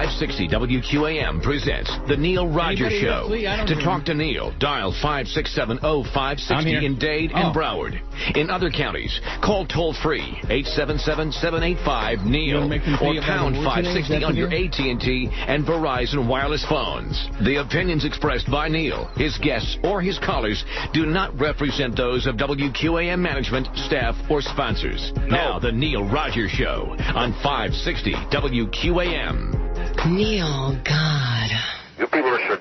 560 WQAM presents The Neil Rogers Show. To talk to Neil, dial 567-0560 in Dade and Broward. In other counties, call toll-free 877-785-NEIL or pound 560 on your AT&T and Verizon wireless phones. The opinions expressed by Neil, his guests, or his callers do not represent those of WQAM management, staff, or sponsors. Now, The Neil Rogers Show on 560 WQAM. Neil, God. You people are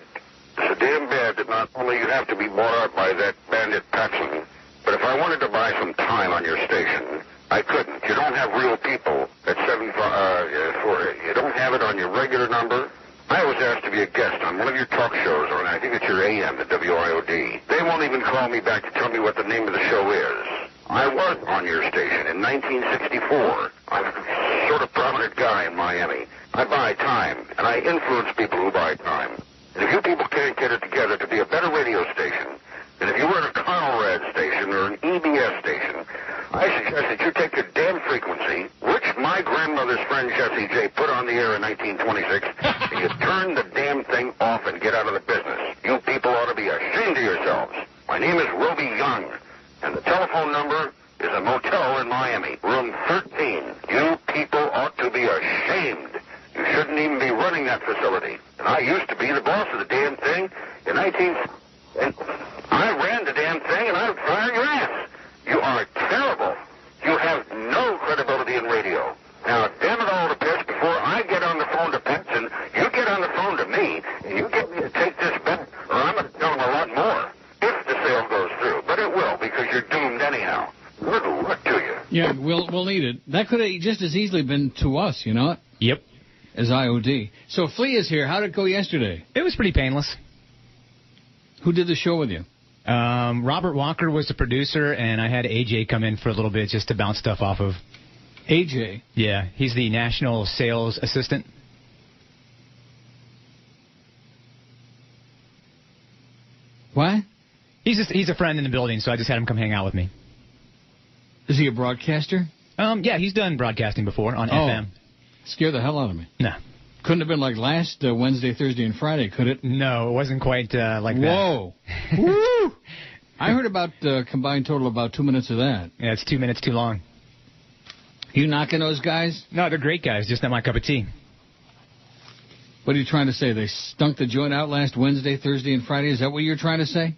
so damn bad that not only you have to be bought out by that bandit Paxson, but if I wanted to buy some time on your station, I couldn't. You don't have real people at 75, you don't have it on your regular number. I was asked to be a guest on one of your talk shows, or I think it's your AM, the WIOD. They won't even call me back to tell me what the name of the show is. I was on your station in 1964. I'm a sort of prominent guy in Miami. I buy time, and I influence people who buy time. And if you people can't get it together to be a better radio station, and if you were at a Conrad station or an EBS station, I suggest that you take your damn frequency, which my grandmother's friend Jessie J put on the air in 1926, and you turn the damn thing off and get out of the business. You people ought to be ashamed of yourselves. My name is Roby Young, and the telephone number is a motel in Miami, room 13. You people ought to be ashamed. You shouldn't even be running that facility. And I used to be the boss of the damn thing in and I ran the damn thing, and I would fire your ass. You are terrible. You have no credibility in radio. Now, damn it all to piss, before I get on the phone to Paxson, you get on the phone to me, and you get me to take this back, or I'm going to tell them a lot more, if the sale goes through. But it will, because you're doomed anyhow. Good luck to you. Yeah, we'll need it. That could have just as easily been to us, you know? Yep. As IOD. So Flea is here. How did it go yesterday? It was pretty painless. Who did the show with you? Robert Walker was the producer, and I had AJ come in for a little bit just to bounce stuff off of. AJ? Yeah, he's the national sales assistant. What? He's a friend in the building, so I just had him come hang out with me. Is he a broadcaster? Yeah, he's done broadcasting before on FM. Scared the hell out of me. No. Couldn't have been like last Wednesday, Thursday, and Friday, could it? No, it wasn't quite like that. Whoa. Woo! I heard about combined total about 2 minutes of that. Yeah, it's 2 minutes too long. You knocking those guys? No, they're great guys, just not my cup of tea. What are you trying to say? They stunk the joint out last Wednesday, Thursday, and Friday? Is that what you're trying to say?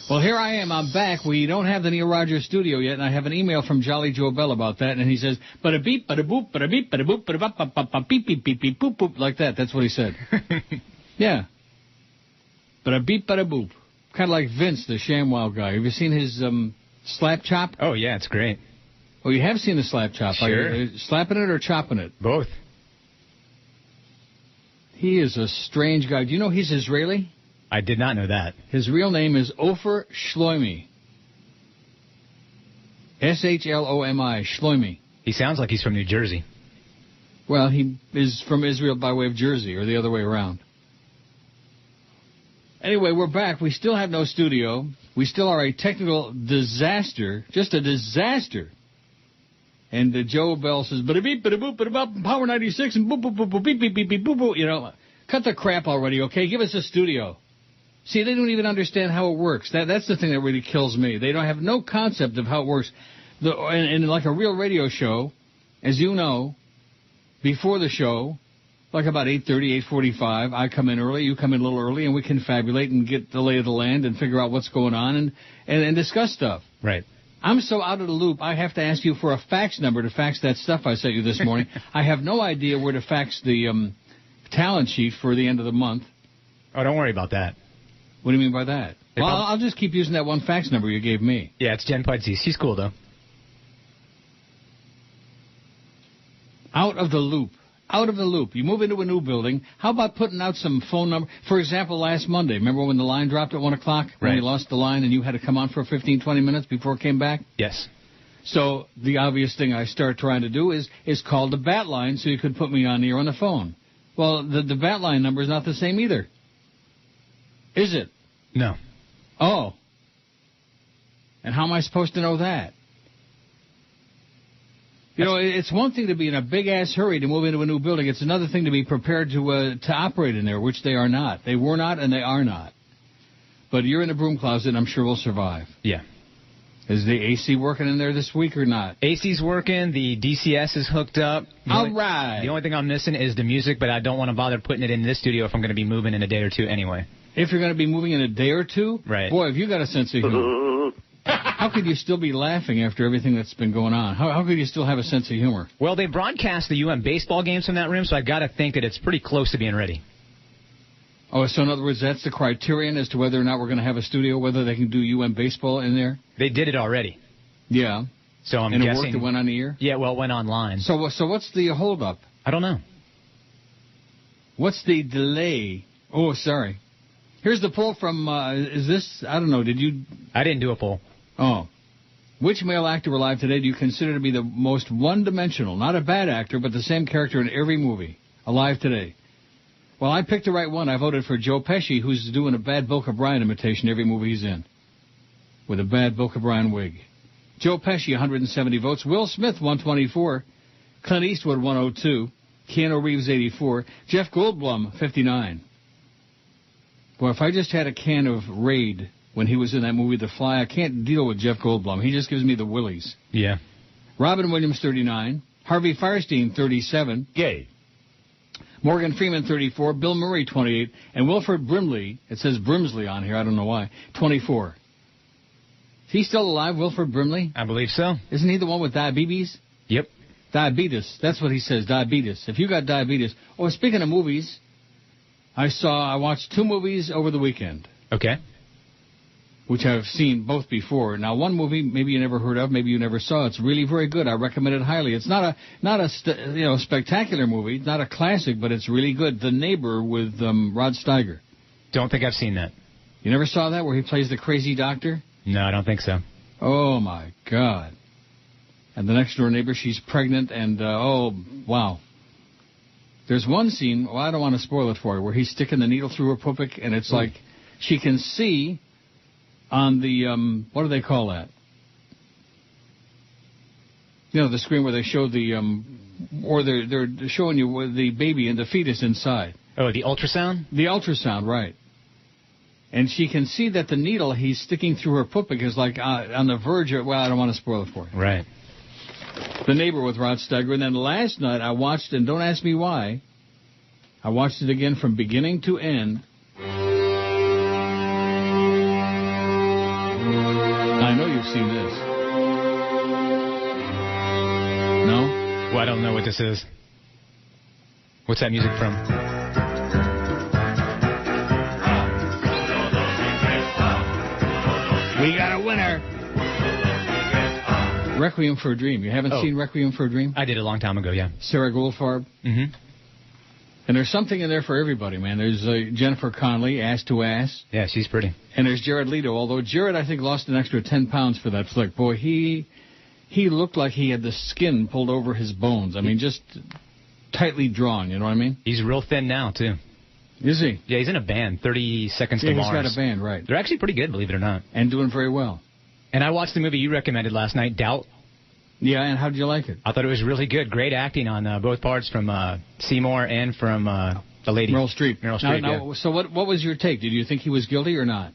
Well, here I am. I'm back. We don't have the Neil Rogers studio yet, and I have an email from Jolly Joe Bell about that, and he says, bada beep, bada boop, bada beep, bada boop, bada bop, bop, bop, bop, beep, beep, beep, beep, boop, boop, like that. That's what he said. Yeah. Bada beep, bada boop. Kind of like Vince, the ShamWow guy. Have you seen his slap chop? Oh, yeah, it's great. Oh, you have seen the slap chop. Sure. Are you slapping it or chopping it? Both. He is a strange guy. Do you know he's Israeli? I did not know that. His real name is Ofer Shloimi. S-H-L-O-M-I, Shloimi. He sounds like he's from New Jersey. Well, he is from Israel by way of Jersey, or the other way around. Anyway, we're back. We still have no studio. We still are a technical disaster, just a disaster. And Joe Bell says, bada beep, bada boop, bada bop, Power 96, and boop, boop, boop, boop, beep, beep, beep, beep, boop, boop. You know, cut the crap already, okay? Give us a studio. See, they don't even understand how it works. That's the thing that really kills me. They don't have no concept of how it works. And like a real radio show, as you know, before the show, like about 8:30, 8:45, I come in early, you come in a little early, and we confabulate and get the lay of the land and figure out what's going on and discuss stuff. Right. I'm so out of the loop, I have to ask you for a fax number to fax that stuff I sent you this morning. I have no idea where to fax the talent sheet for the end of the month. Oh, don't worry about that. What do you mean by that? Well, I'll just keep using that one fax number you gave me. Yeah, it's Jen Pudsey. She's cool, though. Out of the loop. Out of the loop. You move into a new building. How about putting out some phone number? For example, last Monday, remember when the line dropped at 1 o'clock? When you lost the line and you had to come on for 15, 20 minutes before it came back? Yes. So the obvious thing I start trying to do is call the bat line so you could put me on the air on the phone. Well, the bat line number is not the same either. Is it? No. Oh. And how am I supposed to know that? You know, it's one thing to be in a big-ass hurry to move into a new building. It's another thing to be prepared to operate in there, which they are not. They were not, and they are not. But you're in a broom closet, and I'm sure we'll survive. Yeah. Is the AC working in there this week or not? AC's working. The DCS is hooked up. All right. The only thing I'm missing is the music, but I don't want to bother putting it in this studio if I'm going to be moving in a day or two anyway. If you're going to be moving in a day or two? Right. Boy, have you got a sense of humor. How could you still be laughing after everything that's been going on? How could you still have a sense of humor? Well, they broadcast the UM baseball games from that room, so I got to think that it's pretty close to being ready. Oh, so in other words, that's the criterion as to whether or not we're going to have a studio, whether they can do UM baseball in there? They did it already. Yeah. So I'm guessing. And it guessing worked, it went on the air? Yeah, well, it went online. So what's the holdup? I don't know. What's the delay? Oh, sorry. Here's the poll from, is this, I don't know, did you? I didn't do a poll. Oh. Which male actor alive today do you consider to be the most one-dimensional, not a bad actor, but the same character in every movie alive today? Well, I picked the right one. I voted for Joe Pesci, who's doing a bad Bill O'Brien imitation every movie he's in, with a bad Bill O'Brien wig. Joe Pesci, 170 votes. Will Smith, 124. Clint Eastwood, 102. Keanu Reeves, 84. Jeff Goldblum, 59. Boy, if I just had a can of Raid when he was in that movie, The Fly, I can't deal with Jeff Goldblum. He just gives me the willies. Yeah. Robin Williams, 39. Harvey Fierstein, 37. Gay. Morgan Freeman, 34. Bill Murray, 28. And Wilford Brimley, it says Brimsley on here, I don't know why, 24. Is he still alive, Wilford Brimley? I believe so. Isn't he the one with diabetes? Yep. Diabetes. That's what he says, diabetes. If you got diabetes. Oh, speaking of movies, I watched 2 movies over the weekend. Okay. Which I've seen both before. Now, one movie maybe you never heard of, maybe you never saw. It's really very good. I recommend it highly. It's not a spectacular movie, it's not a classic, but it's really good. The Neighbor with Rod Steiger. Don't think I've seen that. You never saw that, where he plays the crazy doctor? No, I don't think so. Oh my God! And the next door neighbor, she's pregnant, and oh wow. There's one scene. Well, I don't want to spoil it for you, where he's sticking the needle through her pupik, and it's like she can see on the, what do they call that? You know, the screen where they show the, or they're showing you the baby and the fetus inside. Oh, the ultrasound? The ultrasound, right. And she can see that the needle he's sticking through her pupik is like on the verge of, well, I don't want to spoil it for you. Right. The Neighbor with Rod Steiger. And then last night I watched, and don't ask me why, I watched it again from beginning to end. I know you've seen this. No? Well, I don't know what this is. What's that music from? We got a winner. Requiem for a Dream. You haven't seen Requiem for a Dream? I did a long time ago, yeah. Sarah Goldfarb. Mm-hmm. And there's something in there for everybody, man. There's Jennifer Connelly, ass to ass. Yeah, she's pretty. And there's Jared Leto, although Jared, I think, lost an extra 10 pounds for that flick. Boy, he looked like he had the skin pulled over his bones. I mean, just tightly drawn, you know what I mean? He's real thin now, too. Is he? Yeah, he's in a band, 30 Seconds to Mars. He's got a band, right. They're actually pretty good, believe it or not. And doing very well. And I watched the movie you recommended last night, Doubt. Yeah, and how did you like it? I thought it was really good. Great acting on both parts from Seymour and from the lady. Meryl Streep. Yeah. So what was your take? Did you think he was guilty or not?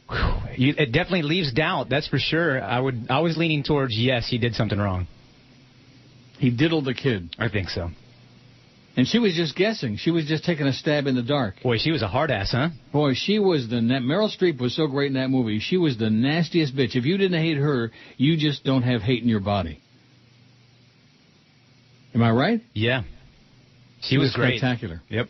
It definitely leaves doubt, that's for sure. I was leaning towards, yes, he did something wrong. He diddled the kid. I think so. And she was just guessing. She was just taking a stab in the dark. Boy, she was a hard ass, huh? Boy, she was Meryl Streep was so great in that movie. She was the nastiest bitch. If you didn't hate her, you just don't have hate in your body. Am I right? Yeah. She was great. Spectacular. Yep.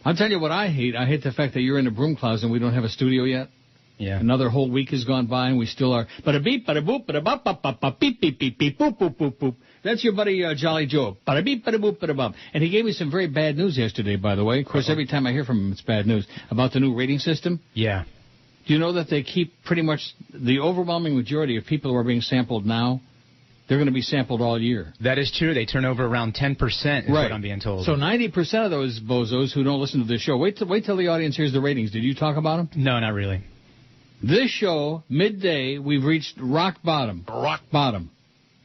I'll tell you what I hate. I hate the fact that you're in a broom closet and we don't have a studio yet. Yeah. Another whole week has gone by and we still are. Bada beep, bada boop, bada bop, bop, bop, bop, beep, beep, beep, beep, boop, boop, boop, boop. That's your buddy Jolly Joe. Bada beep, bada boop, bada bop. And he gave me some very bad news yesterday, by the way. Of course, every time I hear from him, it's bad news. About the new rating system. Yeah. Do you know that they keep pretty much the overwhelming majority of people who are being sampled now, they're going to be sampled all year? That is true. They turn over around 10%, is what I'm being told. So 90% of those bozos who don't listen to this show, wait till the audience hears the ratings. Did you talk about them? No, not really. This show, midday, we've reached rock bottom. Rock bottom.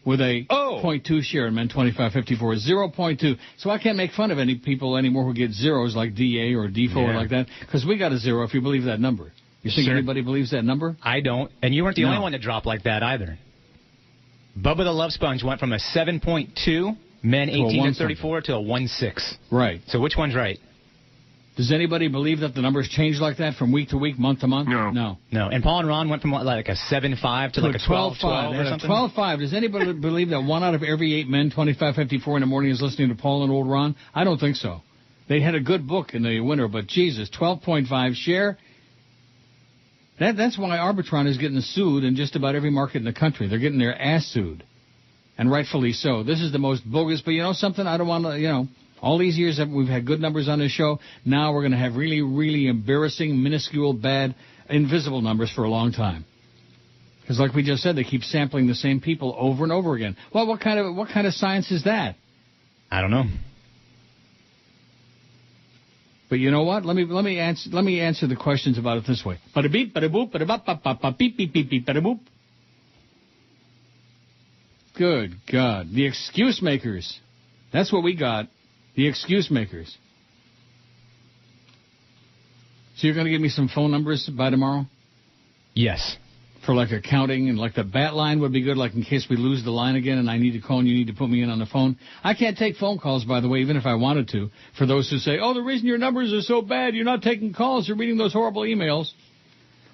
with a 0.2 share in Men 2554. 0.2. So I can't make fun of any people anymore who get zeros like DA or D4 or like that, because we got a zero if you believe that number. You think anybody believes that number? I don't. And you weren't the only one to drop like that either. Bubba the Love Sponge went from a 7.2, men 18 to 34, to a 1.6. Right. So which one's right? Does anybody believe that the numbers change like that from week to week, month to month? No. No. And Paul and Ron went from like a 7.5 to like a 12.5 or something? 12.5. Does anybody believe that 1 out of every 8 men, 2554 in the morning, is listening to Paul and old Ron? I don't think so. They had a good book in the winter, but Jesus, 12.5 share. That's why Arbitron is getting sued in just about every market in the country. They're getting their ass sued. And rightfully so. This is the most bogus. But you know something? I don't want to, all these years that we've had good numbers on this show, now we're going to have really, really embarrassing, minuscule, bad, invisible numbers for a long time. Because like we just said, they keep sampling the same people over and over again. Well, what kind of science is that? I don't know. But you know what? Let me answer the questions about it this way. Bada beep, bada boop, bada bop, bop, bop, bop, beep, beep, beep, beep, bada boop. Good God. The excuse makers. That's what we got. The excuse makers. So you're going to give me some phone numbers by tomorrow? Yes. For like accounting, and like the bat line would be good, like in case we lose the line again and I need to call and you need to put me in on the phone. I can't take phone calls, by the way, even if I wanted to, for those who say, oh, the reason your numbers are so bad, you're not taking calls, you're reading those horrible emails.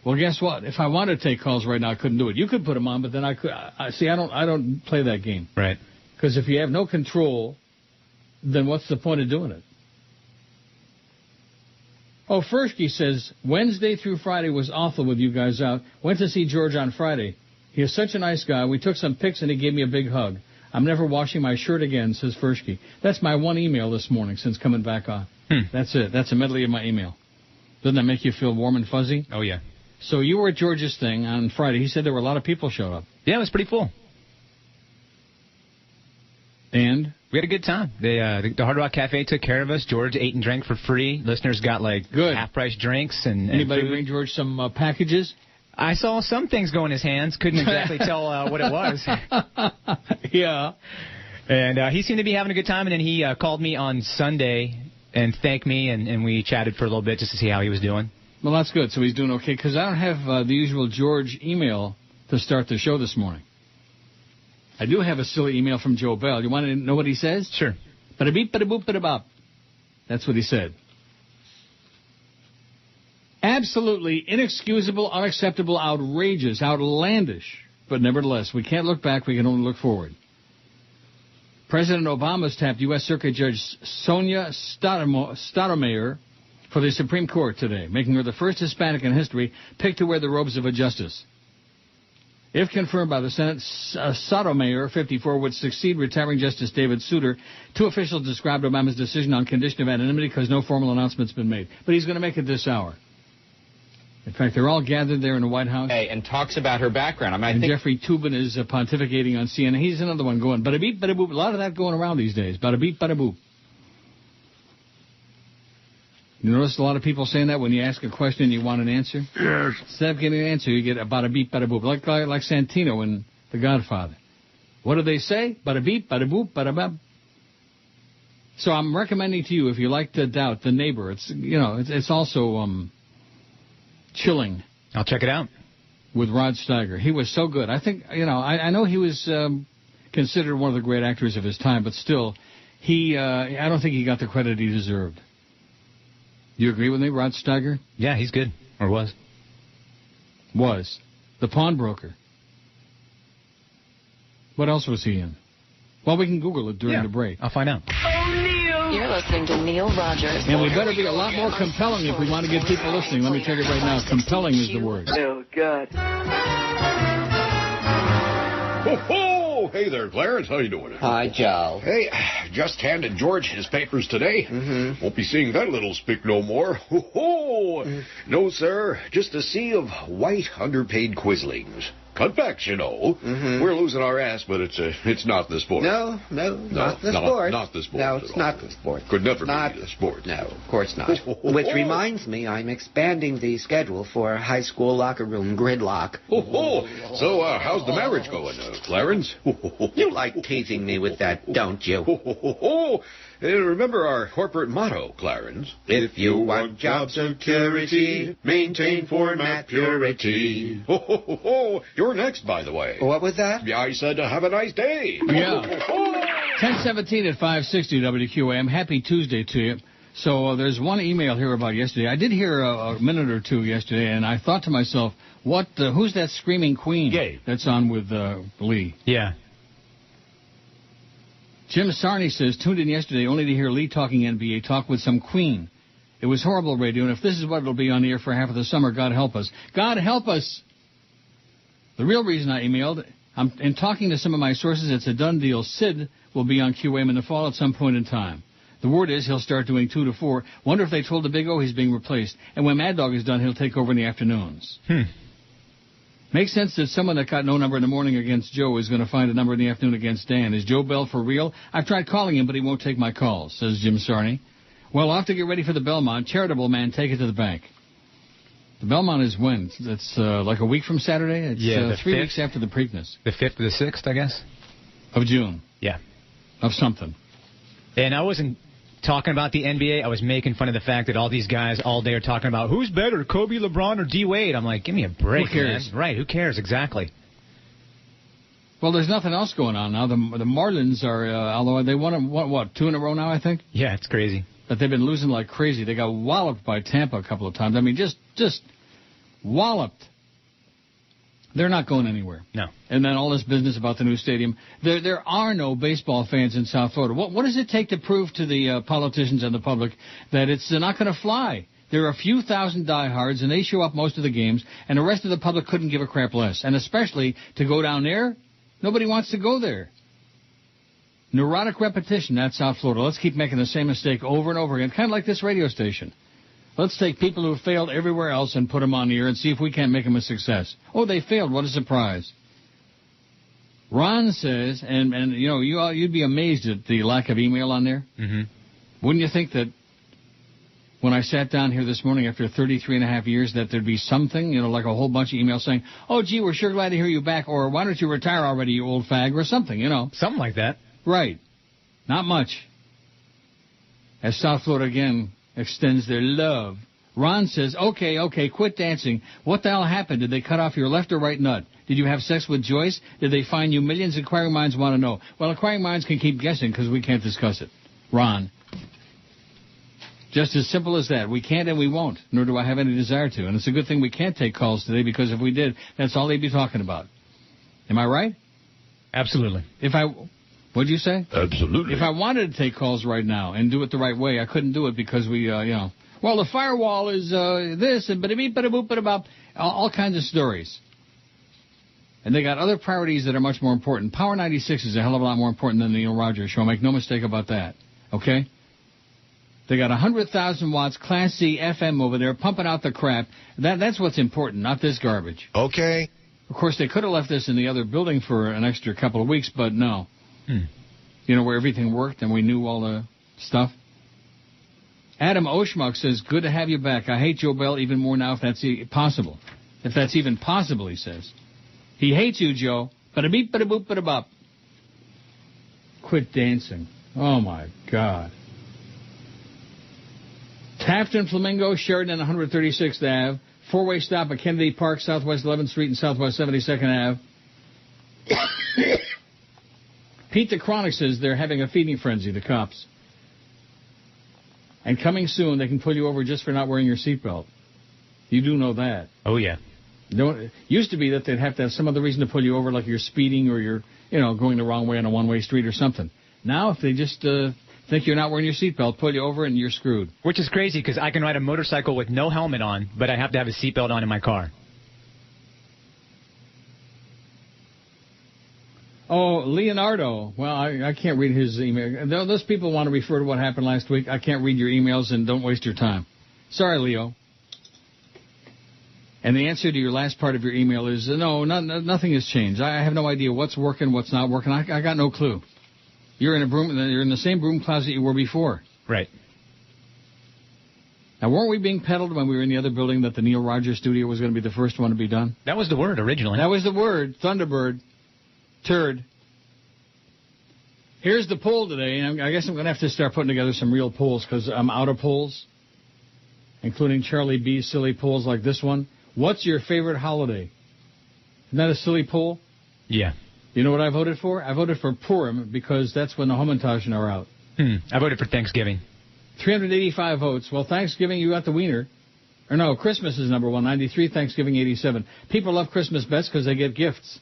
Well, guess what? If I wanted to take calls right now, I couldn't do it. You could put them on, but then I could. I don't play that game. Right. Because if you have no control, then what's the point of doing it? Oh, Fershke says, Wednesday through Friday was awful with you guys out. Went to see George on Friday. He is such a nice guy. We took some pics and he gave me a big hug. I'm never washing my shirt again, says Fershke. That's my one email this morning since coming back on. That's it. That's a medley of my email. Doesn't that make you feel warm and fuzzy? Oh, yeah. So you were at George's thing on Friday. He said there were a lot of people showed up. Yeah, it was pretty full. And? We had a good time. The Hard Rock Cafe took care of us. George ate and drank for free. Listeners got, half-price drinks and Anybody food. bring George some packages? I saw some things go in his hands. Couldn't exactly tell what it was. Yeah. And he seemed to be having a good time. And then he called me on Sunday and thanked me, and we chatted for a little bit just to see how he was doing. Well, that's good. So he's doing okay. Because I don't have the usual George email to start the show this morning. I do have a silly email from Joe Bell. You want to know what he says? Sure. Bada beep, bada boop, bada bop. That's what he said. Absolutely inexcusable, unacceptable, outrageous, outlandish. But nevertheless, we can't look back. We can only look forward. President Obama's tapped U.S. Circuit Judge Sonia Sotomayor for the Supreme Court today, making her the first Hispanic in history picked to wear the robes of a justice. If confirmed by the Senate, Sotomayor, 54, would succeed retiring Justice David Souter. Two officials described Obama's decision on condition of anonymity because no formal announcement's been made. But he's going to make it this hour. In fact, they're all gathered there in the White House. And talks about her background. I think Jeffrey Toobin is pontificating on CNN. He's another one going, bada beep, bada boop. A lot of that going around these days. Bada beep, bada boop. You notice a lot of people saying that when you ask a question and you want an answer? Yes. Instead of getting an answer, you get a bada beep, bada boop. Like Santino in The Godfather. What do they say? Bada beep, bada boop, bada bop. So I'm recommending to you, if you like to doubt The Neighbor, it's also chilling. I'll check it out. With Rod Steiger. He was so good. I think, I know he was considered one of the great actors of his time, but still, I don't think he got the credit he deserved. You agree with me, Rod Steiger? Yeah, he's good. Or was. Was. The Pawnbroker. What else was he in? Well, we can Google it during the break. I'll find out. You're listening to Neil Rogers. And we better be a lot more compelling if we want to get people listening. Let me tell you right now, compelling is the word. Oh, God. Ho-ho! Hey there, Clarence. How you doing? Hi, Joe. Hey, just handed George his papers today. Mm-hmm. Won't be seeing that little spick no more. Ho-ho! No, sir. Just a sea of white, underpaid quislings. cutbacks, you know. We're losing our ass, but it's not the sport. No, not the sport. Not the sport. No, it's not the sport. Could never be the sport. No, of course not. Which reminds me, I'm expanding the schedule for high school locker room gridlock. So, how's the marriage going, Clarence? You like teasing me with that, don't you? Remember our corporate motto, Clarence. If you want job security, maintain format purity. You're next, by the way. What was that? Yeah, I said have a nice day. Yeah. 10:17 at 560 WQAM. Happy Tuesday to you. So there's one email here about yesterday. I did hear a minute or two yesterday, and I thought to myself, who's that screaming queen that's on with Lee? Yeah. Jim Sarney says, tuned in yesterday only to hear Lee talking NBA talk with some queen. It was horrible radio, and if this is what it'll be on the air for half of the summer, God help us. God help us! The real reason I emailed, in talking to some of my sources, it's a done deal. Sid will be on QAM in the fall at some point in time. The word is he'll start doing 2 to 4. Wonder if they told the Big O he's being replaced. And when Mad Dog is done, he'll take over in the afternoons. Makes sense that someone that got no number in the morning against Joe is going to find a number in the afternoon against Dan. Is Joe Bell for real? I've tried calling him, but he won't take my calls, says Jim Sarney. Well, I'll have to get ready for the Belmont. Charitable man, take it to the bank. The Belmont is when? It's like a week from Saturday? It's 3 weeks after the Preakness. The 5th or the 6th, I guess? Of June. Yeah. Of something. And I wasn't talking about the NBA. I was making fun of the fact that all these guys all day are talking about who's better, Kobe, LeBron, or D. Wade. I'm like, give me a break, Who cares? man. Right, who cares? Exactly. Well, there's nothing else going on now. The Marlins are, although they won, what, 2 in a row now, I think? Yeah, it's crazy. But they've been losing like crazy. They got walloped by Tampa a couple of times. I mean, just walloped. They're not going anywhere. No. And then all this business about the new stadium. There are no baseball fans in South Florida. What does it take to prove to the politicians and the public that it's not going to fly? There are a few thousand diehards, and they show up most of the games, and the rest of the public couldn't give a crap less. And especially to go down there, nobody wants to go there. Neurotic repetition, that's South Florida. Let's keep making the same mistake over and over again, kind of like this radio station. Let's take people who have failed everywhere else and put them on the air and see if we can't make them a success. Oh, they failed. What a surprise. Ron says, and you know, you'd be amazed at the lack of email on there. Wouldn't you think that when I sat down here this morning after 33 and a half years that there'd be something, you know, like a whole bunch of emails saying, oh, gee, we're sure glad to hear you back, or why don't you retire already, you old fag, or something, you know. Something like that. Right. Not much. As South Florida again extends their love. Ron says, okay, quit dancing. What the hell happened? Did they cut off your left or right nut? Did you have sex with Joyce? Did they find you? Millions of inquiring minds want to know. Well, inquiring minds can keep guessing because we can't discuss it. Ron. Just as simple as that. We can't and we won't, nor do I have any desire to. And it's a good thing we can't take calls today because if we did, that's all they'd be talking about. Am I right? Absolutely. What'd you say? Absolutely. If I wanted to take calls right now and do it the right way, I couldn't do it because we, well, the firewall is this and bada-beep, bada-boop, bada-bop, all kinds of stories. And they got other priorities that are much more important. Power 96 is a hell of a lot more important than the Neil Rogers Show. Make no mistake about that. Okay? They got 100,000 watts Class C FM over there pumping out the crap. That's what's important, not this garbage. Okay. Of course, they could have left this in the other building for an extra couple of weeks, but no. You know, where everything worked and we knew all the stuff. Adam Oshmuck says, good to have you back. I hate Joe Bell even more now if that's possible. If that's even possible, he says. He hates you, Joe. Bada-beep, bada-boop, bada-bop. Quit dancing. Oh, my God. Taft and Flamingo, Sheridan and 136th Ave. Four-way stop at Kennedy Park, Southwest 11th Street and Southwest 72nd Ave. Pete the Chronic says they're having a feeding frenzy, the cops. And coming soon, they can pull you over just for not wearing your seatbelt. You do know that. Oh, yeah. Used to be that they'd have to have some other reason to pull you over, like you're speeding or you're, going the wrong way on a one-way street or something. Now, if they just think you're not wearing your seatbelt, pull you over and you're screwed. Which is crazy because I can ride a motorcycle with no helmet on, but I have to have a seatbelt on in my car. Oh, Leonardo. Well, I can't read his email. Those people want to refer to what happened last week. I can't read your emails, and don't waste your time. Sorry, Leo. And the answer to your last part of your email is, no, nothing has changed. I have no idea what's working, what's not working. I got no clue. You're in the same broom closet you were before. Right. Now, weren't we being peddled when we were in the other building that the Neil Rogers studio was going to be the first one to be done? That was the word originally. That was the word. Thunderbird. Turd. Here's the poll today, and I guess I'm going to have to start putting together some real polls because I'm out of polls, including Charlie B's silly polls like this one. What's your favorite holiday? Isn't that a silly poll? Yeah. You know what I voted for? I voted for Purim because that's when the Hamantaschen are out. I voted for Thanksgiving. 385 votes. Well, Thanksgiving, you got the wiener. Or no, Christmas is number 193, Thanksgiving 87. People love Christmas best because they get gifts.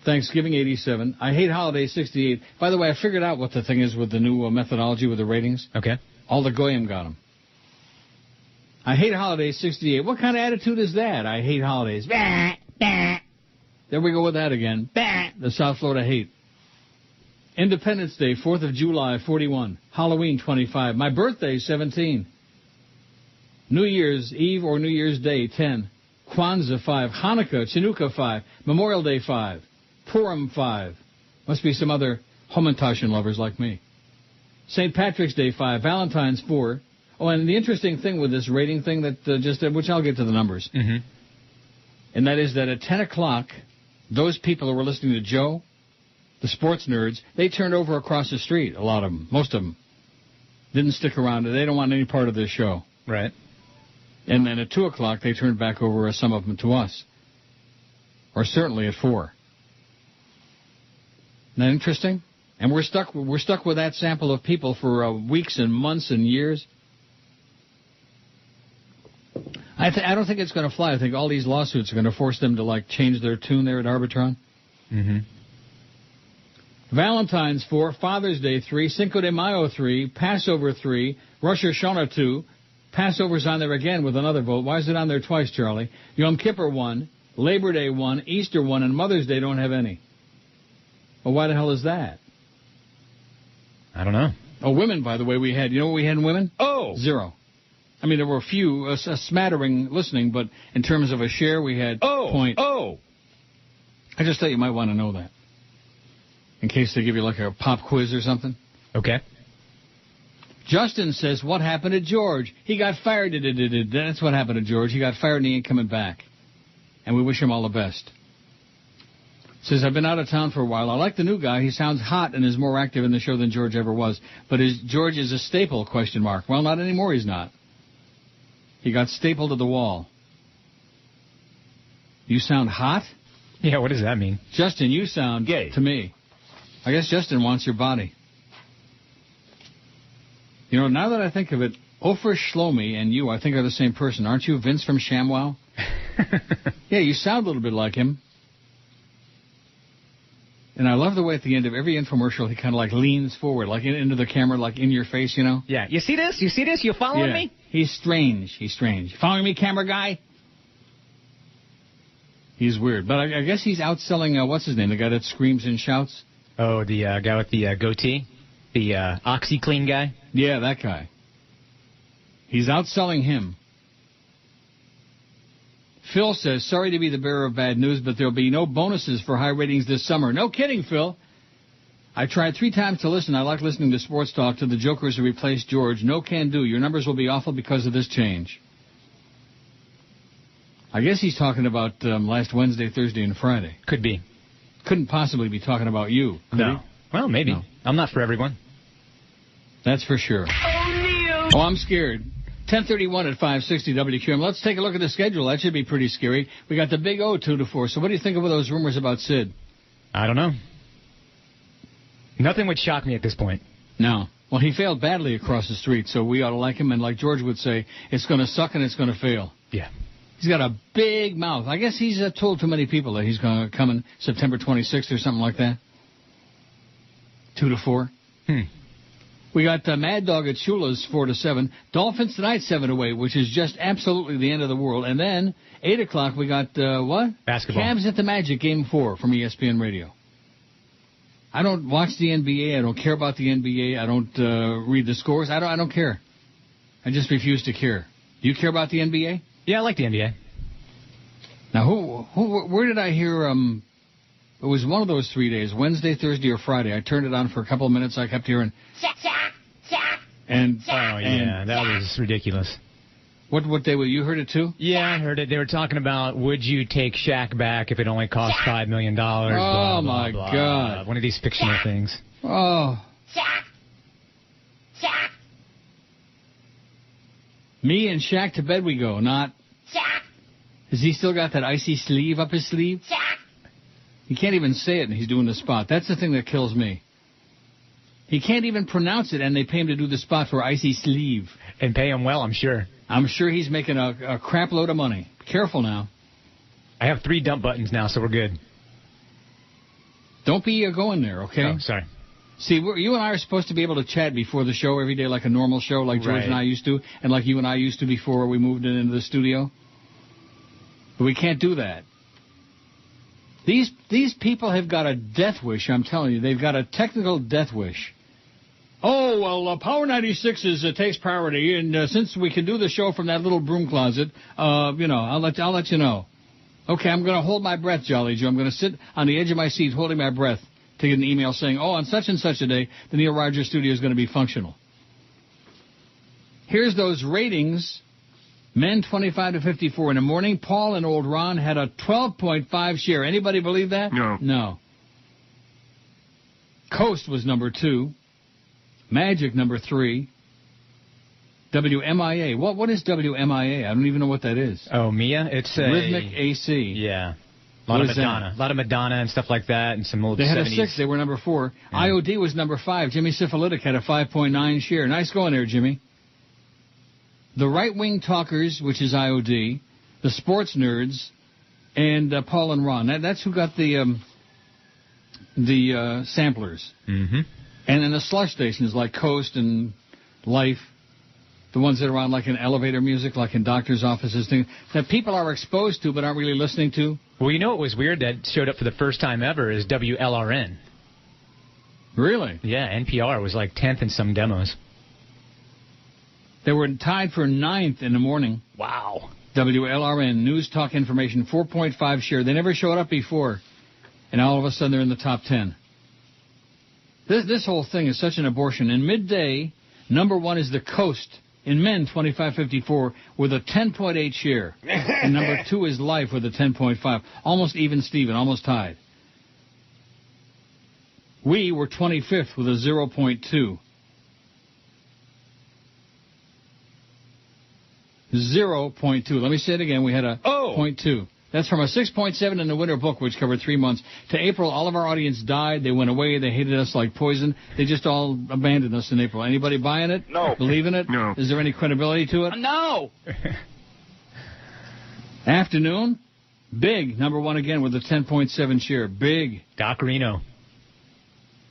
Thanksgiving 87. I hate holidays 68. By the way, I figured out what the thing is with the new methodology with the ratings. Okay. All the Goyim got them. I hate holidays 68. What kind of attitude is that? I hate holidays. Bah, bah. There we go with that again. Bah. The South Florida hate. Independence Day, 4th of July, 41. Halloween, 25. My birthday, 17. New Year's Eve or New Year's Day, 10. Kwanzaa, 5. Hanukkah, Chanukah, 5. Memorial Day, 5. Purim, 5. Must be some other Hamantaschen lovers like me. St. Patrick's Day, 5. Valentine's, 4. Oh, and the interesting thing with this rating thing that which I'll get to the numbers. Mm-hmm. And that is that at 10 o'clock, those people who were listening to Joe, the sports nerds, they turned over across the street, a lot of them, most of them. Didn't stick around. They don't want any part of this show. Right. And then at 2 o'clock, they turned back over, some of them, to us. Or certainly at 4. Isn't that interesting? And we're stuck with that sample of people for weeks and months and years. I don't think it's going to fly. I think all these lawsuits are going to force them to, change their tune there at Arbitron. Mm-hmm. Valentine's 4, Father's Day 3, Cinco de Mayo 3, Passover 3, Rosh Hashanah 2. Passover's on there again with another vote. Why is it on there twice, Charlie? Yom Kippur 1, Labor Day 1, Easter 1, and Mother's Day don't have any. Well, why the hell is that? I don't know. Oh, women, by the way, we had. You know what we had in women? Oh! 0. I mean, there were a few, a smattering listening, but in terms of a share, we had point. Oh! I just thought you might want to know that. In case they give you a pop quiz or something. Okay. Justin says, what happened to George? He got fired. That's what happened to George. He got fired and he ain't coming back. And we wish him all the best. Says, I've been out of town for a while. I like the new guy. He sounds hot and is more active in the show than George ever was. But George is a staple, ? Well, not anymore, he's not. He got stapled to the wall. You sound hot? Yeah, what does that mean? Justin, you sound gay to me. I guess Justin wants your body. You know, now that I think of it, Ofer Shlomi and you, I think, are the same person. Aren't you Vince from ShamWow? Yeah, you sound a little bit like him. And I love the way at the end of every infomercial he kind of leans forward, into the camera, in your face, you know? Yeah. You see this? You following me? He's strange. Following me, camera guy? He's weird. But I guess he's outselling, what's his name, the guy that screams and shouts? Oh, the guy with the goatee? The OxyClean guy? Yeah, that guy. He's outselling him. Phil says, sorry to be the bearer of bad news, but there'll be no bonuses for high ratings this summer. No kidding, Phil. I tried 3 times to listen. I like listening to Sports Talk to the jokers who replaced George. No can do. Your numbers will be awful because of this change. I guess he's talking about last Wednesday, Thursday, and Friday. Could be. Couldn't possibly be talking about you. No. Well, maybe. No. I'm not for everyone. That's for sure. Oh, I'm scared. 10:31 at 560 WQM. Let's take a look at the schedule. That should be pretty scary. We got the Big O 2-4. So what do you think of those rumors about Sid? I don't know. Nothing would shock me at this point. No. Well, he failed badly across the street, so we ought to like him. And like George would say, it's going to suck and it's going to fail. Yeah. He's got a big mouth. I guess he's told too many people that he's going to come in September 26th or something like that. 2-4. We got Mad Dog at Shula's 4-7. Dolphins tonight 7-8, which is just absolutely the end of the world. And then 8 o'clock we got what? Basketball. Cavs at the Magic, Game 4 from ESPN Radio. I don't watch the NBA. I don't care about the NBA. I don't read the scores. I don't care. I just refuse to care. Do you care about the NBA? Yeah, I like the NBA. Now, where did I hear, it was one of those 3 days, Wednesday, Thursday, or Friday. I turned it on for a couple of minutes. I kept hearing, and that was ridiculous. What day were you heard it too? Yeah, I heard it. They were talking about, would you take Shaq back if it only cost $5 million? Oh, my God. One of these fictional things. Oh. Me and Shaq to bed we go, not... Has he still got that icy sleeve up his sleeve? He can't even say it, and he's doing the spot. That's the thing that kills me. He can't even pronounce it, and they pay him to do the spot for icy sleeve. And pay him well, I'm sure. I'm sure he's making a crap load of money. Careful now. I have 3 dump buttons now, so we're good. Don't be going there, okay? Oh, sorry. See, you and I are supposed to be able to chat before the show every day like a normal show, like George and I used to, and like you and I used to before we moved into the studio. But we can't do that. These people have got a death wish, I'm telling you. They've got a technical death wish. Oh, well, Power 96 takes priority, and since we can do the show from that little broom closet, I'll let you know. Okay, I'm going to hold my breath, Jolly Joe. I'm going to sit on the edge of my seat holding my breath to get an email saying, on such and such a day, the Neil Rogers studio is going to be functional. Here's those ratings. Men 25 to 54 in the morning. Paul and old Ron had a 12.5 share. Anybody believe that? No. Coast was number 2. Magic number 3. WMIA. What is WMIA? I don't even know what that is. Oh, Mia? It's a... Rhythmic AC. Yeah. A lot of Madonna. A lot of Madonna and stuff like that, and some old 70s. They had a 6. They were number 4. Yeah. IOD was number 5. Jimmy Syphilitic had a 5.9 share. Nice going there, Jimmy. The Right-Wing Talkers, which is IOD, the Sports Nerds, and Paul and Ron. That's who got the samplers. Mm-hmm. And then the slush stations like Coast and Life, the ones that are on like in elevator music, like in doctors' offices, things that people are exposed to but aren't really listening to. Well, you know what was weird that showed up for the first time ever is WLRN. Really? Yeah, NPR was like 10th in some demos. They were tied for 9th in the morning. Wow. WLRN, News Talk Information, 4.5 share. They never showed up before. And all of a sudden they're in the top 10. This whole thing is such an abortion. In midday, number 1 is the Coast in men 25-54 with a 10.8 share. And number 2 is Life with a 10.5. Almost even Steven, almost tied. We were 25th with a 0.2. 0.2. Let me say it again. We had a 0.2. That's from a 6.7 in the winter book, which covered 3 months. To April, all of our audience died. They went away. They hated us like poison. They just all abandoned us in April. Anybody buying it? No. Believing it? No. Is there any credibility to it? No. Afternoon, Big, number 1 again with a 10.7 share. Big. Doc Reno.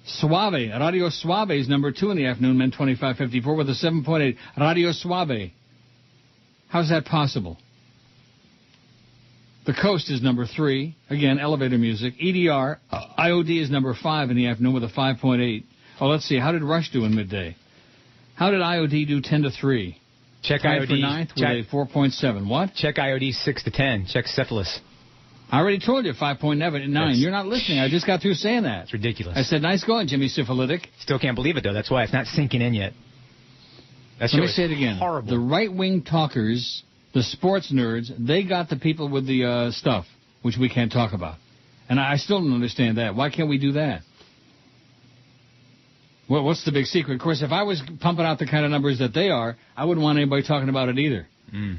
Suave. Radio Suave is number 2 in the afternoon, men 25-54 with a 7.8. Radio Suave. How's that possible? The Coast is number 3. Again, elevator music. EDR, IOD is number 5 in the afternoon with a 5.8. Oh, let's see. How did Rush do in midday? How did IOD do 10 to 3? Check Tied IOD. For 9th with a 4.7. What? Check IOD 6 to 10. Check Syphilis. I already told you 5.9. You're not listening. I just got through saying that. It's ridiculous. I said, nice going, Jimmy Syphilitic. Still can't believe it, though. That's why it's not sinking in yet. Let me say it again. Horrible. The right-wing talkers, the sports nerds, they got the people with the stuff, which we can't talk about. And I still don't understand that. Why can't we do that? Well, what's the big secret? Of course, if I was pumping out the kind of numbers that they are, I wouldn't want anybody talking about it either. Mm.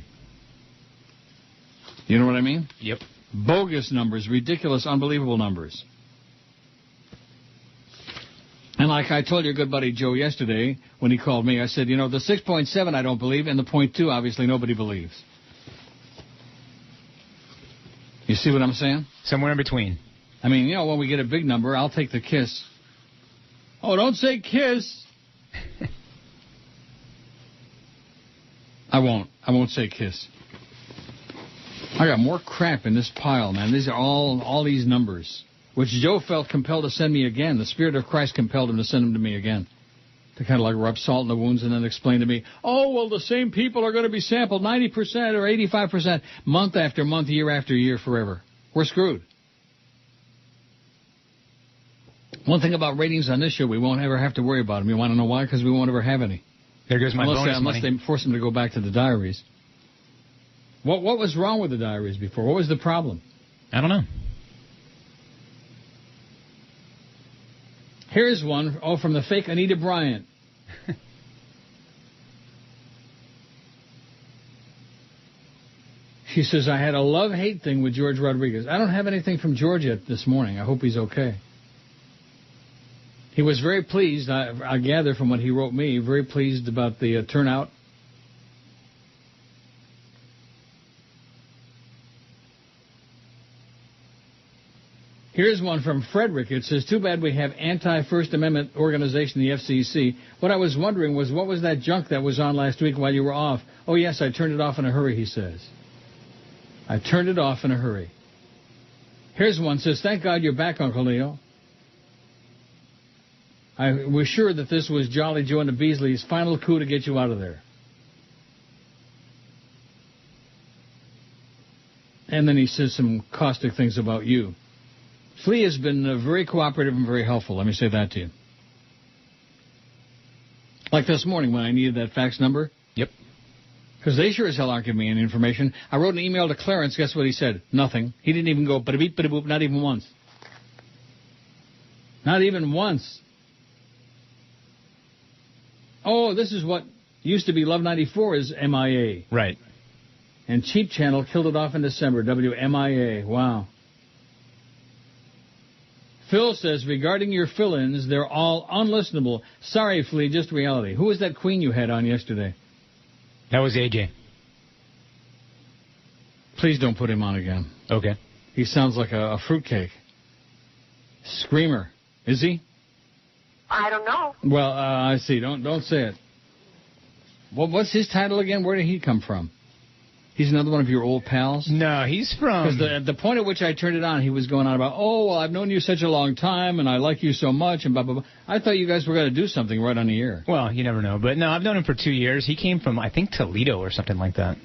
You know what I mean? Yep. Bogus numbers, ridiculous, unbelievable numbers. And like I told your good buddy Joe yesterday when he called me, I said, you know, the 6.7 I don't believe, and the 0.2 obviously nobody believes. You see what I'm saying? Somewhere in between. I mean, you know, when we get a big number, I'll take the Kiss. Oh, don't say Kiss. I won't say Kiss. I got more crap in this pile, man. These are all these numbers, which Joe felt compelled to send me again. The Spirit of Christ compelled him to send them to me again. to kind of like rub salt in the wounds and then explain to me, oh, well, the same people are going to be sampled 90% or 85% month after month, year after year, forever. We're screwed. One thing about ratings on this show, we won't ever have to worry about them. You want to know why? Because we won't ever have any. There goes my bonus money. Unless they force them to go back to the diaries. What was wrong with the diaries before? What was the problem? I don't know. Here's one, from the fake Anita Bryant. She says, I had a love-hate thing with George Rodriguez. I don't have anything from George yet this morning. I hope he's okay. He was very pleased, I gather from what he wrote me, very pleased about the turnout. Here's one from Frederick. It says, too bad we have anti-First Amendment organization, the FCC. What I was wondering was, what was that junk that was on last week while you were off? Oh, yes, I turned it off in a hurry, he says. I turned it off in a hurry. Here's one. Says, thank God you're back, Uncle Leo. I was sure that this was Jolly Joe and the Beasley's final coup to get you out of there. And then he says some caustic things about you. Flea has been very cooperative and very helpful. Let me say that to you. Like this morning when I needed that fax number. Yep. Because they sure as hell aren't giving me any information. I wrote an email to Clarence. Guess what he said? Nothing. He didn't even go bada-beep, bada-boop, not even once. Not even once. Oh, this is what used to be Love 94 is MIA. Right. And Cheap Channel killed it off in December. WMIA. Wow. Phil says, regarding your fill-ins, they're all unlistenable. Sorry, Flea, just reality. Who was that queen you had on yesterday? That was AJ. Please don't put him on again. Okay. He sounds like a fruitcake. Screamer. Is he? I don't know. Well, I see. Don't say it. What's his title again? Where did he come from? He's another one of your old pals? No, he's from... Because the point at which I turned it on, he was going on about, oh, well, I've known you such a long time, and I like you so much, and blah, blah, blah. I thought you guys were going to do something right on the air. Well, you never know. But no, I've known him for 2 years. He came from, I think, Toledo or something like that.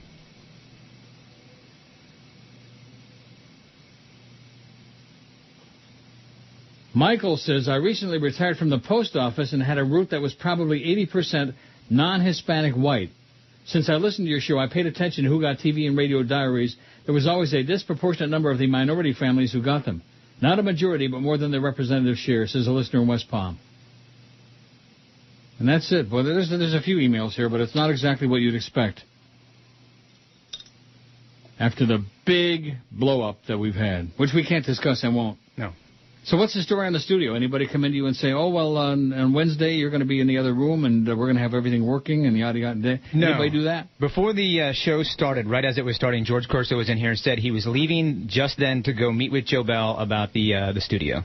Michael says, I recently retired from the post office and had a route that was probably 80% non-Hispanic white. Since I listened to your show, I paid attention to who got TV and radio diaries. There was always a disproportionate number of the minority families who got them. Not a majority, but more than their representative share, says a listener in West Palm. And that's it. Well, there's a few emails here, but it's not exactly what you'd expect. After the big blow-up that we've had, which we can't discuss and won't. No. So what's the story on the studio? Anybody come into you and say, oh, well, on Wednesday you're going to be in the other room and we're going to have everything working and yada, yada. No. Anybody do that? Before the show started, right as it was starting, George Corso was in here and said he was leaving just then to go meet with Joe Bell about the studio.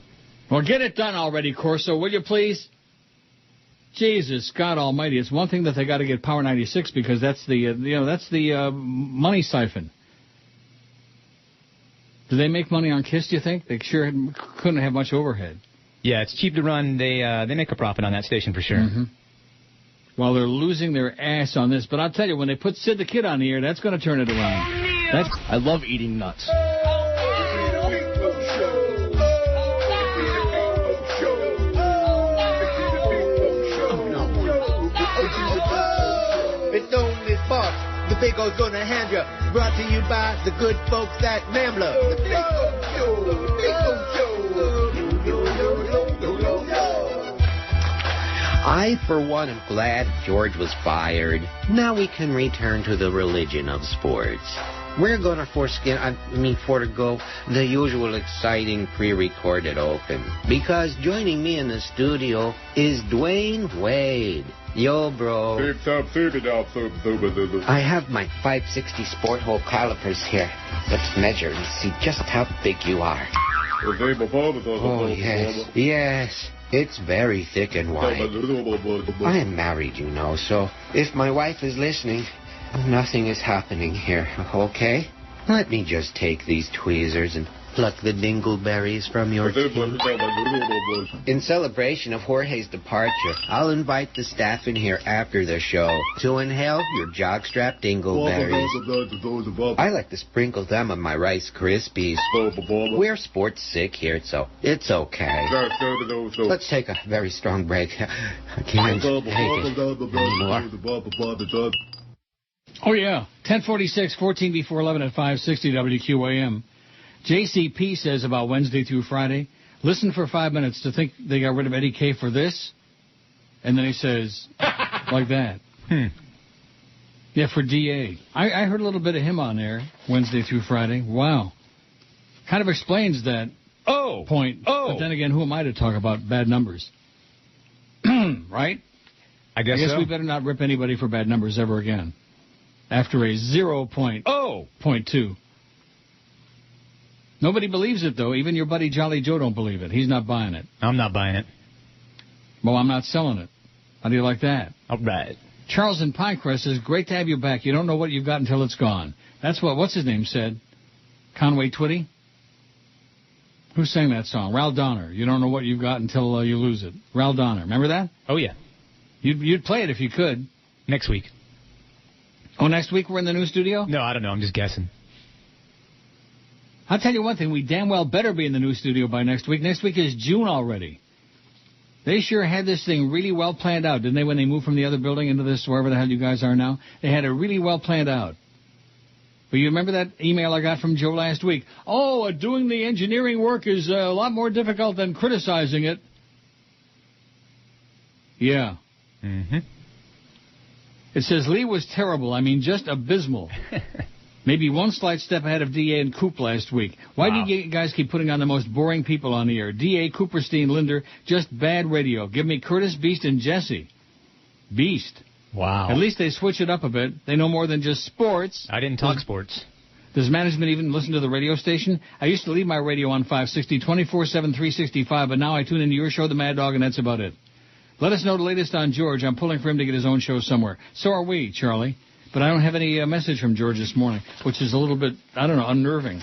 Well, get it done already, Corso, will you please? Jesus, God Almighty! It's one thing that they got to get Power 96 because that's the money siphon. Do they make money on KISS, do you think? They sure couldn't have much overhead. Yeah, it's cheap to run. They make a profit on that station for sure. Mm-hmm. Well, they're losing their ass on this. But I'll tell you, when they put Sid the Kid on the air, that's going to turn it around. I love eating nuts. It's only Sparks. The Big O's gonna hand you. Brought to you by the good folks at Mambler. The Big O Show. The Big O Show. I, for one, am glad George was fired. Now we can return to the religion of sports. We're going to forego the usual exciting pre-recorded open. Because joining me in the studio is Dwayne Wade. Yo, bro. I have my 560 Sport Hole calipers here. Let's measure and see just how big you are. Oh, yes. Yes. It's very thick and wide. I am married, you know, so if my wife is listening, nothing is happening here, okay? Let me just take these tweezers and pluck the dingleberries from your teeth. In celebration of Jorge's departure, I'll invite the staff in here after the show to inhale your jockstrap dingleberries. I like to sprinkle them on my Rice Krispies. We're sports sick here, so it's okay. Let's take a very strong break. I can't take it anymore. Oh, yeah. 1046, 14 before 11 at 560 WQAM. JCP says about Wednesday through Friday, listen for 5 minutes to think they got rid of Eddie K for this. And then he says, like that. Yeah, for DA. I heard a little bit of him on there Wednesday through Friday. Wow. Kind of explains that point. But then again, who am I to talk about bad numbers? Right? I guess we better not rip anybody for bad numbers ever again. After a 0.2. Nobody believes it, though. Even your buddy Jolly Joe don't believe it. He's not buying it. I'm not buying it. Well, I'm not selling it. How do you like that? All right. Charles in Pinecrest says, great to have you back. You don't know what you've got until it's gone. That's what's his name said? Conway Twitty? Who sang that song? Ral Donner. You don't know what you've got until you lose it. Ral Donner. Remember that? Oh, yeah. You'd play it if you could. Next week. Oh, next week we're in the new studio? No, I don't know. I'm just guessing. I'll tell you one thing. We damn well better be in the new studio by next week. Next week is June already. They sure had this thing really well planned out, didn't they, when they moved from the other building into this, wherever the hell you guys are now? They had it really well planned out. But you remember that email I got from Joe last week? Oh, doing the engineering work is a lot more difficult than criticizing it. Yeah. Mm-hmm. It says Lee was terrible. I mean, just abysmal. Maybe one slight step ahead of D.A. and Coop last week. Why do you guys keep putting on the most boring people on the air? D.A., Cooperstein, Linder, just bad radio. Give me Curtis, Beast, and Jesse. Beast. Wow. At least they switch it up a bit. They know more than just sports. I didn't talk sports. Does management even listen to the radio station? I used to leave my radio on 560, 24/7, 365, but now I tune into your show, The Mad Dog, and that's about it. Let us know the latest on George. I'm pulling for him to get his own show somewhere. So are we, Charlie. But I don't have any message from George this morning, which is a little bit, I don't know, unnerving.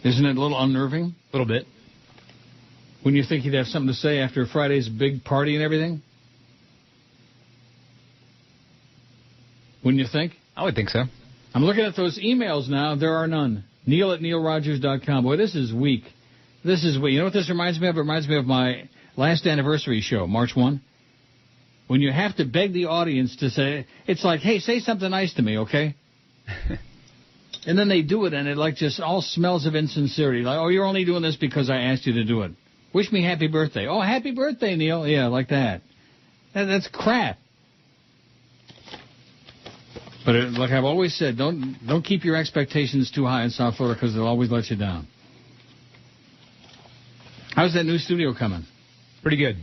Isn't it a little unnerving? A little bit. When you think he'd have something to say after Friday's big party and everything? Wouldn't you think? I would think so. I'm looking at those emails now. There are none. Neil at neilrogers.com. Boy, this is weak. This is weak. You know what this reminds me of? It reminds me of my last anniversary show, March 1. When you have to beg the audience to say, it's like, hey, say something nice to me, okay? And then they do it, and it like just all smells of insincerity. Like, oh, you're only doing this because I asked you to do it. Wish me happy birthday. Oh, happy birthday, Neil. Yeah, like that. That's crap. But like I've always said, don't keep your expectations too high in South Florida because they'll always let you down. How's that new studio coming? Pretty good.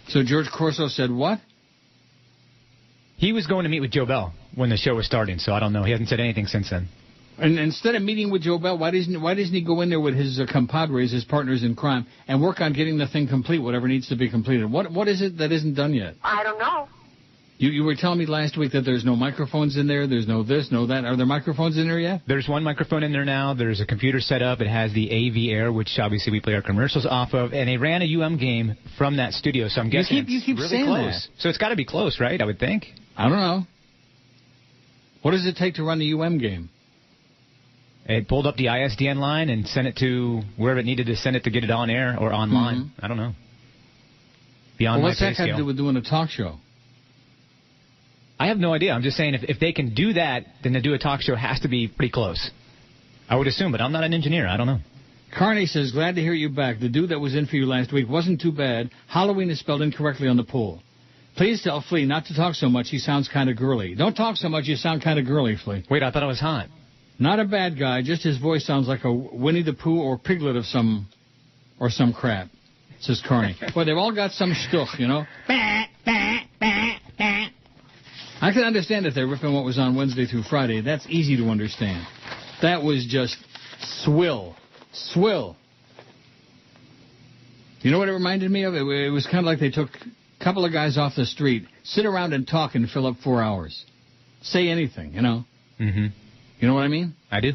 So George Corso said what? He was going to meet with Joe Bell when the show was starting, so I don't know. He hasn't said anything since then. And instead of meeting with Joe Bell, why doesn't he go in there with his compadres, his partners in crime, and work on getting the thing complete, whatever needs to be completed? What is it that isn't done yet? I don't know. You were telling me last week that there's no microphones in there, there's no this, no that. Are there microphones in there yet? There's one microphone in there now. There's a computer set up. It has the AV Air, which obviously we play our commercials off of, and they ran a UM game from that studio, so I'm guessing you keep really saying close. That. So it's got to be close, right, I would think? I don't know. What does it take to run the UM game? It pulled up the ISDN line and sent it to wherever it needed to send it to get it on air or online. Mm-hmm. I don't know. Beyond what's that got to do with doing a talk show? I have no idea. I'm just saying if they can do that, then to do a talk show has to be pretty close. I would assume, but I'm not an engineer. I don't know. Carney says, glad to hear you back. The dude that was in for you last week wasn't too bad. Halloween is spelled incorrectly on the poll. Please tell Flea not to talk so much. He sounds kind of girly. Don't talk so much. You sound kind of girly, Flea. Wait, I thought I was hot. Not a bad guy. Just his voice sounds like a Winnie the Pooh or Piglet of some crap, says Carney. Well, they've all got some shtuch, you know. I can understand if they're ripping what was on Wednesday through Friday. That's easy to understand. That was just swill. Swill. You know what it reminded me of? It was kind of like they took a couple of guys off the street, sit around and talk and fill up 4 hours. Say anything, you know. Mm-hmm. You know what I mean? I do.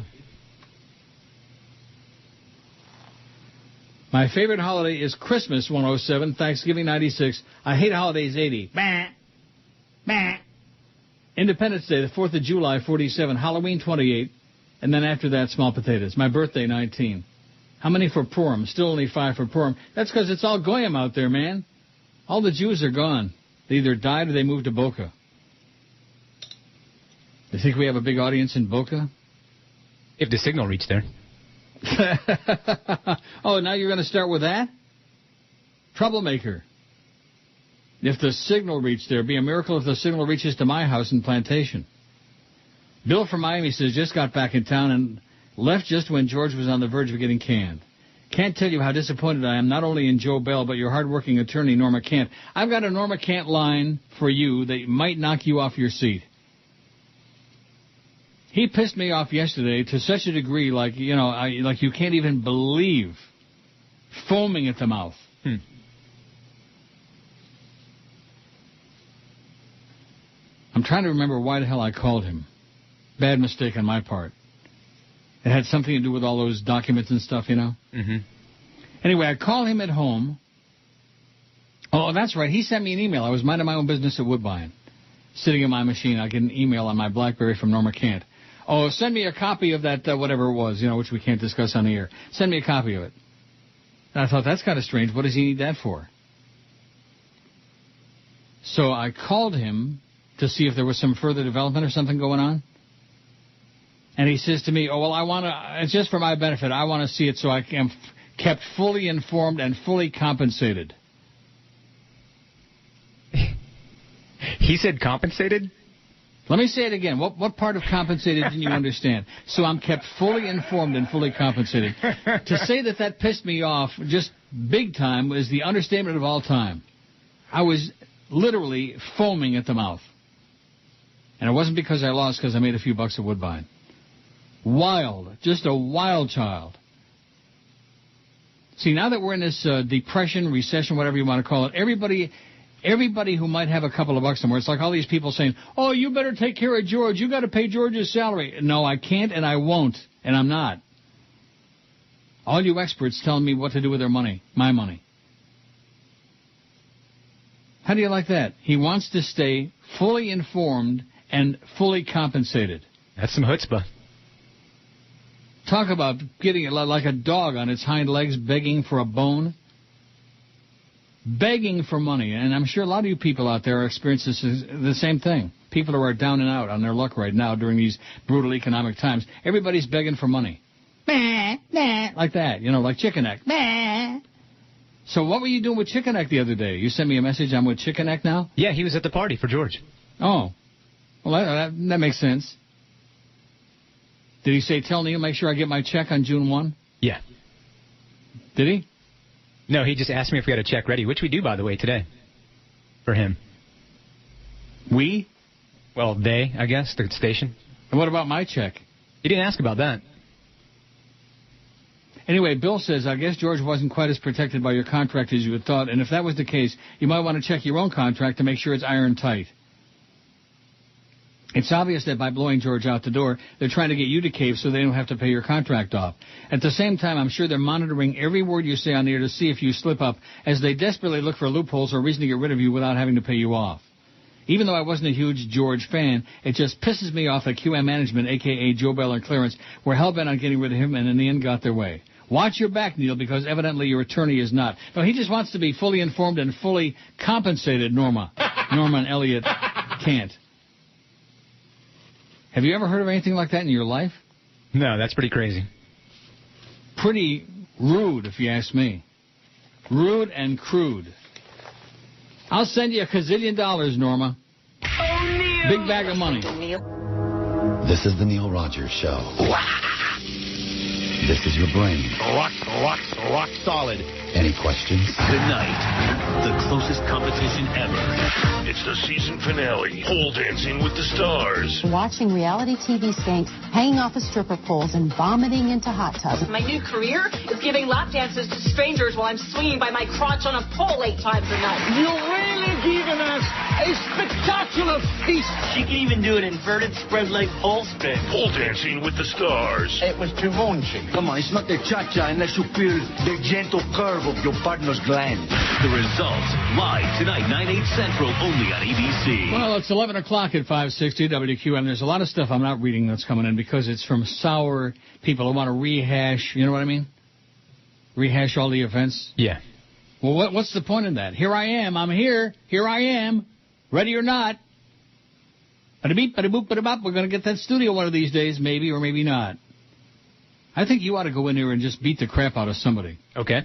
My favorite holiday is Christmas, 107, Thanksgiving, 96. I hate holidays, 80. Bah. Bah. Independence Day, the 4th of July, 47. Halloween, 28. And then after that, small potatoes. My birthday, 19. How many for Purim? Still only 5 for Purim. That's because it's all Goyim out there, man. All the Jews are gone. They either died or they moved to Boca. You think we have a big audience in Boca? If the signal reached there. Oh, now you're going to start with that? Troublemaker. If the signal reached there, it'd be a miracle if the signal reaches to my house in Plantation. Bill from Miami says, just got back in town and left just when George was on the verge of getting canned. Can't tell you how disappointed I am, not only in Joe Bell, but your hardworking attorney, Norma Kent. I've got a Norma Kent line for you that might knock you off your seat. He pissed me off yesterday to such a degree, like, you know, like you can't even believe, foaming at the mouth. I'm trying to remember why the hell I called him. Bad mistake on my part. It had something to do with all those documents and stuff, you know? Mm-hmm. Anyway, I call him at home. Oh, that's right. He sent me an email. I was minding my own business at Woodbine. Sitting in my machine, I get an email on my BlackBerry from Norma Kent. Oh, send me a copy of that, whatever it was, you know, which we can't discuss on the air. Send me a copy of it. And I thought, that's kind of strange. What does he need that for? So I called him to see if there was some further development or something going on. And he says to me, oh, well, it's just for my benefit. I want to see it so I am kept fully informed and fully compensated. He said compensated? Let me say it again. What part of compensated didn't you understand? So I'm kept fully informed and fully compensated. To say that pissed me off just big time was the understatement of all time. I was literally foaming at the mouth. And it wasn't because I lost, because I made a few bucks at Woodbine. Wild. Just a wild child. See, now that we're in this depression, recession, whatever you want to call it, everybody who might have a couple of bucks somewhere, it's like all these people saying, oh, you better take care of George. You got to pay George's salary. No, I can't and I won't, and I'm not. All you experts telling me what to do with their money, my money. How do you like that? He wants to stay fully informed and fully compensated. That's some chutzpah. Talk about getting it like a dog on its hind legs begging for a bone. Begging for money. And I'm sure a lot of you people out there are experiencing the same thing. People who are down and out on their luck right now during these brutal economic times. Everybody's begging for money. Like that, you know, like Chicken Neck. So what were you doing with Chicken Neck the other day? You sent me a message, I'm with Chicken Neck now? Yeah, he was at the party for George. Oh. Well, that makes sense. Did he say, tell Neil, make sure I get my check on June 1? Yeah. Did he? No, he just asked me if we had a check ready, which we do, by the way, today. For him. We? Well, they, I guess, the station. And what about my check? He didn't ask about that. Anyway, Bill says, I guess George wasn't quite as protected by your contract as you had thought, and if that was the case, you might want to check your own contract to make sure it's iron tight. It's obvious that by blowing George out the door, they're trying to get you to cave so they don't have to pay your contract off. At the same time, I'm sure they're monitoring every word you say on the air to see if you slip up, as they desperately look for loopholes or reason to get rid of you without having to pay you off. Even though I wasn't a huge George fan, it just pisses me off that QM Management, a.k.a. Joe Bell and Clarence, were hell-bent on getting rid of him and in the end got their way. Watch your back, Neil, because evidently your attorney is not. No, he just wants to be fully informed and fully compensated, Norma. Norma and Elliot can't. Have you ever heard of anything like that in your life? No, that's pretty crazy. Pretty rude, if you ask me. Rude and crude. I'll send you $1 gazillion, Norma. Oh, Neil. Big bag of money. This is the Neil Rogers Show. This is your brain. Rock solid. Any questions? Tonight, the closest competition ever. It's the season finale. Pole dancing with the stars. Watching reality TV skanks hanging off of stripper poles and vomiting into hot tubs. My new career is giving lap dances to strangers while I'm swinging by my crotch on a pole 8 times a night. You're really giving us a spectacular She can even do an inverted spread leg pole spin. Pole dancing with the stars. It was too munchy. Come on, it's not the cha-cha unless you feel the gentle curve of your partner's gland. The results, live tonight, 9/8 Central, only on ABC. Well, it's 11 o'clock at 560 WQM. There's a lot of stuff I'm not reading that's coming in because it's from sour people who want to rehash, you know what I mean? Rehash all the events. Yeah. Well, what's the point in that? Here I am. I'm here. Here I am. Ready or not. Bada-beep, bada-boop, bada-bop. We're going to get that studio one of these days, maybe or maybe not. I think you ought to go in here and just beat the crap out of somebody. Okay.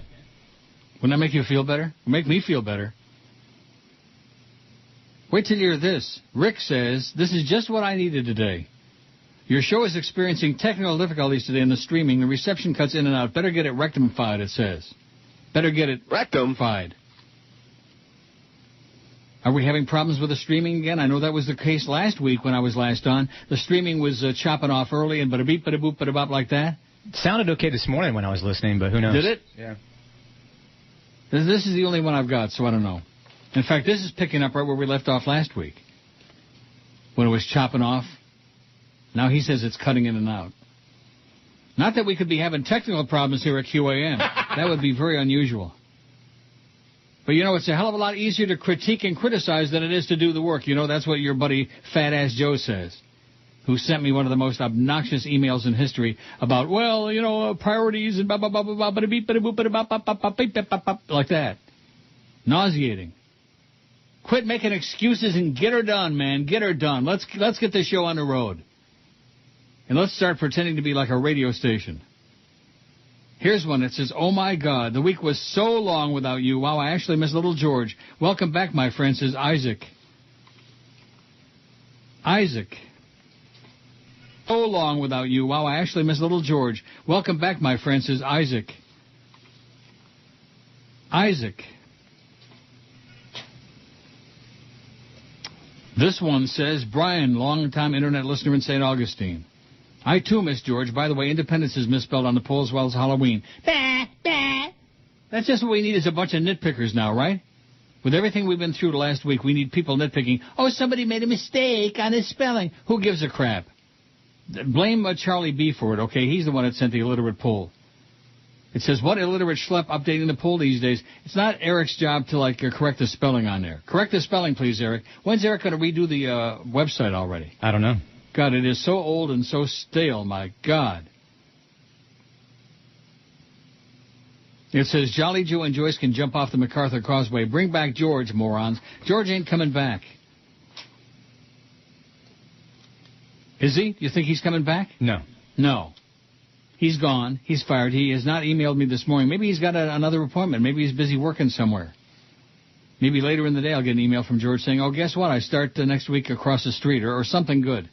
Wouldn't that make you feel better? It'll make me feel better. Wait till you hear this. Rick says, this is just what I needed today. Your show is experiencing technical difficulties today in the streaming. The reception cuts in and out. Better get it rectified, it says. Better get it rectified. Are we having problems with the streaming again? I know that was the case last week when I was last on. The streaming was chopping off early and bada-beep, bada-boop, bada-bop like that. It sounded okay this morning when I was listening, but who knows? Did it? Yeah. This is the only one I've got, so I don't know. In fact, this is picking up right where we left off last week when it was chopping off. Now he says it's cutting in and out. Not that we could be having technical problems here at QAM. That would be very unusual. But, you know, it's a hell of a lot easier to critique and criticize than it is to do the work. You know, that's what your buddy Fat Ass Joe says, who sent me one of the most obnoxious emails in history about, well, you know, priorities and blah, beep, bada, boop, bada, bop, bop, bop, beep, bop, bop, like that. Nauseating. Quit making excuses and get her done, man. Get her done. Let's get this show on the road. And let's start pretending to be like a radio station. Here's one that says, oh, my God, the week was so long without you. Wow, I actually miss little George. Welcome back, my friend, says Isaac. Isaac. So long without you. Wow, I actually miss little George. Welcome back, my friend, says Isaac. Isaac. This one says, Brian, long-time internet listener in St. Augustine. I, too, miss George. By the way, Independence is misspelled on the poll as well as Halloween. Bah, bah. That's just what we need is a bunch of nitpickers now, right? With everything we've been through last week, we need people nitpicking. Oh, somebody made a mistake on his spelling. Who gives a crap? Blame Charlie B for it, okay? He's the one that sent the illiterate poll. It says, what illiterate schlep updating the poll these days? It's not Eric's job to, correct the spelling on there. Correct the spelling, please, Eric. When's Eric going to redo the website already? I don't know. God, it is so old and so stale, my God. It says, Jolly Joe and Joyce can jump off the MacArthur Causeway. Bring back George, morons. George ain't coming back. Is he? You think he's coming back? No. No. He's gone. He's fired. He has not emailed me this morning. Maybe he's got another appointment. Maybe he's busy working somewhere. Maybe later in the day I'll get an email from George saying, oh, guess what? I start next week across the street or something good.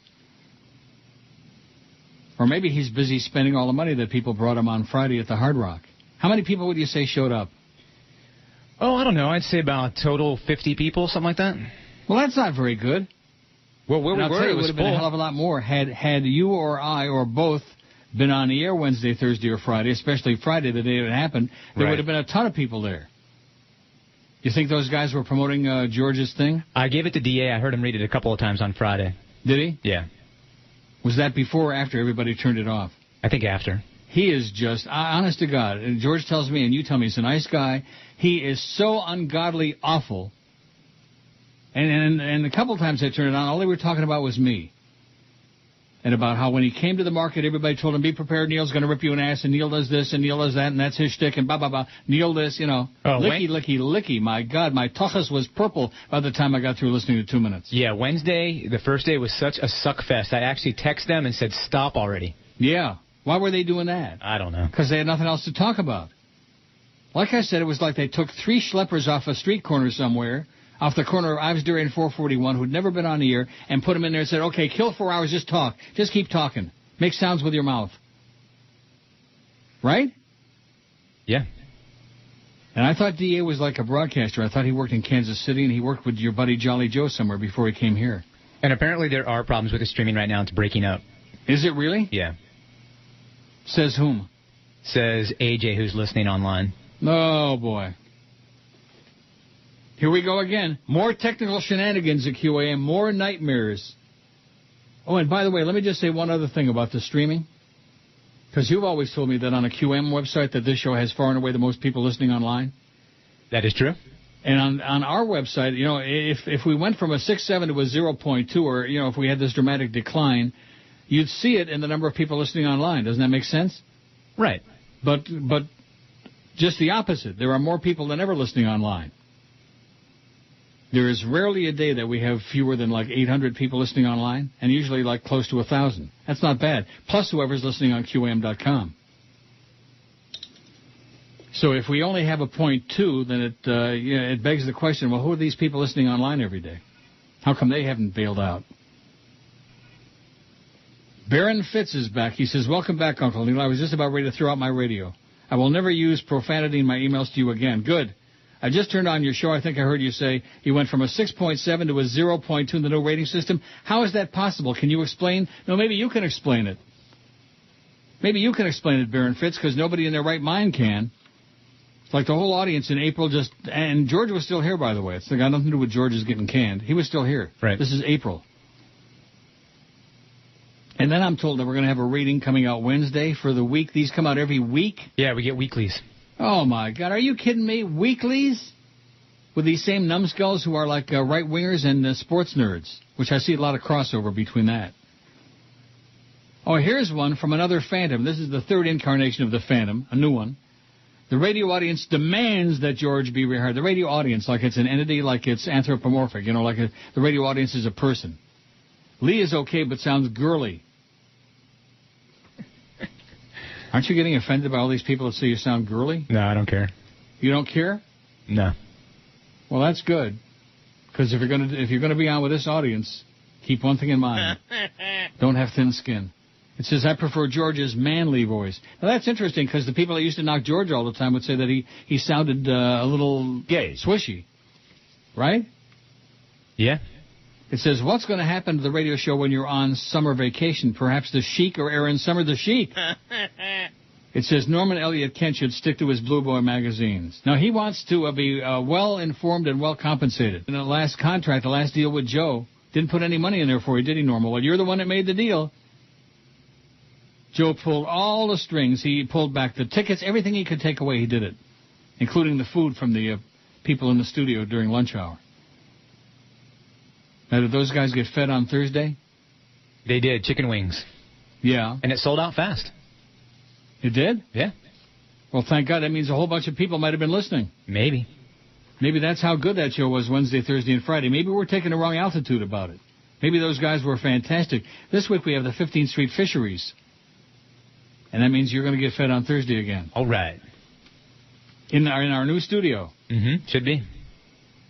Or maybe he's busy spending all the money that people brought him on Friday at the Hard Rock. How many people would you say showed up? Oh, I don't know. I'd say about total 50 people, something like that. Well, that's not very good. Well, where we were, it would have been a hell of a lot more had you or I or both been on the air Wednesday, Thursday, or Friday, especially Friday, the day it happened. There would have been a ton of people there. You think those guys were promoting George's thing? I gave it to D.A. I heard him read it a couple of times on Friday. Did he? Yeah. Was that before or after everybody turned it off? I think after. He is just, honest to God, and George tells me, and you tell me, he's a nice guy. He is so ungodly awful. And a couple times I turned it on, all they were talking about was me. And about how when he came to the market, everybody told him, be prepared, Neil's going to rip you an ass, and Neil does this, and Neil does that, and that's his shtick, and blah, blah, blah. Neil this, you know. Oh, licky, licky, licky. My God, my tuchus was purple by the time I got through listening to 2 minutes. Yeah, Wednesday, the first day, was such a suck fest. I actually texted them and said, stop already. Yeah. Why were they doing that? I don't know. Because they had nothing else to talk about. Like I said, it was like they took 3 schleppers off a street corner somewhere, off the corner of Ives Dairy and 441, who'd never been on the air, and put them in there and said, okay, kill 4 hours, just talk. Just keep talking. Make sounds with your mouth. Right? Yeah. And I thought D.A. was like a broadcaster. I thought he worked in Kansas City, and he worked with your buddy Jolly Joe somewhere before he came here. And apparently there are problems with the streaming right now. It's breaking up. Is it really? Yeah. Says whom? Says AJ, who's listening online. Oh, boy. Here we go again. More technical shenanigans at QAM, more nightmares. Oh, and by the way, let me just say one other thing about the streaming. Because you've always told me that on a QM website that this show has far and away the most people listening online. That is true. And on our website, you know, if we went from a 6.7 to a 0.2, or, you know, if we had this dramatic decline, you'd see it in the number of people listening online. Doesn't that make sense? Right. But just the opposite. There are more people than ever listening online. There is rarely a day that we have fewer than like 800 people listening online, and usually like close to 1,000. That's not bad. Plus whoever's listening on QAM.com. So if we only have a 0.2, then it begs the question, well, who are these people listening online every day? How come they haven't bailed out? Baron Fitz is back. He says, welcome back, Uncle Neil. I was just about ready to throw out my radio. I will never use profanity in my emails to you again. Good. I just turned on your show. I think I heard you say you went from a 6.7 to a 0.2 in the new rating system. How is that possible? Can you explain? No, maybe you can explain it. Maybe you can explain it, Baron Fitz, because nobody in their right mind can. It's like the whole audience in April just... And George was still here, by the way. It's got nothing to do with George's getting canned. He was still here. Right. This is April. And then I'm told that we're going to have a rating coming out Wednesday for the week. These come out every week? Yeah, we get weeklies. Oh, my God. Are you kidding me? Weeklies? With these same numbskulls who are like right-wingers and sports nerds, which I see a lot of crossover between that. Oh, here's one from another Phantom. This is the third incarnation of the Phantom, a new one. The radio audience demands that George be rehired. The radio audience, like it's an entity, like it's anthropomorphic, you know, like the radio audience is a person. Lee is okay, but sounds girly. Aren't you getting offended by all these people that say you sound girly? No, I don't care. You don't care? No. Well, that's good. Because if you're gonna be on with this audience, keep one thing in mind: don't have thin skin. It says, I prefer George's manly voice. Now, that's interesting, because the people that used to knock George all the time would say that he sounded a little gay, swishy. Right? Yeah. It says, what's going to happen to the radio show when you're on summer vacation? Perhaps the Sheik or Aaron Summer the Sheik. It says, Norman Elliott Kent should stick to his Blue Boy magazines. Now, he wants to be well-informed and well-compensated. In the last contract, the last deal with Joe, didn't put any money in there for you, did he, Norman? Well, you're the one that made the deal. Joe pulled all the strings. He pulled back the tickets. Everything he could take away, he did it, including the food from the people in the studio during lunch hour. Now, did those guys get fed on Thursday? They did, chicken wings. Yeah. And it sold out fast. It did? Yeah. Well, thank God. That means a whole bunch of people might have been listening. Maybe. Maybe that's how good that show was Wednesday, Thursday, and Friday. Maybe we're taking the wrong altitude about it. Maybe those guys were fantastic. This week we have the 15th Street Fisheries. And that means you're going to get fed on Thursday again. All right. In our new studio. Mm-hmm. Should be.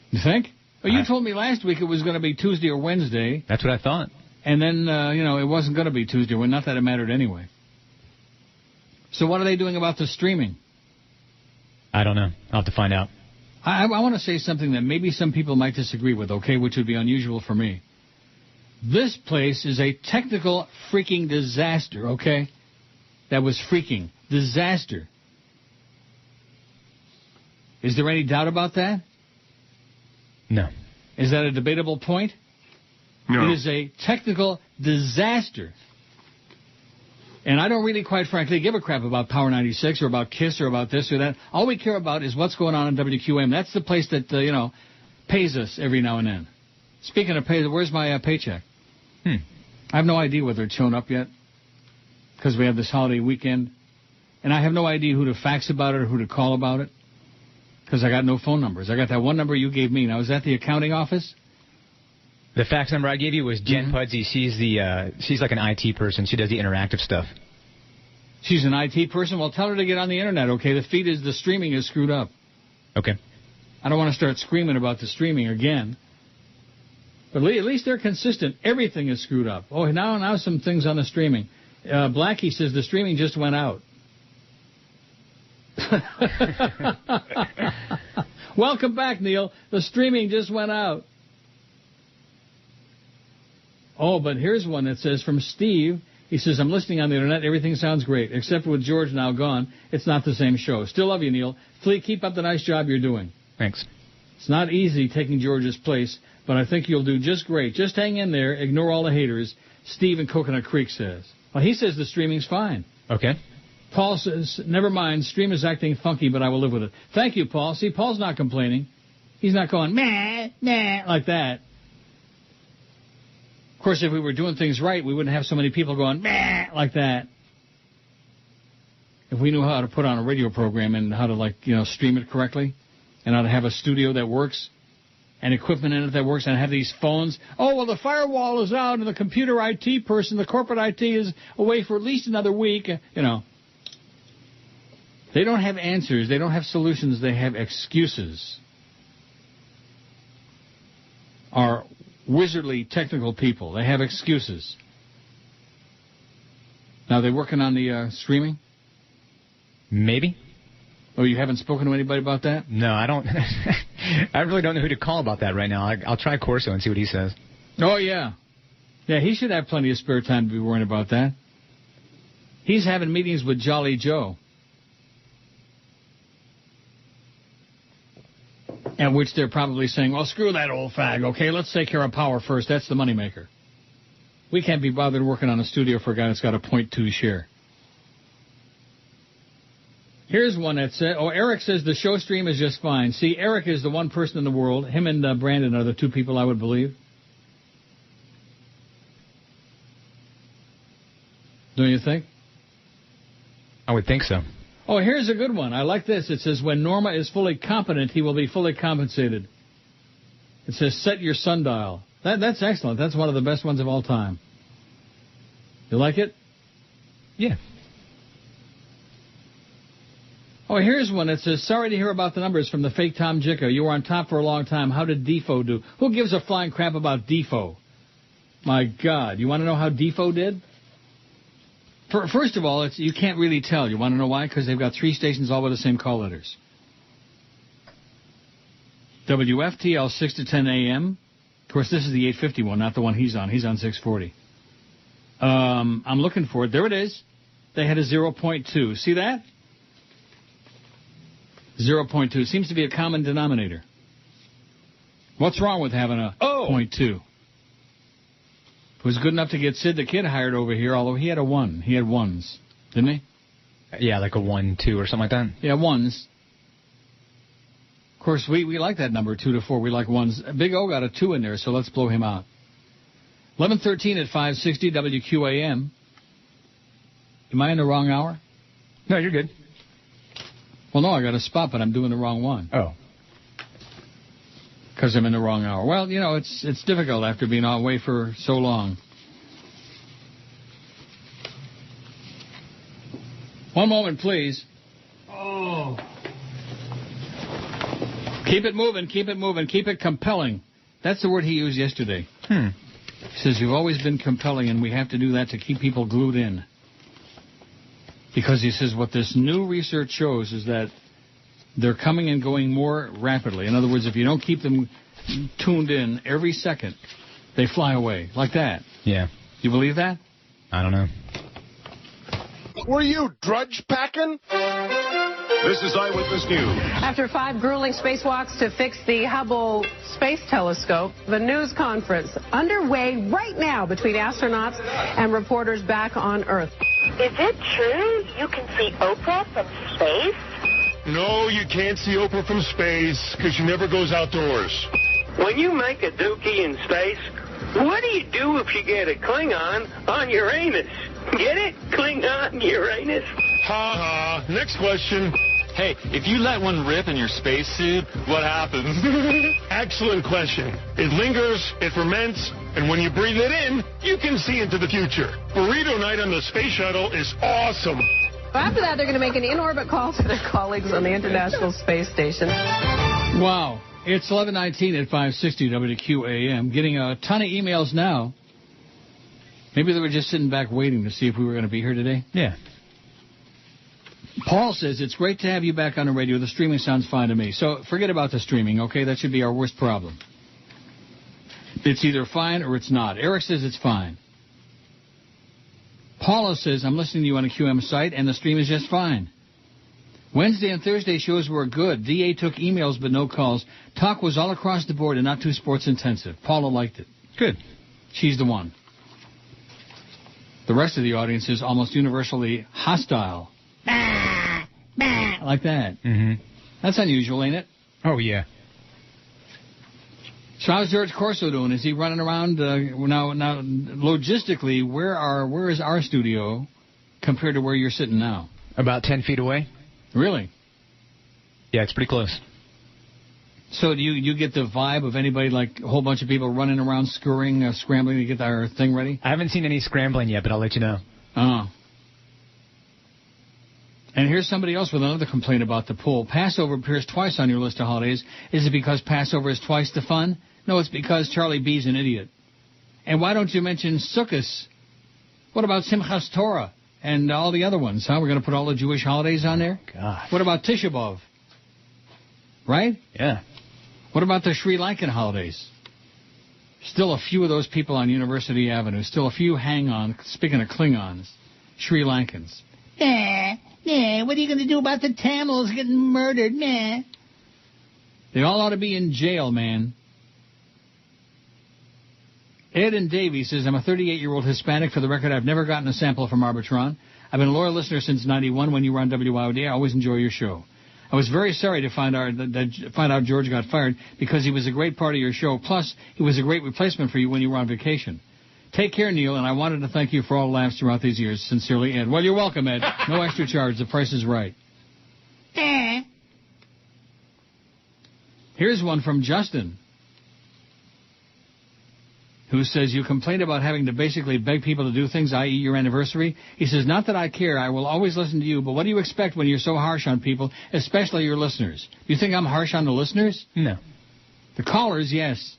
You think? Well, you told me last week it was going to be Tuesday or Wednesday. That's what I thought. And then, it wasn't going to be Tuesday. Well, not that it mattered anyway. So what are they doing about the streaming? I don't know. I'll have to find out. I want to say something that maybe some people might disagree with, okay, which would be unusual for me. This place is a technical freaking disaster, okay? That was freaking disaster. Is there any doubt about that? No. Is that a debatable point? No. It is a technical disaster. And I don't really, quite frankly, give a crap about Power 96 or about KISS or about this or that. All we care about is what's going on in WQAM. That's the place that, pays us every now and then. Speaking of pay, where's my paycheck? I have no idea whether it's shown up yet, because we have this holiday weekend. And I have no idea who to fax about it or who to call about it, because I got no phone numbers. I got that one number you gave me. Now, is that the accounting office? The fax number I gave you was Jen Pudsey. She's like an IT person. She does the interactive stuff. She's an IT person? Well, tell her to get on the internet, okay? The streaming is screwed up. Okay. I don't want to start screaming about the streaming again. But at least they're consistent. Everything is screwed up. Oh, now some things on the streaming. Blackie says the streaming just went out. Welcome back, Neil. The streaming just went out. Oh, but here's one that says from Steve. He says, I'm listening on the internet. Everything sounds great. Except with George now gone, it's not the same show. Still love you, Neil. Keep up the nice job you're doing. Thanks. It's not easy taking George's place, but I think you'll do just great. Just hang in there. Ignore all the haters. Steve in Coconut Creek says. Well, he says the streaming's fine. Okay. Paul says, never mind. Stream is acting funky, but I will live with it. Thank you, Paul. See, Paul's not complaining. He's not going, meh, meh, like that. Of course, if we were doing things right, we wouldn't have so many people going, meh, like that. If we knew how to put on a radio program and how to, stream it correctly, and how to have a studio that works, and equipment in it that works, and have these phones. Oh, well, the firewall is out, and the computer IT person, the corporate IT is away for at least another week, They don't have answers. They don't have solutions. They have excuses. Are wizardly technical people. They have excuses. Now, are they working on the streaming? Maybe. Oh, you haven't spoken to anybody about that? No, I don't. I really don't know who to call about that right now. I'll try Corso and see what he says. Oh, yeah. Yeah, he should have plenty of spare time to be worrying about that. He's having meetings with Jolly Joe. At which they're probably saying, well, screw that old fag, okay? Let's take care of power first. That's the moneymaker. We can't be bothered working on a studio for a guy that's got a 0.2 share. Here's one that said, Eric says the show stream is just fine. See, Eric is the one person in the world. Him and Brandon are the two people I would believe. Don't you think? I would think so. Oh, here's a good one. I like this. It says, when Norma is fully competent, he will be fully compensated. It says, set your sundial. That's excellent. That's one of the best ones of all time. You like it? Yeah. Oh, here's one that says, sorry to hear about the numbers from the fake Tom Jicka. You were on top for a long time. How did Defoe do? Who gives a flying crap about Defoe? My God. You want to know how Defoe did? First of all, you can't really tell. You want to know why? Because they've got 3 stations all with the same call letters. WFTL 6 to 10 a.m. Of course, this is the 850 one, not the one he's on. He's on 640. I'm looking for it. There it is. They had a 0.2. See that? 0.2. Seems to be a common denominator. What's wrong with having a 0.2? It was good enough to get Sid the Kid hired over here, although he had a 1. He had 1s, didn't he? Yeah, like a 1, 2 or something like that. Yeah, 1s. Of course, we like that number, 2 to 4. We like 1s. Big O got a 2 in there, so let's blow him out. 11:13 at 560 WQAM. Am I in the wrong hour? No, you're good. Well, no, I got a spot, but I'm doing the wrong one. Oh. Because I'm in the wrong hour. Well, it's difficult after being away for so long. One moment, please. Oh. Keep it moving, keep it moving, keep it compelling. That's the word he used yesterday. He says, you've always been compelling, and we have to do that to keep people glued in. Because he says what this new research shows is that they're coming and going more rapidly. In other words, if you don't keep them tuned in every second, they fly away. Like that. Yeah. You believe that? I don't know. Were you drudge packing? This is Eyewitness News. After 5 grueling spacewalks to fix the Hubble Space Telescope, the news conference underway right now between astronauts and reporters back on Earth. Is it true you can see Oprah from space? No, you can't see Oprah from space because she never goes outdoors. When you make a dookie in space, what do you do if you get a Klingon on Uranus? Get it? Klingon Uranus? Ha ha. Next question. Hey, if you let one rip in your spacesuit, what happens? Excellent question. It lingers, it ferments, and when you breathe it in, you can see into the future. Burrito night on the space shuttle is awesome. After that, they're going to make an in-orbit call to their colleagues on the International Space Station. Wow. It's 11:19 at 560 WQAM. Getting a ton of emails now. Maybe they were just sitting back waiting to see if we were going to be here today. Yeah. Paul says, it's great to have you back on the radio. The streaming sounds fine to me. So forget about the streaming, okay? That should be our worst problem. It's either fine or it's not. Eric says it's fine. Paula says, I'm listening to you on a QM site, and the stream is just fine. Wednesday and Thursday shows were good. DA took emails but no calls. Talk was all across the board and not too sports intensive. Paula liked it. Good. She's the one. The rest of the audience is almost universally hostile. Like that. Mm-hmm. That's unusual, ain't it? Oh, yeah. So how's George Corso doing? Is he running around? Now, logistically, where is our studio compared to where you're sitting now? About 10 feet away. Really? Yeah, it's pretty close. So do you get the vibe of anybody, like a whole bunch of people running around, scurrying, scrambling to get our thing ready? I haven't seen any scrambling yet, but I'll let you know. Oh. And here's somebody else with another complaint about the pool. Passover appears twice on your list of holidays. Is it because Passover is twice the fun? No, it's because Charlie B's an idiot. And why don't you mention Sukkot? What about Simchas Torah and all the other ones? Huh? We're going to put all the Jewish holidays on there? God. What about Tisha B'Av? Right? Yeah. What about the Sri Lankan holidays? Still a few of those people on University Avenue. Still a few hang on, speaking of Klingons, Sri Lankans. What are you going to do about the Tamils getting murdered? They all ought to be in jail, man. Ed and Davey says, I'm a 38-year-old Hispanic. For the record, I've never gotten a sample from Arbitron. I've been a loyal listener since 91 when you were on WIOD. I always enjoy your show. I was very sorry to find out George got fired because he was a great part of your show. Plus, he was a great replacement for you when you were on vacation. Take care, Neil, and I wanted to thank you for all the laughs throughout these years. Sincerely, Ed. Well, you're welcome, Ed. No extra charge. The price is right. Here's one from Justin, who says, you complained about having to basically beg people to do things, i.e. your anniversary. He says, not that I care. I will always listen to you, but what do you expect when you're so harsh on people, especially your listeners? Do you think I'm harsh on the listeners? No. The callers, yes.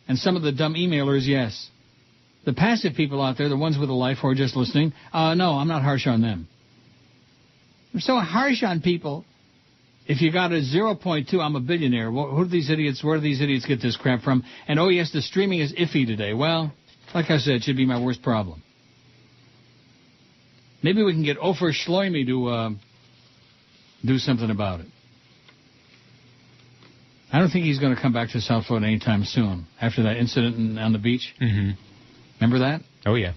And some of the dumb emailers, yes. The passive people out there, the ones with a life who are just listening, no, I'm not harsh on them. I'm so harsh on people. If you got a 0.2, I'm a billionaire. Where do these idiots get this crap from? And, oh, yes, the streaming is iffy today. Well, like I said, it should be my worst problem. Maybe we can get Ofer Shloimi to do something about it. I don't think he's going to come back to South Florida anytime soon after that incident on the beach. Mm-hmm. Remember that? Oh, yeah.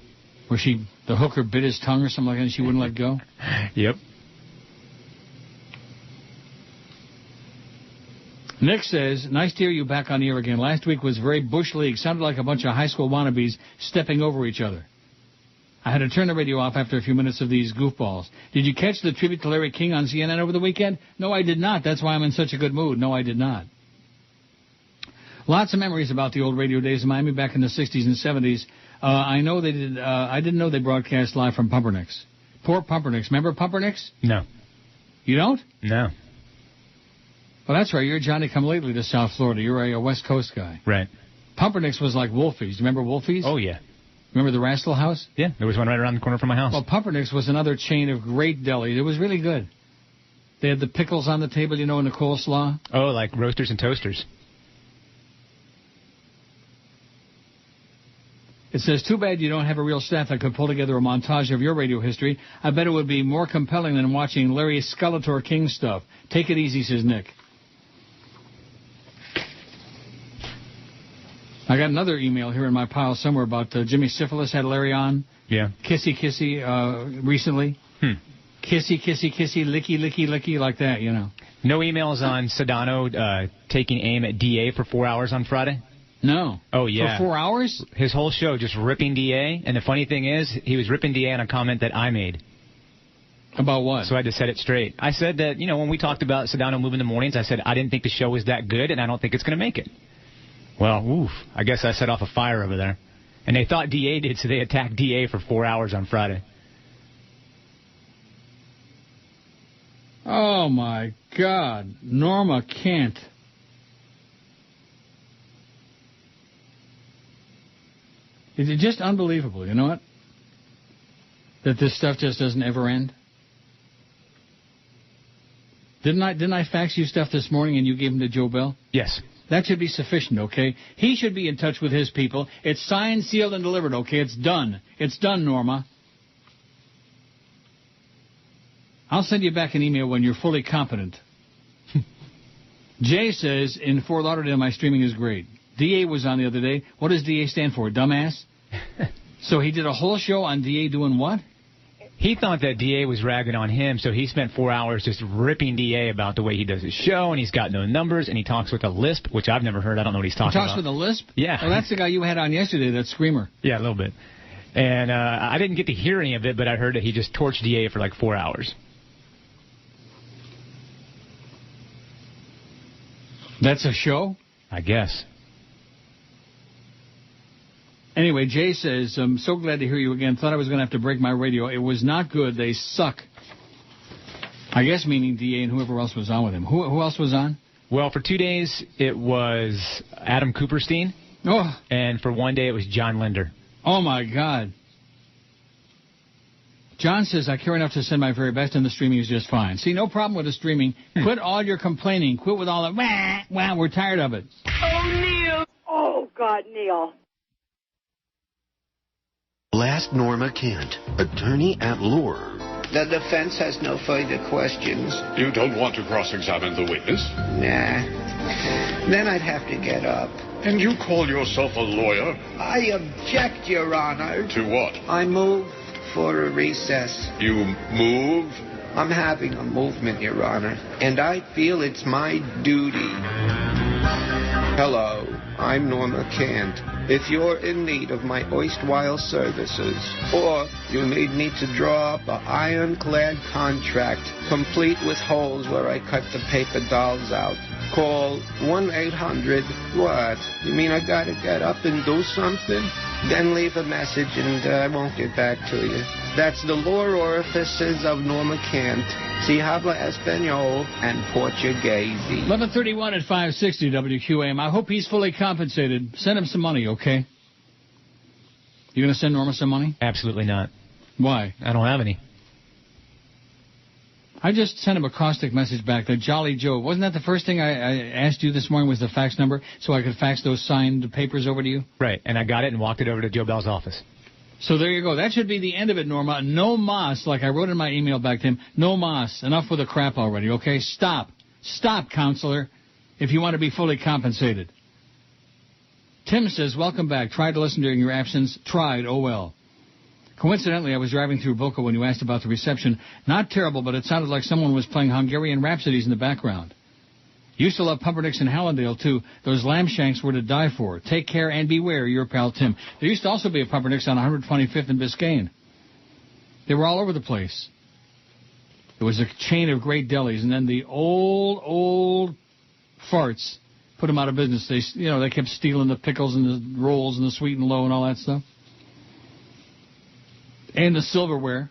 Where the hooker bit his tongue or something like that and she wouldn't let go? Yep. Nick says, nice to hear you back on the air again. Last week was very Bush League. Sounded like a bunch of high school wannabes stepping over each other. I had to turn the radio off after a few minutes of these goofballs. Did you catch the tribute to Larry King on CNN over the weekend? No, I did not. That's why I'm in such a good mood. No, I did not. Lots of memories about the old radio days in Miami back in the 60s and 70s. I know they did. I didn't know they broadcast live from Pumpernicks. Poor Pumpernicks. Remember Pumpernicks? No. You don't? No. Well, that's right. You're Johnny come lately to South Florida. You're a West Coast guy. Right. Pumpernicks was like Wolfie's. Remember Wolfie's? Oh, yeah. Remember the Rascal House? Yeah, there was one right around the corner from my house. Well, Pumpernicks was another chain of great delis. It was really good. They had the pickles on the table, you know, and the coleslaw. Oh, like roasters and toasters. It says, too bad you don't have a real staff that could pull together a montage of your radio history. I bet it would be more compelling than watching Larry Skeletor King stuff. Take it easy, says Nick. I got another email here in my pile somewhere about Jimmy Syphilis had Larry on. Yeah. Kissy, recently. Kissy, licky, licky, licky, like that, you know. No emails on Sedano taking aim at DA for 4 hours on Friday? No. Oh, yeah. For 4 hours? His whole show just ripping DA, and the funny thing is, he was ripping DA on a comment that I made. About what? So I had to set it straight. I said that, you know, when we talked about Sedano moving the mornings, I said I didn't think the show was that good, and I don't think it's going to make it. Well, oof, I guess I set off a fire over there. And they thought DA did, so they attacked DA for 4 hours on Friday. Oh, my God. Norma Kent. It's just unbelievable, you know what? That this stuff just doesn't ever end. Didn't I fax you stuff this morning and you gave them to Joe Bell? Yes. That should be sufficient, okay? He should be in touch with his people. It's signed, sealed, and delivered, okay? It's done. It's done, Norma. I'll send you back an email when you're fully competent. Jay says, in Fort Lauderdale, my streaming is great. DA was on the other day. What does DA stand for? Dumbass? So he did a whole show on DA doing what? He thought that DA was ragging on him, so he spent 4 hours just ripping DA about the way he does his show, and he's got no numbers, and he talks with a lisp, which I've never heard. I don't know what he's talking about. He talks with a lisp? Yeah. Oh, that's the guy you had on yesterday, that screamer. Yeah, a little bit. And I didn't get to hear any of it, but I heard that he just torched DA for like 4 hours. That's a show? I guess. Anyway, Jay says, I'm so glad to hear you again. Thought I was going to have to break my radio. It was not good. They suck. I guess meaning DA and whoever else was on with him. Who else was on? Well, for 2 days, it was Adam Cooperstein. Oh. And for 1 day, it was John Linder. Oh, my God. John says, I care enough to send my very best, and the streaming is just fine. See, no problem with the streaming. Quit all your complaining. Quit with all the wah, wah. We're tired of it. Oh, Neil. Oh, God, Neil. Last Norma Kent, attorney at law. The defense has no further questions. You don't want to cross-examine the witness? Nah. Then I'd have to get up. And you call yourself a lawyer? I object, Your Honor. To what? I move for a recess. You move? I'm having a movement, Your Honor, and I feel it's my duty. Hello, I'm Norma Kent. If you're in need of my erstwhile services, or you need me to draw up an ironclad contract, complete with holes where I cut the paper dolls out, call 1-800, what? You mean I gotta get up and do something? Then leave a message and I won't get back to you. That's the law orifices of Norma Kent. Si habla Espanol and Portuguese. 11:31 at 560 WQAM. I hope he's fully compensated. Send him some money, okay? You going to send Norma some money? Absolutely not. Why? I don't have any. I just sent him a caustic message back. The Jolly Joe. Wasn't that the first thing I asked you this morning was the fax number so I could fax those signed papers over to you? Right, and I got it and walked it over to Joe Bell's office. So there you go. That should be the end of it, Norma. No mas, like I wrote in my email back to him. No mas. Enough with the crap already, okay? Stop. Stop, counselor, if you want to be fully compensated. Tim says, welcome back. Tried to listen during your absence. Tried. Oh, well. Coincidentally, I was driving through Boca when you asked about the reception. Not terrible, but it sounded like someone was playing Hungarian Rhapsodies in the background. Used to love Pumpernicks and Hallandale, too. Those lamb shanks were to die for. Take care and beware, your pal Tim. There used to also be a Pumpernicks on 125th and Biscayne. They were all over the place. There was a chain of great delis, and then the old farts put them out of business. They kept stealing the pickles and the rolls and the sweet and low and all that stuff. And the silverware.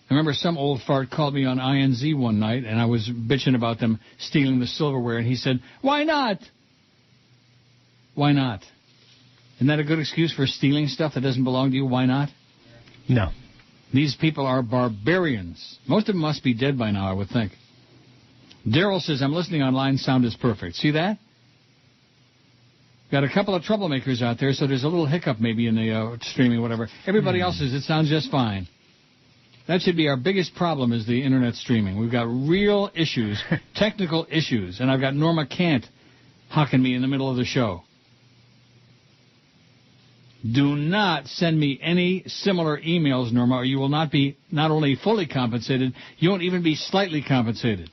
I remember some old fart called me on INZ one night, and I was bitching about them stealing the silverware, and he said, why not? Why not? Isn't that a good excuse for stealing stuff that doesn't belong to you? Why not? No. These people are barbarians. Most of them must be dead by now, I would think. Daryl says, I'm listening online, sound is perfect. See that? Got a couple of troublemakers out there, so there's a little hiccup maybe in the streaming, whatever. Everybody else says it sounds just fine. That should be our biggest problem is the internet streaming. We've got real issues, technical issues, and I've got Norma Kent hocking me in the middle of the show. Do not send me any similar emails, Norma, or you will not be not only fully compensated, you won't even be slightly compensated.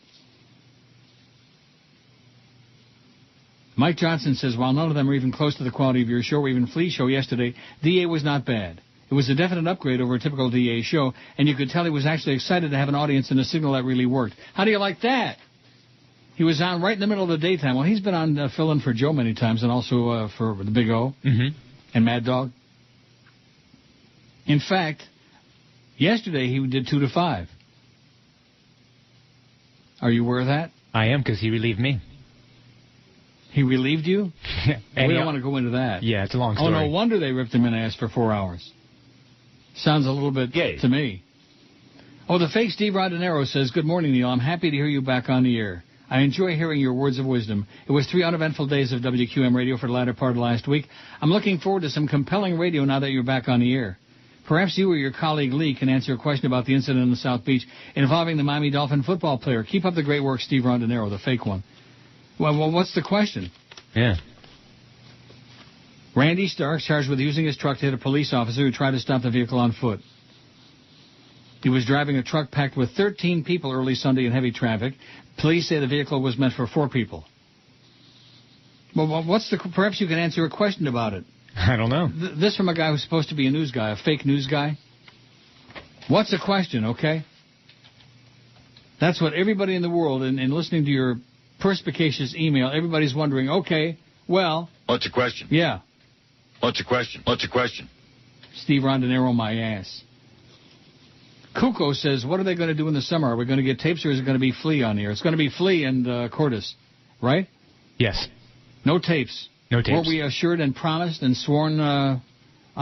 Mike Johnson says, while none of them are even close to the quality of your show or even Flea's show yesterday, DA was not bad. It was a definite upgrade over a typical DA show, and you could tell he was actually excited to have an audience and a signal that really worked. How do you like that? He was on right in the middle of the daytime. Well, he's been on fill-in for Joe many times and also for the Big O and Mad Dog. In fact, yesterday he did 2 to 5. Are you aware of that? I am, because he relieved me. He relieved you? We don't want to go into that. Yeah, it's a long story. Oh, no wonder they ripped him in the ass for 4 hours. Sounds a little bit gay to me. Oh, the fake Steve Rodinero says, good morning, Neil. I'm happy to hear you back on the air. I enjoy hearing your words of wisdom. It was 3 uneventful days of WQM radio for the latter part of last week. I'm looking forward to some compelling radio now that you're back on the air. Perhaps you or your colleague Lee can answer a question about the incident in the South Beach involving the Miami Dolphin football player. Keep up the great work, Steve Rondinero, the fake one. Well, what's the question? Yeah. Randy Starks charged with using his truck to hit a police officer who tried to stop the vehicle on foot. He was driving a truck packed with 13 people early Sunday in heavy traffic. Police say the vehicle was meant for 4 people. Well, perhaps you can answer a question about it. I don't know. This from a guy who's supposed to be a news guy, a fake news guy. What's the question, okay? That's what everybody in the world, in listening to your perspicacious email, everybody's wondering, okay, well... What's the question? Yeah. What's the question? What's the question? Steve Rondinero, my ass. Cuco says, what are they going to do in the summer? Are we going to get tapes or is it going to be Flea on the air? It's going to be Flea and Cordes, right? Yes. No tapes. No tapes. Weren't we assured and promised and sworn on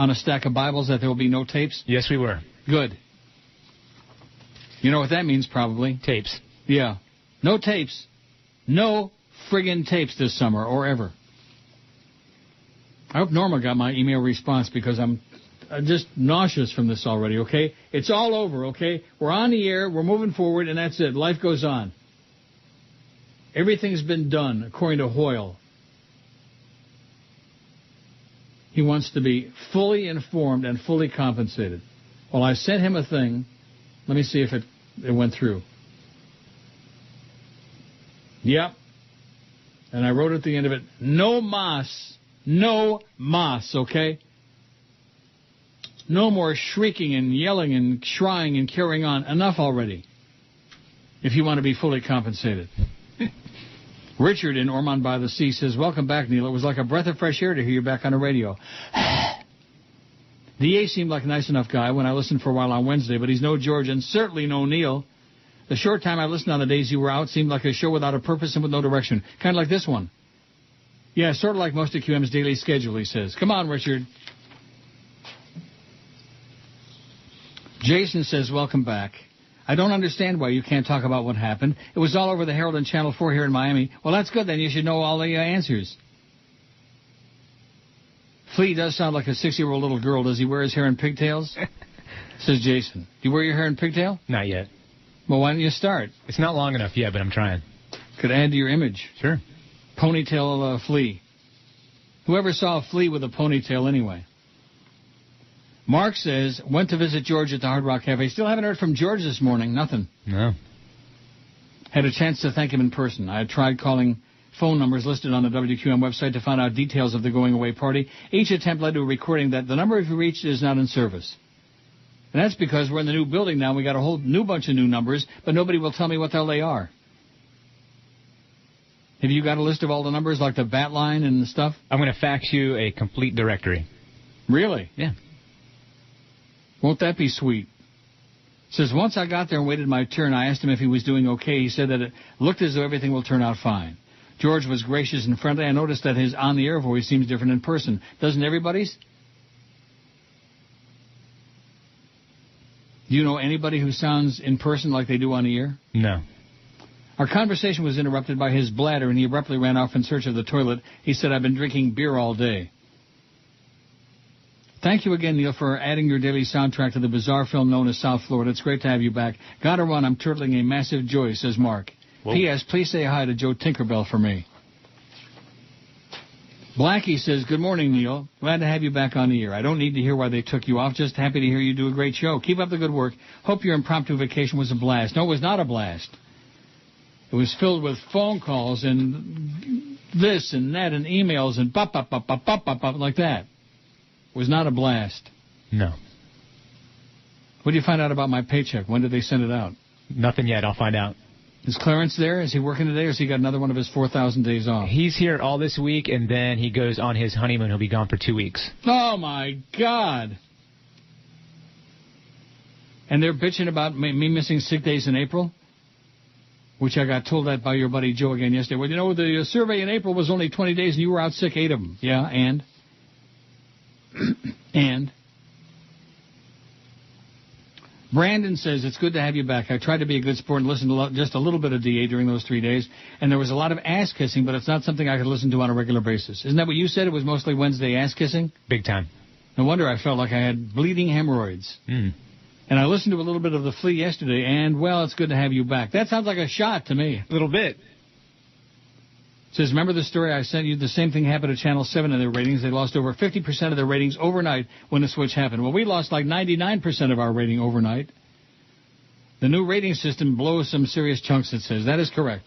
a stack of Bibles that there will be no tapes? Yes, we were. Good. You know what that means, probably? Tapes. Yeah. No tapes. No friggin' tapes this summer or ever. I hope Norma got my email response because I'm just nauseous from this already, okay? It's all over, okay? We're on the air, we're moving forward, and that's it. Life goes on. Everything's been done, according to Hoyle. He wants to be fully informed and fully compensated. Well, I sent him a thing. Let me see if it went through. Yep. And I wrote at the end of it, no mas. No mas, okay? No more shrieking and yelling and crying and carrying on. Enough already. If you want to be fully compensated. Richard in Ormond by the Sea says, welcome back, Neil. It was like a breath of fresh air to hear you back on the radio. D.A. seemed like a nice enough guy when I listened for a while on Wednesday, but he's no George and certainly no Neil. The short time I listened on the days you were out seemed like a show without a purpose and with no direction. Kind of like this one. Yeah, sort of like most of QM's daily schedule, he says. Come on, Richard. Jason says, welcome back. I don't understand why you can't talk about what happened. It was all over the Herald and Channel 4 here in Miami. Well, that's good, then. You should know all the answers. Flea does sound like a 6-year-old little girl. Does he wear his hair in pigtails? Says Jason. Do you wear your hair in pigtail? Not yet. Well, why don't you start? It's not long enough yet, but I'm trying. Could add to your image. Sure. Ponytail Flea. Whoever saw a flea with a ponytail anyway? Mark says, went to visit George at the Hard Rock Cafe. Still haven't heard from George this morning. Nothing. No. Had a chance to thank him in person. I had tried calling phone numbers listed on the WQM website to find out details of the going-away party. Each attempt led to a recording that the number you reached is not in service. And that's because we're in the new building now. We got a whole new bunch of new numbers, but nobody will tell me what the hell they are. Have you got a list of all the numbers, like the bat line and stuff? I'm going to fax you a complete directory. Really? Yeah. Won't that be sweet? Says, once I got there and waited my turn, I asked him if he was doing okay. He said that it looked as though everything will turn out fine. George was gracious and friendly. I noticed that his on-the-air voice seems different in person. Doesn't everybody's? Do you know anybody who sounds in person like they do on the air? No. Our conversation was interrupted by his bladder, and he abruptly ran off in search of the toilet. He said, I've been drinking beer all day. Thank you again, Neil, for adding your daily soundtrack to the bizarre film known as South Florida. It's great to have you back. Gotta run. I'm turtling a massive joy, says Mark. Whoa. P.S. Please say hi to Joe Tinkerbell for me. Blackie says, good morning, Neil. Glad to have you back on the air. I don't need to hear why they took you off. Just happy to hear you do a great show. Keep up the good work. Hope your impromptu vacation was a blast. No, it was not a blast. It was filled with phone calls and this and that and emails and pop, like that. It was not a blast. No. What did you find out about my paycheck? When did they send it out? Nothing yet. I'll find out. Is Clarence there? Is he working today, or has he got another one of his 4,000 days off? He's here all this week, and then he goes on his honeymoon. He'll be gone for 2 weeks. Oh, my God. And they're bitching about me missing sick days in April? Which I got told that by your buddy Joe again yesterday. Well, you know, the survey in April was only 20 days, and you were out sick 8 of them. Yeah, and? And? Brandon says, it's good to have you back. I tried to be a good sport and listen to just a little bit of DA during those 3 days, and there was a lot of ass-kissing, but it's not something I could listen to on a regular basis. Isn't that what you said? It was mostly Wednesday ass-kissing? Big time. No wonder I felt like I had bleeding hemorrhoids. Mm. And I listened to a little bit of The Flea yesterday, and, well, it's good to have you back. That sounds like a shot to me. A little bit. It says, remember the story I sent you? The same thing happened to Channel 7 in their ratings. They lost over 50% of their ratings overnight when the switch happened. Well, we lost like 99% of our rating overnight. The new rating system blows some serious chunks, it says. That is correct.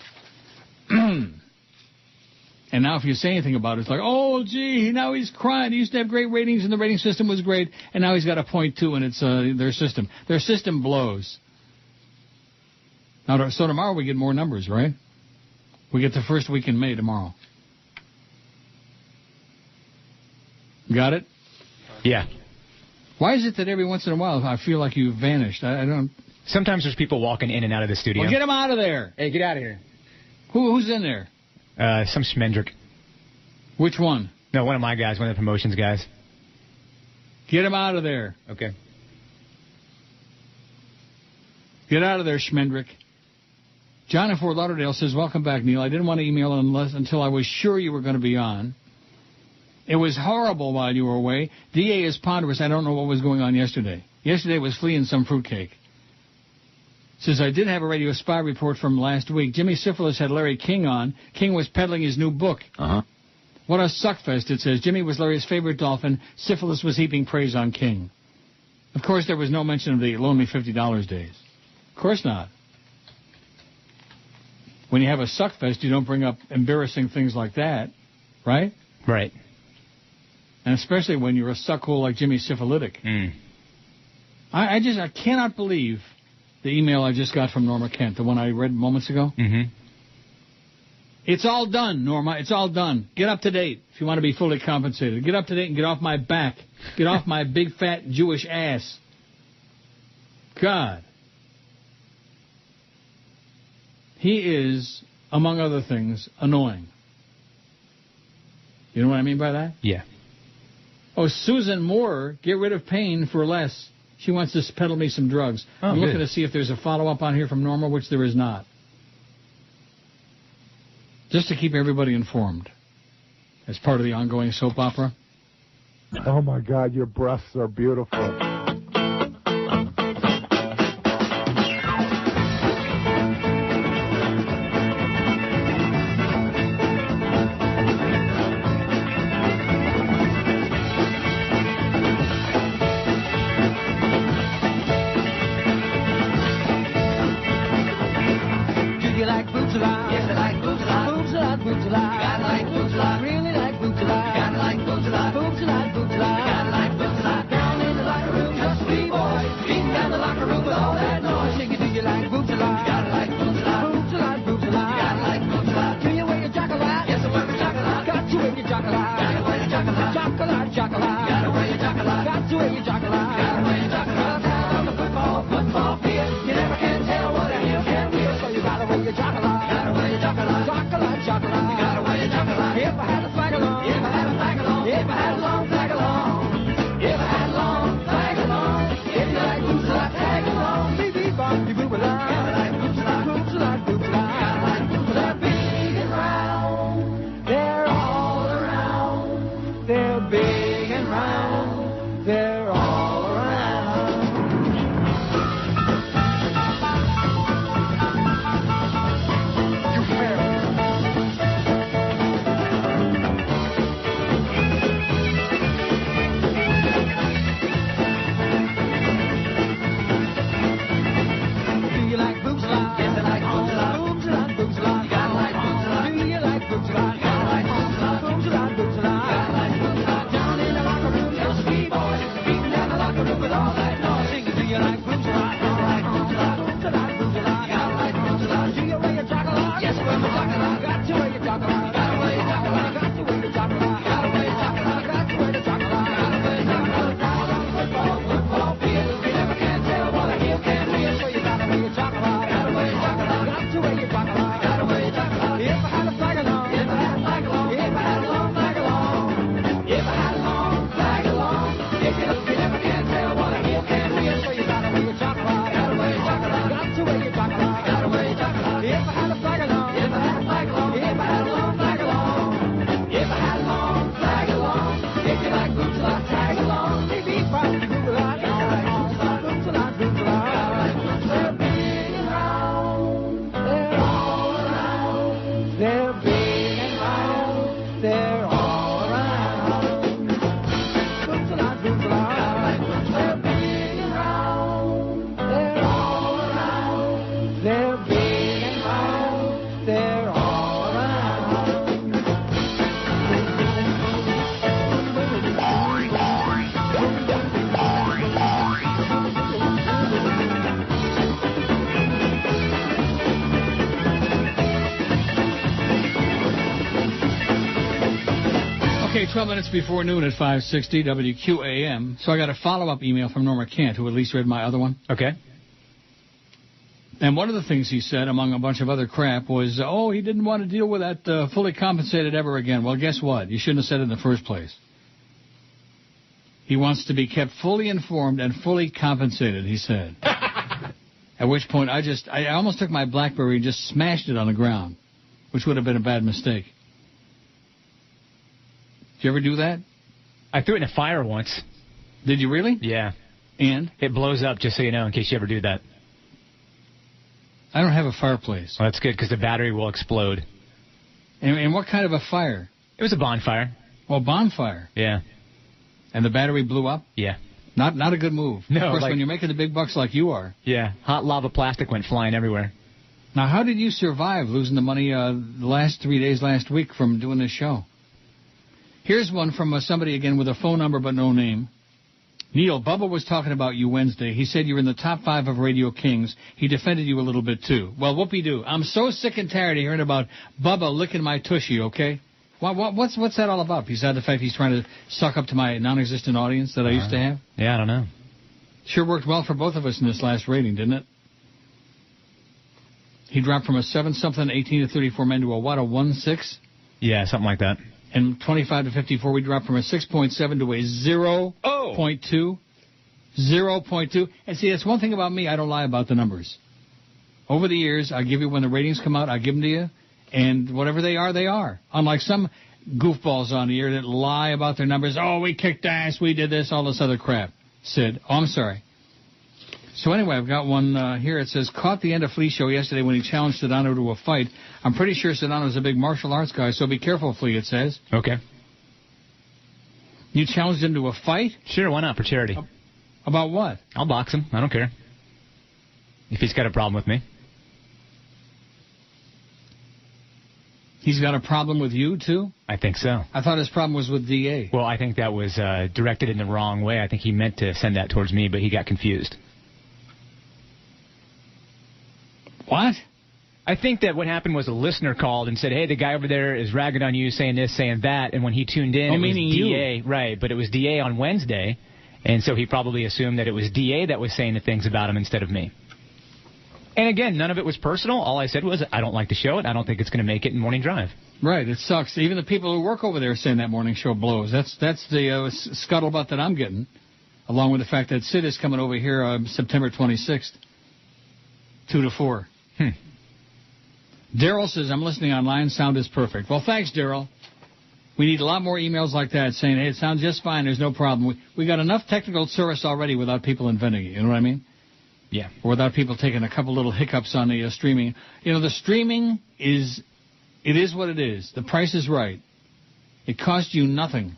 And now if you say anything about it, it's like, oh, gee, now he's crying. He used to have great ratings, and the rating system was great, and now he's got a 0.2, and it's their system. Their system blows. Now, so tomorrow we get more numbers, right? We get the first week in May tomorrow. Got it? Yeah. Why is it that every once in a while I feel like you've vanished? I don't... Sometimes there's people walking in and out of the studio. Well, get them out of there. Hey, get out of here. Who's in there? Some Schmendrick. Which one? No, one of my guys, one of the promotions guys. Get him out of there. Okay. Get out of there, Schmendrick. John in Fort Lauderdale says, welcome back, Neil. I didn't want to email until I was sure you were going to be on. It was horrible while you were away. DA is ponderous. I don't know what was going on yesterday. Yesterday was Flea and some fruitcake. Says, I did have a Radio Spy report from last week. Jimmy Syphilis had Larry King on. King was peddling his new book. Uh-huh. What a suckfest, it says. Jimmy was Larry's favorite dolphin. Syphilis was heaping praise on King. Of course, there was no mention of the lonely $50 days. Of course not. When you have a suckfest, you don't bring up embarrassing things like that, right? Right. And especially when you're a suckhole like Jimmy Syphilitic. Mm. I cannot believe the email I just got from Norma Kent, the one I read moments ago. Mm-hmm. It's all done, Norma. It's all done. Get up to date if you want to be fully compensated. Get up to date and get off my back. Get off my big, fat Jewish ass. God. He is, among other things, annoying. You know what I mean by that? Yeah. Oh, Susan Moore, get rid of pain for less. She wants to peddle me some drugs. I'm looking to see if there's a follow-up on here from Norma, which there is not. Just to keep everybody informed. As part of the ongoing soap opera. Oh, my God, your breasts are beautiful. 12 minutes before noon at 560 WQAM. So I got a follow-up email from Norma Kent, who at least read my other one. Okay. And one of the things he said, among a bunch of other crap, was, he didn't want to deal with that fully compensated ever again. Well, guess what? You shouldn't have said it in the first place. He wants to be kept fully informed and fully compensated, he said. At which point I almost took my BlackBerry and just smashed it on the ground, which would have been a bad mistake. Did you ever do that? I threw it in a fire once. Did you really? Yeah. And? It blows up, just so you know, in case you ever do that. I don't have a fireplace. Well, that's good, because the battery will explode. And what kind of a fire? It was a bonfire. Well, bonfire. Yeah. And the battery blew up? Yeah. Not a good move. No. Of course, when you're making the big bucks like you are. Yeah. Hot lava plastic went flying everywhere. Now, how did you survive losing the money the last 3 days last week from doing this show? Here's one from somebody, again, with a phone number but no name. Neil, Bubba was talking about you Wednesday. He said you were in the top 5 of Radio Kings. He defended you a little bit, too. Well, whoopee-doo. I'm so sick and tired of hearing about Bubba licking my tushy, okay? What's that all about? Besides the fact he's trying to suck up to my non-existent audience that I used to have? Yeah, I don't know. Sure worked well for both of us in this last rating, didn't it? He dropped from a 7-something, 18 to 34 men to a 1-6? Yeah, something like that. And 25 to 54, we dropped from a 6.7 to a 0.2. 0.2. And see, that's one thing about me. I don't lie about the numbers. Over the years, I give you when the ratings come out, I give them to you. And whatever they are, they are. Unlike some goofballs on the air that lie about their numbers. Oh, we kicked ass, we did this, all this other crap. Sid, I'm sorry. So anyway, I've got one here. It says, caught the end of Flea's show yesterday when he challenged Sedano to a fight. I'm pretty sure Sedano's a big martial arts guy, so be careful, Flea, it says. Okay. You challenged him to a fight? Sure, why not, for charity. About what? I'll box him. I don't care. If he's got a problem with me. He's got a problem with you, too? I think so. I thought his problem was with DA. Well, I think that was directed in the wrong way. I think he meant to send that towards me, but he got confused. What? I think that what happened was a listener called and said, hey, the guy over there is ragging on you, saying this, saying that, and when he tuned in, it was DA. You. Right, but it was DA on Wednesday, and so he probably assumed that it was DA that was saying the things about him instead of me. And again, none of it was personal. All I said was, I don't like the show, and I don't think it's going to make it in Morning Drive. Right, it sucks. Even the people who work over there are saying that morning show blows. That's the scuttlebutt that I'm getting, along with the fact that Sid is coming over here September 26th, 2 to 4. Daryl says, I'm listening online. Sound is perfect. Well, thanks, Daryl. We need a lot more emails like that saying, hey, it sounds just fine. There's no problem. We got enough technical service already without people inventing it. You know what I mean? Yeah. Or without people taking a couple little hiccups on the streaming. You know, the streaming is what it is. The price is right. It costs you nothing.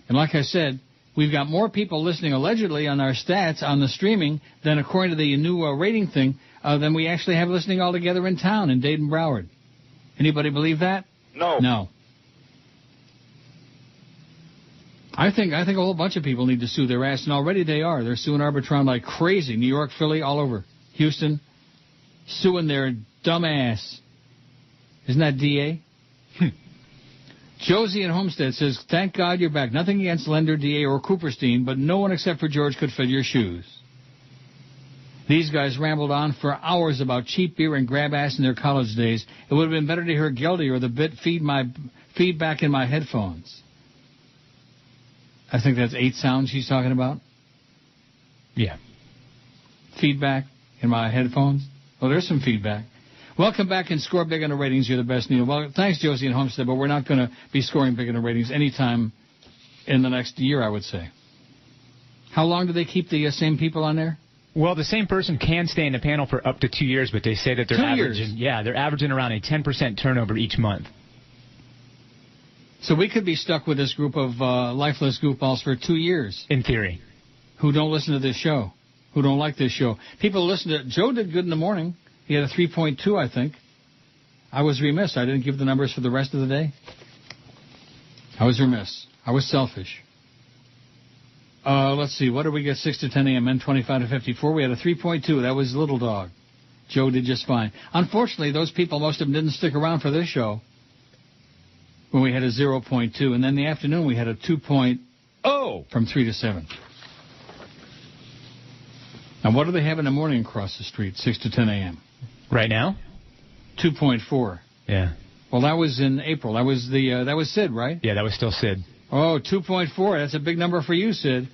And like I said, we've got more people listening allegedly on our stats on the streaming than, according to the new rating thing, than we actually have listening all together in town in Dayton, Broward. Anybody believe that? No. No. I think a whole bunch of people need to sue their ass, and already they are. They're suing Arbitron like crazy. New York, Philly, all over. Houston, suing their dumb ass. Isn't that DA? Josie in Homestead says, thank God you're back. Nothing against Lender, DA, or Cooperstein, but no one except for George could fill your shoes. These guys rambled on for hours about cheap beer and grab ass in their college days. It would have been better to hear Geldy or the bit feedback in my headphones. I think that's 8 sounds she's talking about. Yeah. Feedback in my headphones. Oh, there's some feedback. Welcome back and score big on the ratings. You're the best, Neil. Well, thanks, Josie and Homestead, but we're not going to be scoring big on the ratings anytime in the next year, I would say. How long do they keep the same people on there? Well, the same person can stay in the panel for up to 2 years, but they say that they're averaging, they're averaging around a 10% turnover each month. So we could be stuck with this group of lifeless goofballs for 2 years. In theory. Who don't listen to this show. Who don't like this show. People listen to it. Joe did good in the morning. He had a 3.2, I think. I was remiss. I didn't give the numbers for the rest of the day. I was remiss. I was selfish. Let's see. What did we get? 6 to 10 a.m. and 25 to 54. We had a 3.2. That was Little Dog. Joe did just fine. Unfortunately, those people, most of them didn't stick around for this show. when we had a 0.2. And then in the afternoon, we had a 2.0 from 3 to 7. Now, what do they have in the morning across the street, 6 to 10 a.m.? Right now? 2.4. Yeah. Well, that was in April. That was that was Sid, right? Yeah, that was still Sid. Oh, 2.4. That's a big number for you, Sid.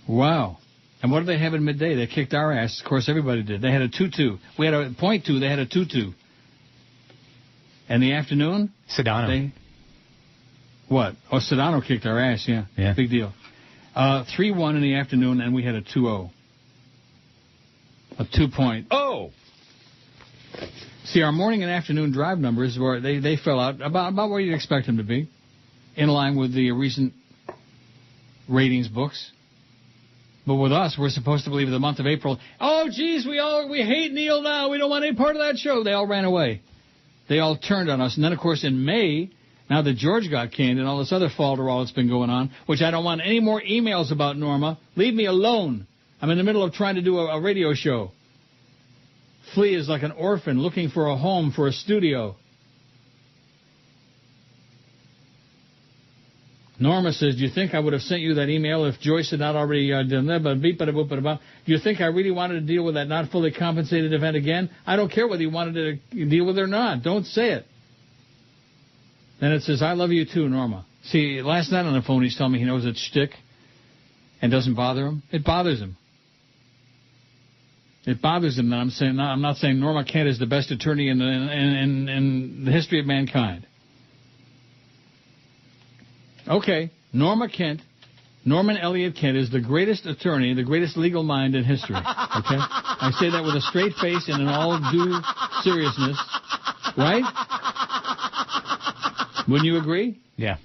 Wow. And what did they have in midday? They kicked our ass. Of course, everybody did. They had a 2.2. We had a 0.2. They had a 2.2. And the afternoon? Sedano. What? Oh, Sedano kicked our ass, yeah. Yeah. Big deal. 3-1 in the afternoon, and we had a 2-0. A 2.0. See, our morning and afternoon drive numbers, were they fell out about where you'd expect them to be, in line with the recent ratings books. But with us, we're supposed to believe the month of April, oh, geez, we hate Neil now. We don't want any part of that show. They all ran away. They all turned on us. And then, of course, in May, now that George got canned and all this other falderall that's been going on, which I don't want any more emails about, Norma. Leave me alone. I'm in the middle of trying to do a radio show. Flea is like an orphan looking for a home, for a studio. Norma says, do you think I would have sent you that email if Joyce had not already done that? Do you think I really wanted to deal with that not fully compensated event again? I don't care whether you wanted to deal with it or not. Don't say it. Then it says, I love you too, Norma. See, last night on the phone he's telling me he knows it's shtick and doesn't bother him. It bothers him. It bothers him that I'm not saying Norma Kent is the best attorney in the history of mankind. Okay, Norman Elliott Kent is the greatest attorney, the greatest legal mind in history. Okay? I say that with a straight face and in all due seriousness. Right? Wouldn't you agree? Yeah.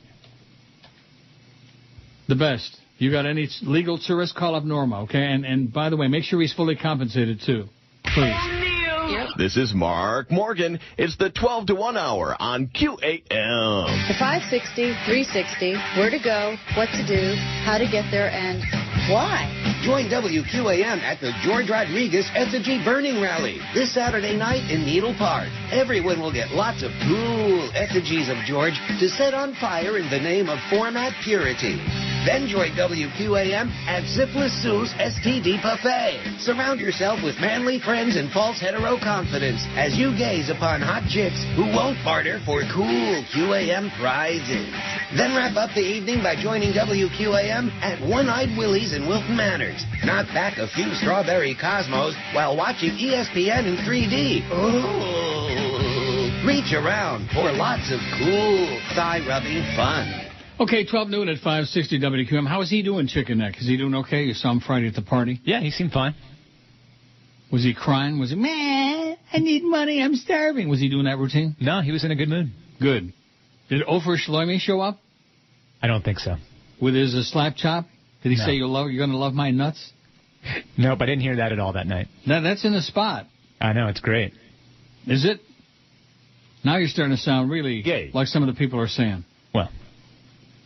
The best. You got any legal tourists, call up Norma, okay? And by the way, make sure he's fully compensated, too. Please. This is Mark Morgan. It's the 12 to 1 hour on QAM. The 560, 360, where to go, what to do, how to get there, and why. Join WQAM at the George Rodriguez Effigy Burning Rally this Saturday night in Needle Park. Everyone will get lots of cool effigies of George to set on fire in the name of format purity. Then join WQAM at Zipless Sue's STD Buffet. Surround yourself with manly friends and false hetero confidence as you gaze upon hot chicks who won't barter for cool QAM prizes. Then wrap up the evening by joining WQAM at One-Eyed Willie's in Wilton Manors. Knock back a few strawberry Cosmos while watching ESPN in 3D. Ooh. Reach around for lots of cool thigh-rubbing fun. Okay, 12 noon at 560 WQM. How is he doing, Chicken Neck? Is he doing okay? You saw him Friday at the party? Yeah, he seemed fine. Was he crying? Was he, man, I need money, I'm starving? Was he doing that routine? No, he was in a good mood. Good. Did Ofer Shlomi show up? I don't think so. With his slap chop? Did he say you're going to love my nuts? Nope, I didn't hear that at all that night. That's in the spot. I know, it's great. Is it? Now you're starting to sound really gay, like some of the people are saying. Well.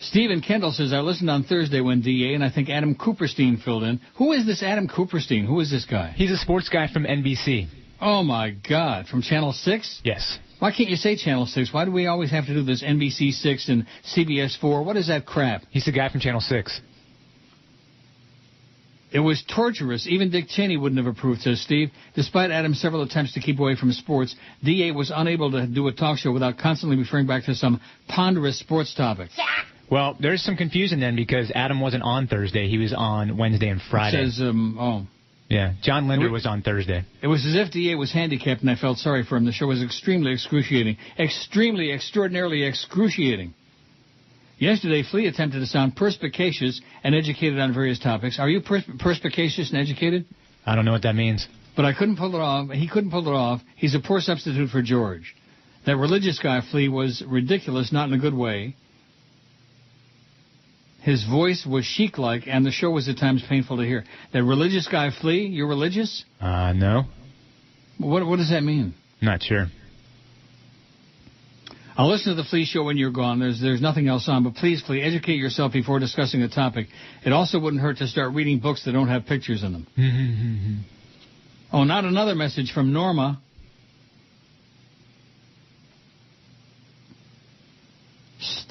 Stephen Kendall says, I listened on Thursday when DA, and I think Adam Cooperstein filled in. Who is this Adam Cooperstein? Who is this guy? He's a sports guy from NBC. Oh, my God. From Channel 6? Yes. Why can't you say Channel 6? Why do we always have to do this NBC 6 and CBS 4? What is that crap? He's the guy from Channel 6. It was torturous. Even Dick Cheney wouldn't have approved, says Steve. Despite Adam's several attempts to keep away from sports, DA was unable to do a talk show without constantly referring back to some ponderous sports topic. Well, there's some confusion then because Adam wasn't on Thursday. He was on Wednesday and Friday. It says, Yeah, John Linder was on Thursday. It was as if DA was handicapped, and I felt sorry for him. The show was extremely excruciating. Extremely, extraordinarily excruciating. Yesterday, Flea attempted to sound perspicacious and educated on various topics. Are you perspicacious and educated? I don't know what that means. But I couldn't pull it off. He couldn't pull it off. He's a poor substitute for George. That religious guy, Flea, was ridiculous, not in a good way. His voice was chic-like, and the show was at times painful to hear. That religious guy, Flea, you're religious? No. What does that mean? Not sure. I'll listen to the Flea show when you're gone. There's nothing else on, but please, Flea, educate yourself before discussing the topic. It also wouldn't hurt to start reading books that don't have pictures in them. Oh, not another message from Norma.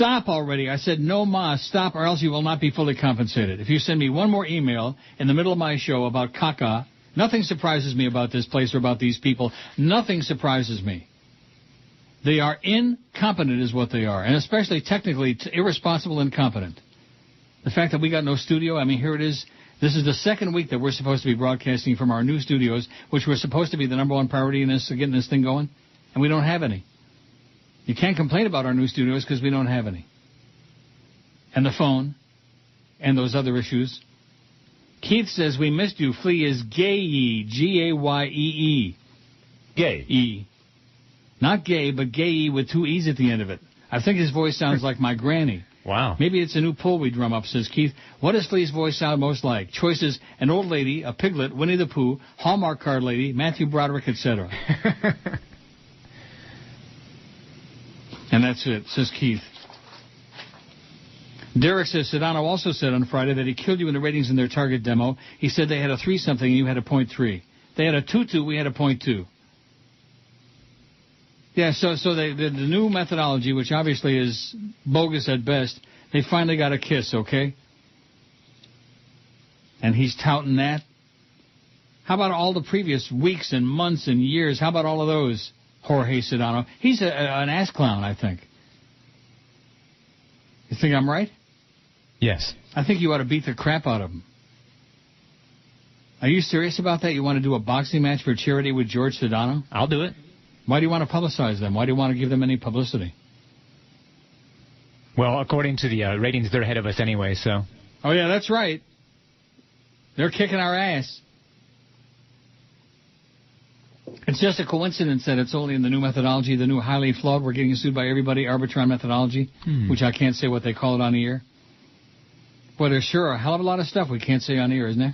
Stop already. I said, no mas, stop, or else you will not be fully compensated. If you send me one more email in the middle of my show about caca, nothing surprises me about this place or about these people. Nothing surprises me. They are incompetent is what they are, and especially technically irresponsible and incompetent. The fact that we got no studio, I mean, here it is. This is the second week that we're supposed to be broadcasting from our new studios, which were supposed to be the number one priority in this, getting this thing going, and we don't have any. You can't complain about our new studios because we don't have any. And the phone, and those other issues. Keith says, we missed you. Flea is gay-y, G-A-Y-E-E. Gay. E. Not gay, but gay-y with two E's at the end of it. I think his voice sounds like my granny. Wow. Maybe it's a new pull we drum up, says Keith. What does Flea's voice sound most like? Choices: an old lady, a piglet, Winnie the Pooh, Hallmark card lady, Matthew Broderick, etc. And that's it, says Keith. Derek says, Sedano also said on Friday that he killed you in the ratings in their Target demo. He said they had a 3-something and you had a 0.3. They had a 2.2, we had a 0.2. Yeah, so the new methodology, which obviously is bogus at best, they finally got a kiss, okay? And he's touting that. How about all the previous weeks and months and years? How about all of those, Jorge Sedano? He's an ass clown, I think. You think I'm right? Yes. I think you ought to beat the crap out of him. Are you serious about that? You want to do a boxing match for charity with George Sedano? I'll do it. Why do you want to publicize them? Why do you want to give them any publicity? Well, according to the ratings, they're ahead of us anyway, so. Oh, yeah, that's right. They're kicking our ass. It's just a coincidence that it's only in the new methodology, the new highly flawed, we're getting sued by everybody, Arbitron methodology, which I can't say what they call it on the air. Boy, there's sure a hell of a lot of stuff we can't say on the air, isn't there?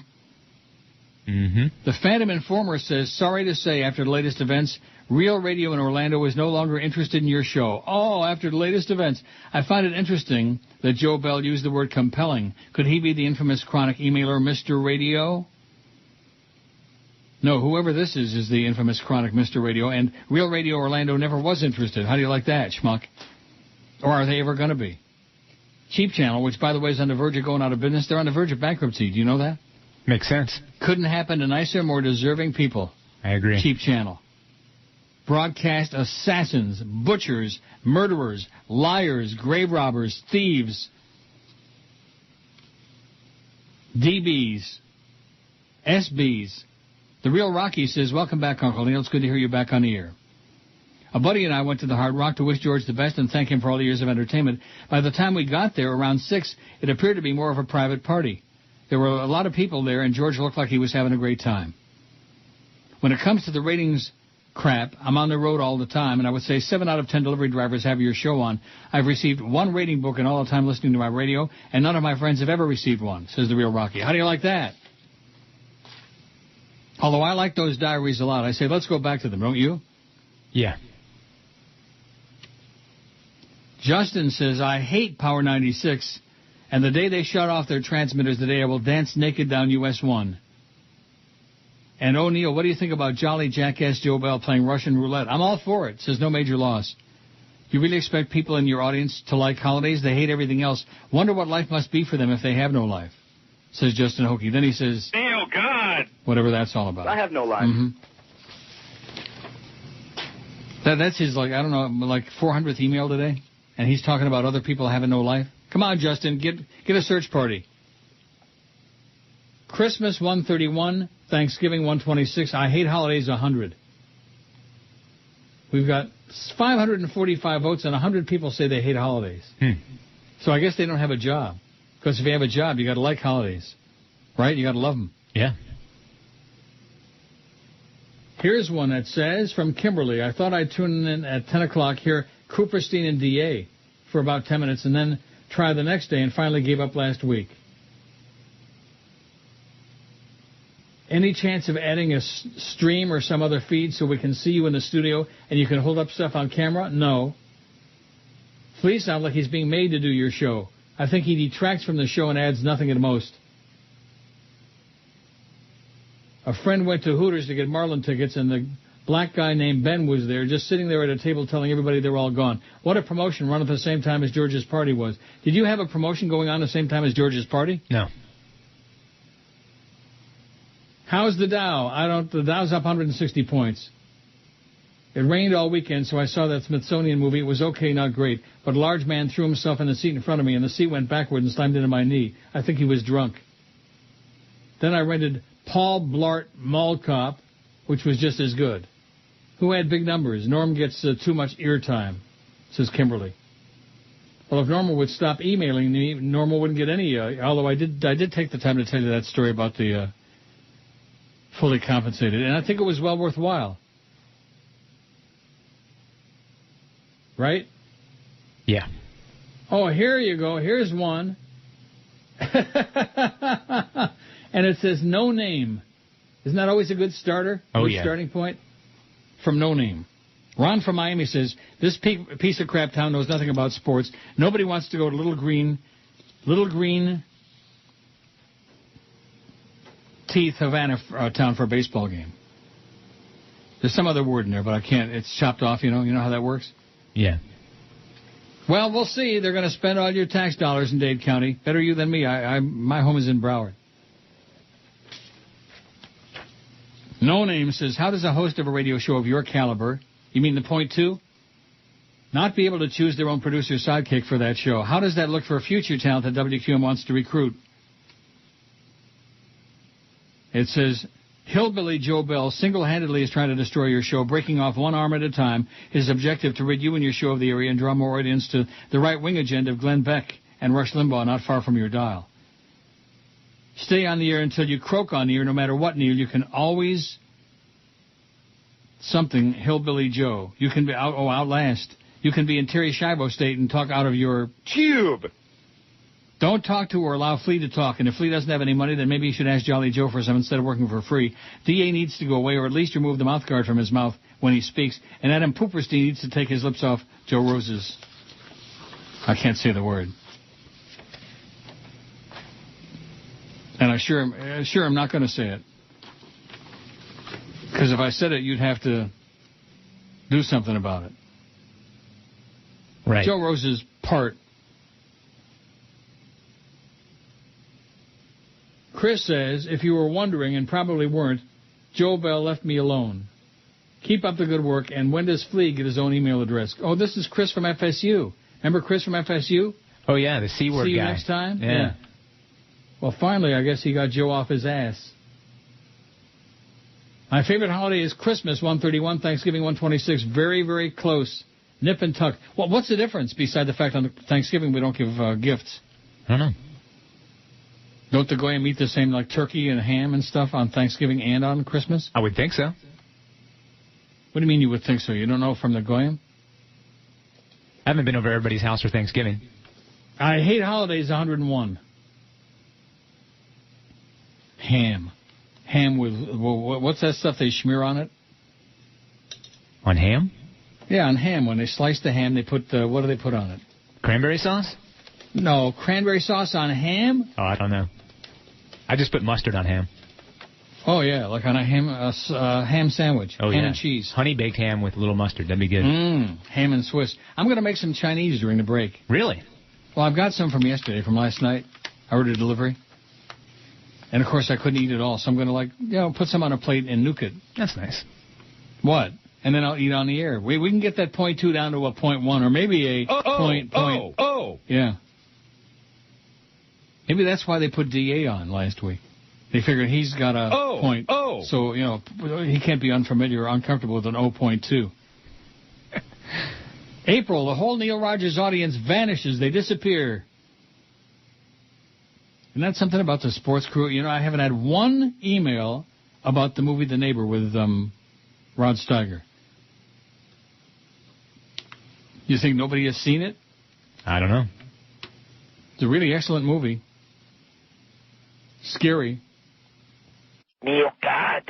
Mm-hmm. The Phantom Informer says, sorry to say, after the latest events, Real Radio in Orlando is no longer interested in your show. Oh, after the latest events. I find it interesting that Joe Bell used the word compelling. Could he be the infamous chronic emailer, Mr. Radio? No, whoever this is the infamous chronic Mr. Radio, and Real Radio Orlando never was interested. How do you like that, schmuck? Or are they ever going to be? Cheap Channel, which, by the way, is on the verge of going out of business, they're on the verge of bankruptcy. Do you know that? Makes sense. Couldn't happen to nicer, more deserving people. I agree. Cheap Channel. Broadcast assassins, butchers, murderers, liars, grave robbers, thieves, DBs, SBs. The Real Rocky says, welcome back, Uncle Neil. It's good to hear you back on the air. A buddy and I went to the Hard Rock to wish George the best and thank him for all the years of entertainment. By the time we got there, around 6, it appeared to be more of a private party. There were a lot of people there, and George looked like he was having a great time. When it comes to the ratings crap, I'm on the road all the time, and I would say 7 out of 10 delivery drivers have your show on. I've received 1 rating book in all the time listening to my radio, and none of my friends have ever received one, says the Real Rocky. How do you like that? Although I like those diaries a lot. I say, let's go back to them, don't you? Yeah. Justin says, I hate Power 96, and the day they shut off their transmitters, the day I will dance naked down US 1. And O'Neill, what do you think about Jolly Jackass Joe Bell playing Russian roulette? I'm all for it. Says no major loss. You really expect people in your audience to like holidays? They hate everything else. Wonder what life must be for them if they have no life, says Justin Hokie. Then he says, oh, God. Whatever that's all about. I have no life. Mm-hmm. That's his, like, I don't know, like 400th email today. And he's talking about other people having no life. Come on, Justin, get a search party. Christmas 131, Thanksgiving 126, I hate holidays 100. We've got 545 votes and 100 people say they hate holidays. So I guess they don't have a job. Because if you have a job, you got to like holidays. Right? You got to love them. Yeah. Here's one that says, from Kimberly, I thought I'd tune in at 10 o'clock, hear Cooperstein and DA for about 10 minutes, and then try the next day and finally gave up last week. Any chance of adding a stream or some other feed so we can see you in the studio and you can hold up stuff on camera? No. Flea sounds like he's being made to do your show. I think he detracts from the show and adds nothing at most. A friend went to Hooters to get Marlin tickets, and the black guy named Ben was there, just sitting there at a table telling everybody they were all gone. What a promotion run at the same time as George's party was. Did you have a promotion going on at the same time as George's party? No. How's the Dow? The Dow's up 160 points. It rained all weekend, so I saw that Smithsonian movie. It was okay, not great. But a large man threw himself in the seat in front of me, and the seat went backward and slammed into my knee. I think he was drunk. Then I rented Paul Blart Mall Cop, which was just as good. Who had big numbers? Norm gets too much ear time, says Kimberly. Well, if Norma would stop emailing me, Norma wouldn't get any, although I did take the time to tell you that story about the fully compensated, and I think it was well worthwhile. Right? Yeah. Oh, here you go. Here's one. And it says no name. Isn't that always a good starter? Oh, good yeah. Starting point? From no name. Ron from Miami says, this piece of crap town knows nothing about sports. Nobody wants to go to Little Green Teeth, Havana town for a baseball game. There's some other word in there, but I can't. It's chopped off, you know. You know how that works? Yeah. Well, we'll see. They're going to spend all your tax dollars in Dade County. Better you than me. My home is in Broward. No Name says, how does a host of a radio show of your caliber, you mean the point two, not be able to choose their own producer sidekick for that show? How does that look for a future talent that WQM wants to recruit? It says, Hillbilly Joe Bell single-handedly is trying to destroy your show, breaking off one arm at a time. His objective to rid you and your show of the area and draw more audience to the right-wing agenda of Glenn Beck and Rush Limbaugh not far from your dial. Stay on the air until you croak on the air, no matter what, Neil. You can always something Hillbilly Joe. You can be outlast. You can be in Terry Schiavo state and talk out of your tube. Don't talk to or allow Flea to talk. And if Flea doesn't have any money, then maybe you should ask Jolly Joe for some instead of working for free. DA needs to go away, or at least remove the mouth guard from his mouth when he speaks. And Adam Pooperstein needs to take his lips off Joe Rose's. I can't say the word. And I sure I'm not going to say it. Because if I said it, you'd have to do something about it. Right. Joe Rose's part. Chris says, if you were wondering, and probably weren't, Joe Bell left me alone. Keep up the good work, and when does Flea get his own email address? Oh, this is Chris from FSU. Remember Chris from FSU? Oh, yeah, the C-word guy. See you next time? Yeah. Well, finally, I guess he got Joe off his ass. My favorite holiday is Christmas, 131, Thanksgiving, 126. Very, very close. Nip and tuck. Well, what's the difference beside the fact on Thanksgiving we don't give gifts? I don't know. Don't the Goyim eat the same, like turkey and ham and stuff on Thanksgiving and on Christmas? I would think so. What do you mean you would think so? You don't know from the Goyim? I haven't been over everybody's house for Thanksgiving. I hate holidays, 101. Ham. Ham with, what's that stuff they smear on it? On ham? Yeah, on ham. When they slice the ham, they put, what do they put on it? Cranberry sauce? No, cranberry sauce on ham? Oh, I don't know. I just put mustard on ham. Oh, yeah, like on a ham sandwich. Oh, ham yeah. and cheese. Honey-baked ham with a little mustard. That'd be good. Ham and Swiss. I'm going to make some Chinese during the break. Really? Well, I've got some from yesterday, from last night. I ordered a delivery. And, of course, I couldn't eat it all, so I'm going to, put some on a plate and nuke it. That's nice. What? And then I'll eat on the air. We can get that 0.2 down to a 0.1, or maybe a point. Yeah. Maybe that's why they put DA on last week. They figured he's got a point. So, he can't be unfamiliar or uncomfortable with an 0.2. April, the whole Neil Rogers audience vanishes. They disappear. And that's something about the sports crew. I haven't had one email about the movie The Neighbor with Rod Steiger. You think nobody has seen it? I don't know. It's a really excellent movie. Scary. Neil God.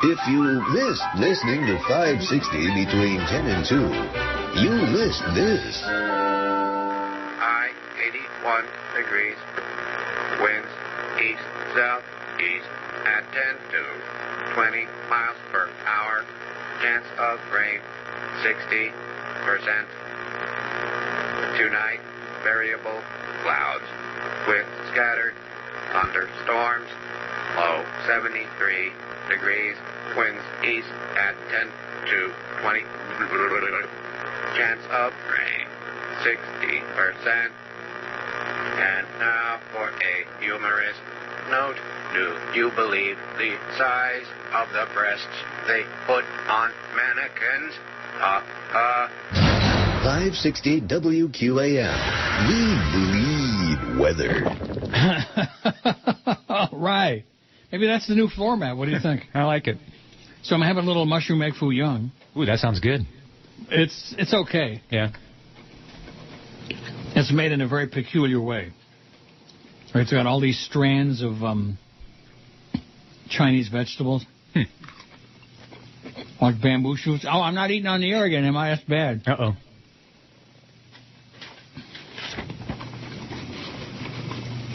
If you missed listening to 560 between 10 and 2, you missed this. High 81 degrees. Winds east-southeast at 10 to 20 miles per hour. Chance of rain, 60%. Tonight, variable clouds with scattered thunderstorms. Low 73 degrees. Winds east at 10 to 20. Chance of rain, 60%. And now for a humorous note. Do you believe the size of the breasts they put on mannequins? 560 WQAM. We bleed weather. All right. Maybe that's the new format. What do you think? I like it. So I'm having a little mushroom egg foo young. Ooh, that sounds good. It's okay. Yeah. It's made in a very peculiar way. It's got all these strands of Chinese vegetables. Like bamboo shoots. Oh, I'm not eating on the air again, am I? That's bad. Uh-oh.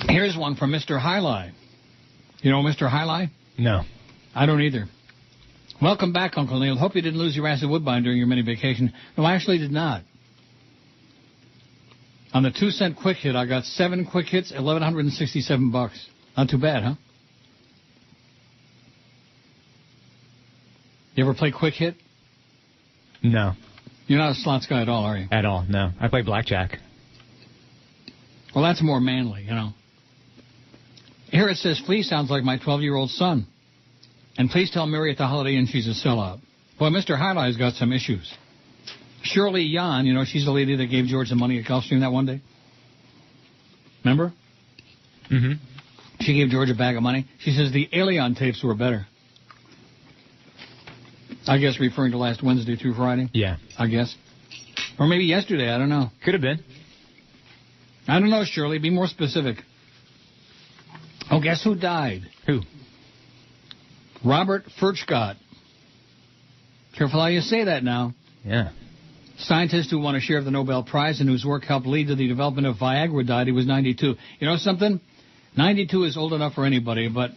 Here's one from Mr. Highlight. You know Mr. Highlight? No. I don't either. Welcome back, Uncle Neil. Hope you didn't lose your acid woodbine during your mini vacation. No, I actually did not. On the 2-cent quick hit, I got 7 quick hits, $1,167. Not too bad, huh? You ever play quick hit? No. You're not a slots guy at all, are you? At all, no. I play blackjack. Well, that's more manly, you know. Here it says, please sounds like my 12-year-old son. And please tell Mary at the Holiday Inn she's a sellout. Boy, Mr. Highlight's got some issues. Shirley Yan, you know, she's the lady that gave George the money at Gulfstream that one day. Remember? Mm-hmm. She gave George a bag of money. She says the Alien tapes were better. I guess referring to last Wednesday through Friday? Yeah. I guess. Or maybe yesterday, I don't know. Could have been. I don't know, Shirley. Be more specific. Oh, guess who died? Who? Robert Furchgott. Careful how you say that now. Yeah. Scientist who won a share of the Nobel Prize and whose work helped lead to the development of Viagra died. He was 92. You know something? 92 is old enough for anybody, but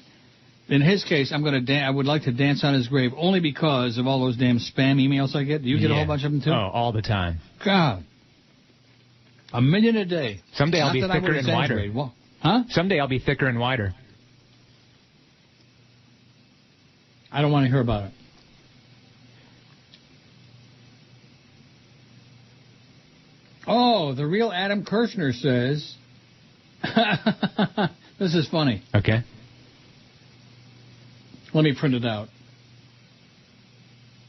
in his case, I would like to dance on his grave only because of all those damn spam emails I get. Do you get a whole bunch of them, too? Oh, all the time. God. 1 million a day. Someday I'll be thicker and wider. Well, huh? Someday I'll be thicker and wider. I don't want to hear about it. Oh, the real Adam Kirshner says... This is funny. Okay. Let me print it out.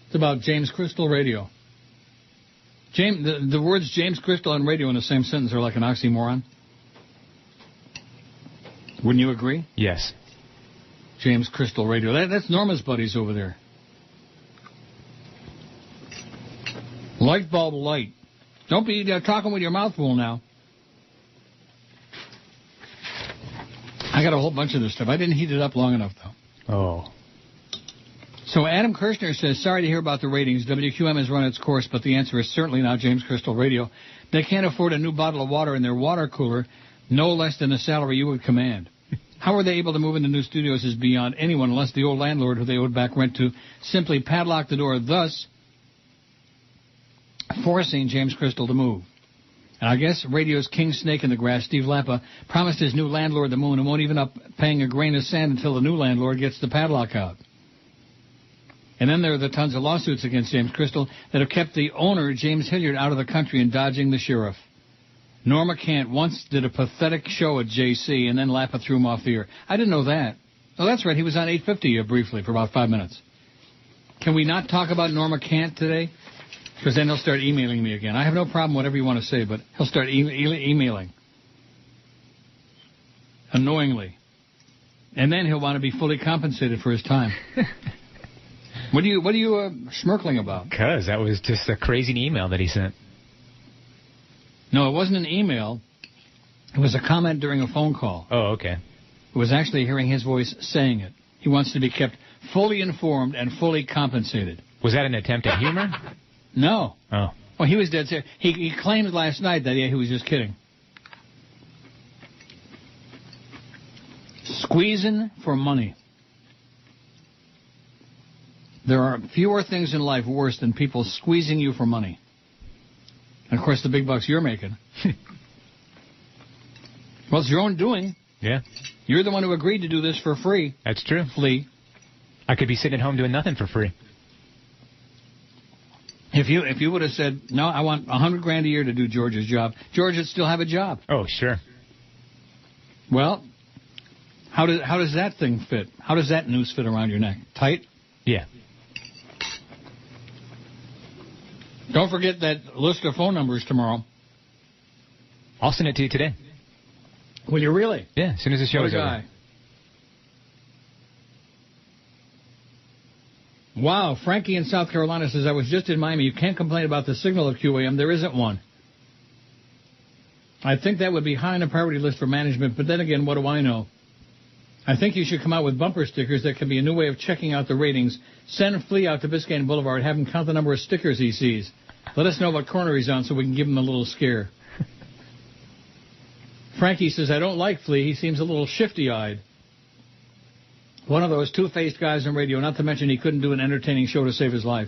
It's about James Crystal Radio. The words James Crystal and radio in the same sentence are like an oxymoron. Wouldn't you agree? Yes. James Crystal Radio. That's Norma's buddies over there. Light bulb light. Don't be talking with your mouth full now. I got a whole bunch of this stuff. I didn't heat it up long enough, though. Oh. So Adam Kirshner says, sorry to hear about the ratings. WQM has run its course, but the answer is certainly not James Crystal Radio. They can't afford a new bottle of water in their water cooler, no less than the salary you would command. How are they able to move into new studios is beyond anyone unless the old landlord who they owed back rent to simply padlocked the door, thus forcing James Crystal to move. And I guess radio's king snake in the grass, Steve Lappa, promised his new landlord the moon and won't even up paying a grain of sand until the new landlord gets the padlock out. And then there are the tons of lawsuits against James Crystal that have kept the owner, James Hilliard, out of the country and dodging the sheriff. Norma Kant once did a pathetic show at JC, and then Lappa threw him off the air. I didn't know that. Oh, that's right. He was on 850 briefly for about 5 minutes. Can we not talk about Norma Kant today? Because then he'll start emailing me again. I have no problem, whatever you want to say, but he'll start emailing. Annoyingly. And then he'll want to be fully compensated for his time. What are you smirkling about? Because that was just a crazy email that he sent. No, it wasn't an email. It was a comment during a phone call. Oh, okay. It was actually hearing his voice saying it. He wants to be kept fully informed and fully compensated. Was that an attempt at humor? No. Oh. Well, he was dead serious. He claimed last night that he was just kidding. Squeezing for money. There are fewer things in life worse than people squeezing you for money. And, of course, the big bucks you're making. Well, it's your own doing. Yeah. You're the one who agreed to do this for free. That's true. Flea. I could be sitting at home doing nothing for free. If you would have said, no, I want $100,000 a year to do George's job, George would still have a job. Oh, sure. Well, how does that thing fit? How does that noose fit around your neck? Tight? Yeah. Don't forget that list of phone numbers tomorrow. I'll send it to you today. Will you really? Yeah, as soon as the show is over. Wow, Frankie in South Carolina says, I was just in Miami. You can't complain about the signal of QAM. There isn't one. I think that would be high on the priority list for management, but then again, what do I know? I think you should come out with bumper stickers that can be a new way of checking out the ratings. Send Flea out to Biscayne Boulevard. Have him count the number of stickers he sees. Let us know what corner he's on so we can give him a little scare. Frankie says, I don't like Flea. He seems a little shifty-eyed. One of those two-faced guys on radio, not to mention he couldn't do an entertaining show to save his life.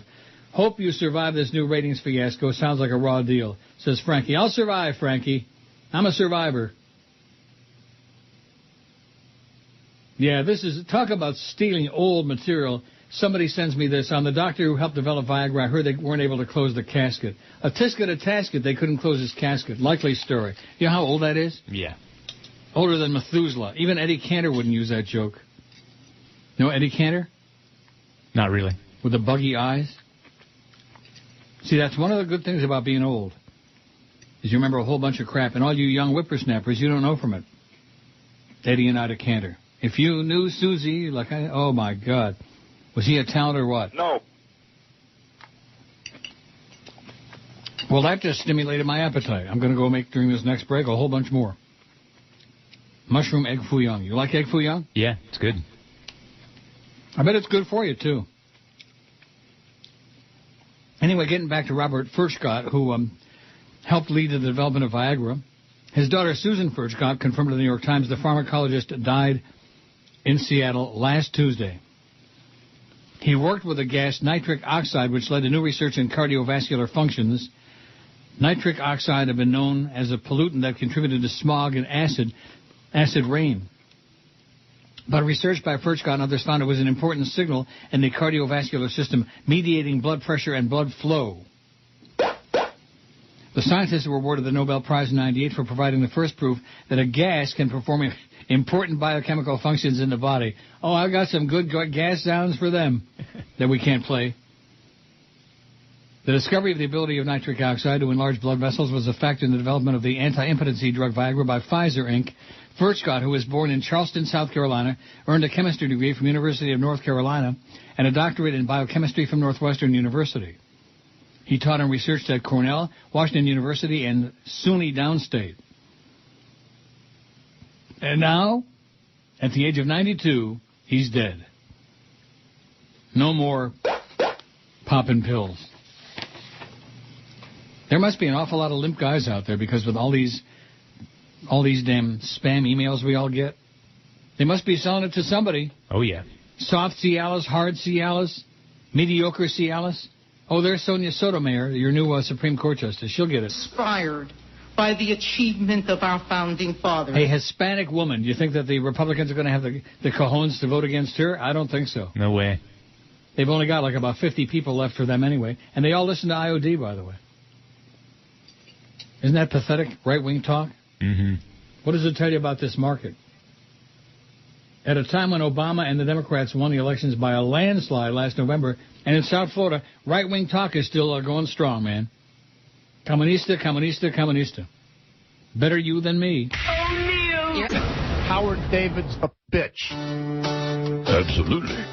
Hope you survive this new ratings fiasco. Sounds like a raw deal, says Frankie. I'll survive, Frankie. I'm a survivor. Yeah, this is, talk about stealing old material. Somebody sends me this. On the doctor who helped develop Viagra, I heard they weren't able to close the casket. A tisket, a tasket, they couldn't close his casket. Likely story. You know how old that is? Yeah. Older than Methuselah. Even Eddie Cantor wouldn't use that joke. You know Eddie Cantor? Not really. With the buggy eyes? See, that's one of the good things about being old, is you remember a whole bunch of crap, and all you young whippersnappers, you don't know from it. Eddie and Ida Cantor. If you knew Susie, oh my God. Was he a talent or what? No. Well, that just stimulated my appetite. I'm going to go make, during this next break, a whole bunch more. Mushroom egg foo young. You like egg foo young? Yeah, it's good. I bet it's good for you, too. Anyway, getting back to Robert Furchtgott, who helped lead the development of Viagra. His daughter, Susan Furchtgott, confirmed to the New York Times the pharmacologist died in Seattle last Tuesday. He worked with the gas nitric oxide, which led to new research in cardiovascular functions. Nitric oxide had been known as a pollutant that contributed to smog and acid rain. But research by Furchtgott and others found it was an important signal in the cardiovascular system, mediating blood pressure and blood flow. The scientists were awarded the Nobel Prize in '98 for providing the first proof that a gas can perform important biochemical functions in the body. Oh, I've got some good gas sounds for them that we can't play. The discovery of the ability of nitric oxide to enlarge blood vessels was a factor in the development of the anti-impotency drug Viagra by Pfizer, Inc. Furchtgott, who was born in Charleston, South Carolina, earned a chemistry degree from University of North Carolina and a doctorate in biochemistry from Northwestern University. He taught and researched at Cornell, Washington University, and SUNY Downstate. And now, at the age of 92, he's dead. No more popping pills. There must be an awful lot of limp guys out there, because with all these damn spam emails we all get, they must be selling it to somebody. Oh, yeah. Soft Cialis, hard Cialis, mediocre Cialis. Oh, there's Sonia Sotomayor, your new Supreme Court Justice. She'll get it. Inspired by the achievement of our founding fathers. A Hispanic woman. Do you think that the Republicans are going to have the cojones to vote against her? I don't think so. No way. They've only got like about 50 people left for them anyway. And they all listen to IOD, by the way. Isn't that pathetic, right-wing talk? Mm-hmm. What does it tell you about this market? At a time when Obama and the Democrats won the elections by a landslide last November, and in South Florida, right-wing talk is still going strong, man. Comunista, comunista, comunista. Better you than me. O'Neill! Howard David's a bitch. Absolutely.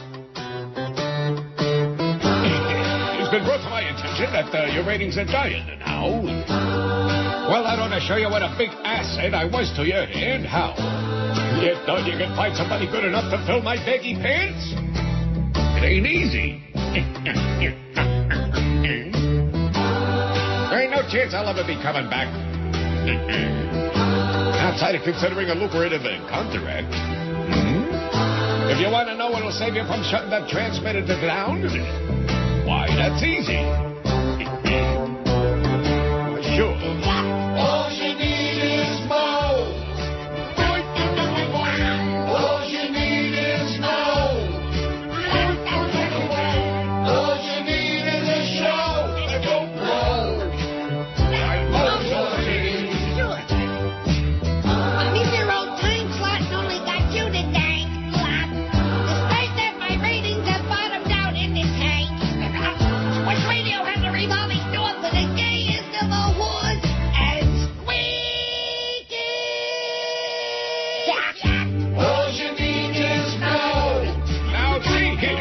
It's been brought to my attention that your ratings are dying now. Well, that ought to show you what a big asset I was to you, and how. You thought you could find somebody good enough to fill my baggy pants? It ain't easy. There ain't no chance I'll ever be coming back. Outside of considering a lucrative contract. If you want to know what'll save you from shutting that transmitter down, why, that's easy. Sure. All you need is Mo. All you need is Mo. All you need is a show. Mr. Old Time Slot only got you to thank, Slot. Despite that, my ratings have bottomed out in the tank. Which radio has a revolving door for the gayest of the woods and squeaky? All you need is Mo. Now see here.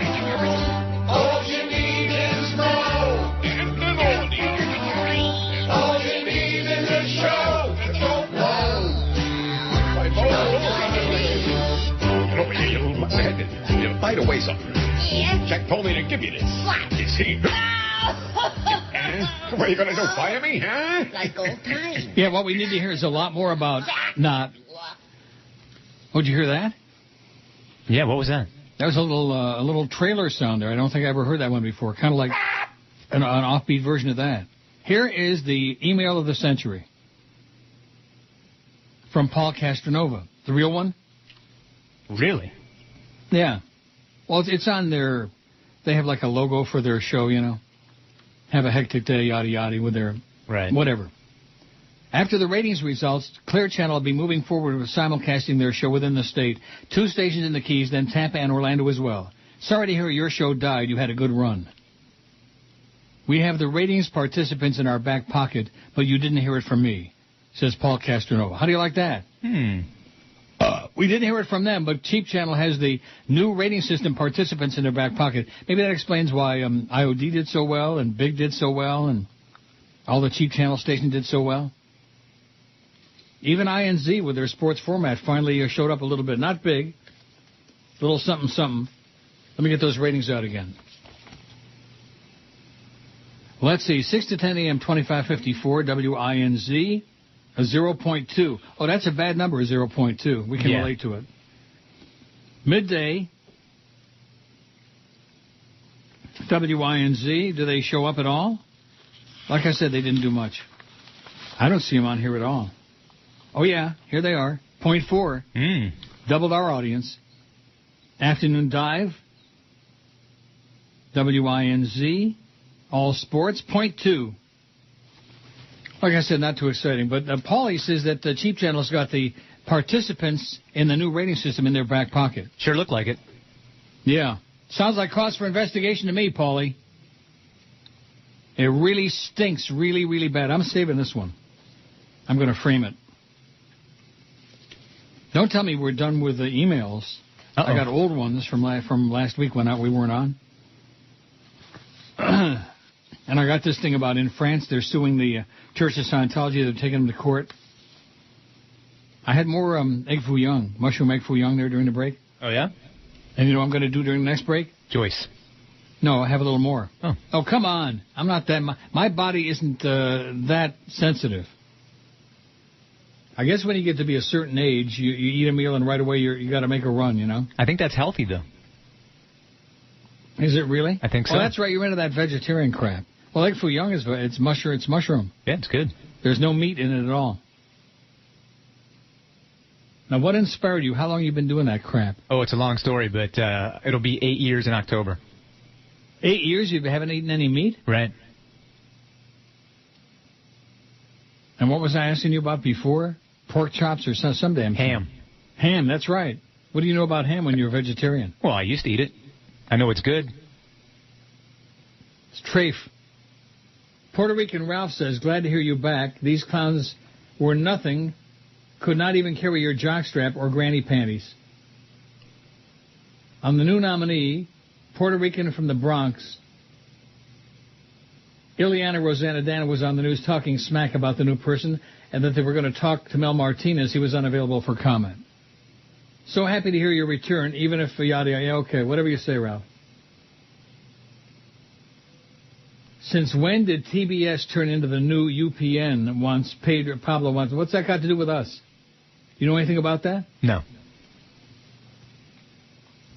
All you need is Mo. And the morning. All you need is a show. By the way, something. Yes? Jack told me to give you this. What? You see? What are you going to do, fire me, huh? Like old times. Yeah, what we need to hear is a lot more about not. Oh, did you hear that? Yeah, what was that? That was a little trailer sound there. I don't think I ever heard that one before. Kind of like an offbeat version of that. Here is the email of the century from Paul Castronova. The real one? Really? Yeah. Well, it's on their... They have like a logo for their show, you know. Have a hectic day, yada yada, with their... Right. Whatever. After the ratings results, Clear Channel will be moving forward with simulcasting their show within the state. 2 stations in the Keys, then Tampa and Orlando as well. Sorry to hear your show died. You had a good run. We have the ratings participants in our back pocket, but you didn't hear it from me, says Paul Castronova. How do you like that? We didn't hear it from them, but Cheap Channel has the new rating system participants in their back pocket. Maybe that explains why IOD did so well, and Big did so well, and all the Cheap Channel stations did so well. Even INZ with their sports format finally showed up a little bit. Not big. Little something, something. Let me get those ratings out again. Let's see. 6 to 10 a.m., 2554, WINZ, a 0.2. Oh, that's a bad number, a 0.2. We can relate to it. Midday, WINZ, do they show up at all? Like I said, they didn't do much. I don't see them on here at all. Oh, yeah, here they are. 0.4. Doubled our audience. Afternoon Dive. WINZ. All Sports. 0.2. Like I said, not too exciting. But Paulie says that the Cheap Channel's got the participants in the new rating system in their back pocket. Sure looked like it. Yeah. Sounds like cause for investigation to me, Paulie. It really stinks really, really bad. I'm saving this one. I'm going to frame it. Don't tell me we're done with the emails. I got old ones from last week when we weren't on. And I got this thing about in France, they're suing the Church of Scientology. They're taking them to court. I had more egg foo young, mushroom egg foo young there during the break. Oh, yeah? And you know what I'm going to do during the next break? Joyce. No, I have a little more. Oh, come on. I'm not that... My body isn't that sensitive. I guess when you get to be a certain age, you eat a meal and right away you got to make a run, you know? I think that's healthy, though. Is it really? I think so. Oh, that's right. You're into that vegetarian crap. Well, egg foo young is mushroom. Yeah, it's good. There's no meat in it at all. Now, what inspired you? How long have you been doing that crap? Oh, it's a long story, but it'll be 8 years in October. 8 years you haven't eaten any meat? Right. And what was I asking you about before? Pork chops or some damn thing? Ham. Ham, that's right. What do you know about ham when you're a vegetarian? Well, I used to eat it. I know it's good. It's trafe. Puerto Rican Ralph says, glad to hear you back. These clowns were nothing, could not even carry your jockstrap or granny panties. I'm the new nominee, Puerto Rican from the Bronx. Ileana Rosanna Dana was on the news talking smack about the new person and that they were going to talk to Mel Martinez. He was unavailable for comment. So happy to hear your return, even if yada yada. Okay, whatever you say, Ralph. Since when did TBS turn into the new UPN once? Pablo once. What's that got to do with us? You know anything about that? No.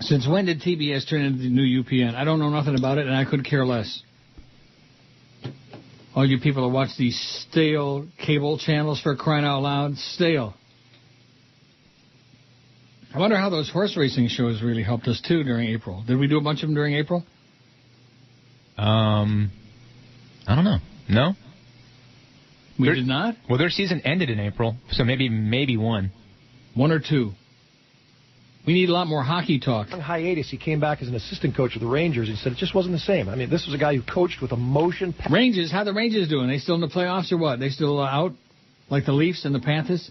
Since when did TBS turn into the new UPN? I don't know nothing about it, and I couldn't care less. All you people that watch these stale cable channels, for crying out loud, stale. I wonder how those horse racing shows really helped us, too, during April. Did we do a bunch of them during April? I don't know. No? We did not? Well, their season ended in April, so maybe one. One or two. We need a lot more hockey talk. On hiatus, he came back as an assistant coach of the Rangers. He said it just wasn't the same. I mean, this was a guy who coached with emotion. Rangers, how the Rangers doing? They still in the playoffs or what? They still out like the Leafs and the Panthers?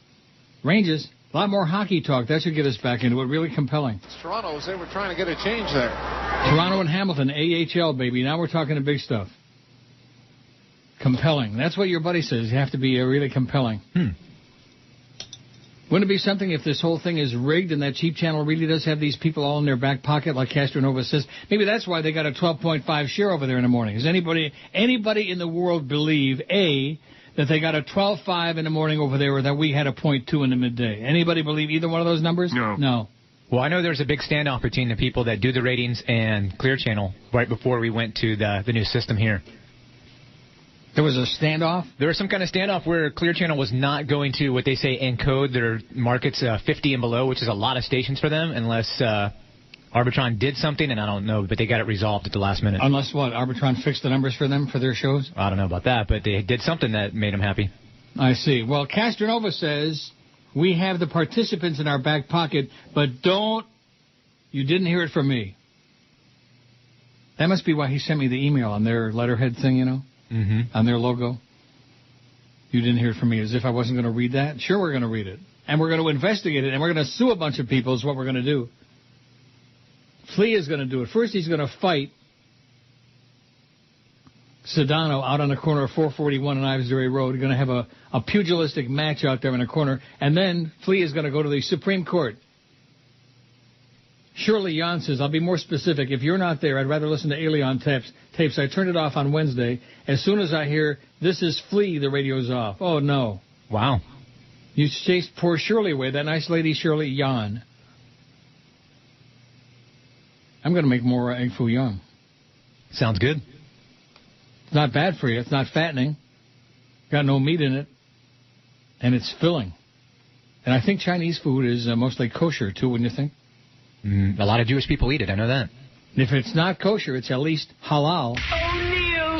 Rangers, a lot more hockey talk. That should get us back into it. Really compelling. Toronto, they were trying to get a change there. Toronto and Hamilton, AHL, baby. Now we're talking the big stuff. Compelling. That's what your buddy says. You have to be really compelling. Wouldn't it be something if this whole thing is rigged and that cheap channel really does have these people all in their back pocket, like Castronova says? Maybe that's why they got a 12.5 share over there in the morning. Does anybody in the world believe, A, that they got a 12.5 in the morning over there, or that we had a 0.2 in the midday? Anybody believe either one of those numbers? No. Well, I know there's a big standoff between the people that do the ratings and Clear Channel right before we went to the new system here. There was a standoff? There was some kind of standoff where Clear Channel was not going to, what they say, encode their markets 50 and below, which is a lot of stations for them, unless Arbitron did something, and I don't know, but they got it resolved at the last minute. Unless what? Arbitron fixed the numbers for them for their shows? I don't know about that, but they did something that made them happy. I see. Well, Castronova says we have the participants in our back pocket, but you didn't hear it from me. That must be why he sent me the email on their letterhead thing, you know? On their logo. You didn't hear it from me, as if I wasn't going to read that. Sure, we're going to read it. And we're going to investigate it, and we're going to sue a bunch of people is what we're going to do. Flea is going to do it. First, he's going to fight Sedano out on the corner of 441 and Ives-Duray Road. He's going to have a pugilistic match out there in the corner. And then Flea is going to go to the Supreme Court. Shirley Yan says, I'll be more specific. If you're not there, I'd rather listen to Alien tapes. I turned it off on Wednesday. As soon as I hear, this is Flea, the radio's off. Oh, no. Wow. You chased poor Shirley away, that nice lady Shirley Yan. I'm going to make more egg foo young. Sounds good. It's not bad for you. It's not fattening. Got no meat in it. And it's filling. And I think Chinese food is mostly kosher, too, wouldn't you think? A lot of Jewish people eat it. I know that. If it's not kosher, it's at least halal.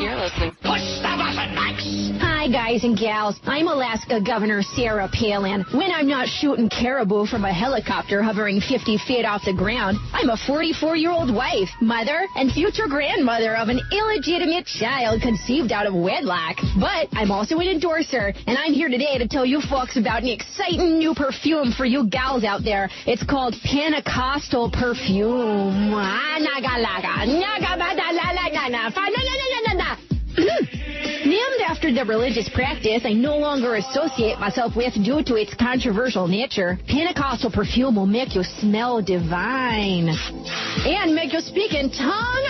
You're listening. Push the button, Max. Hi, guys and gals. I'm Alaska Governor Sarah Palin. When I'm not shooting caribou from a helicopter hovering 50 feet off the ground, I'm a 44-year-old wife, mother, and future grandmother of an illegitimate child conceived out of wedlock. But I'm also an endorser, and I'm here today to tell you folks about an exciting new perfume for you gals out there. It's called Pentecostal Perfume. Named after the religious practice I no longer associate myself with due to its controversial nature, Pentecostal perfume will make you smell divine and make you speak in tongue.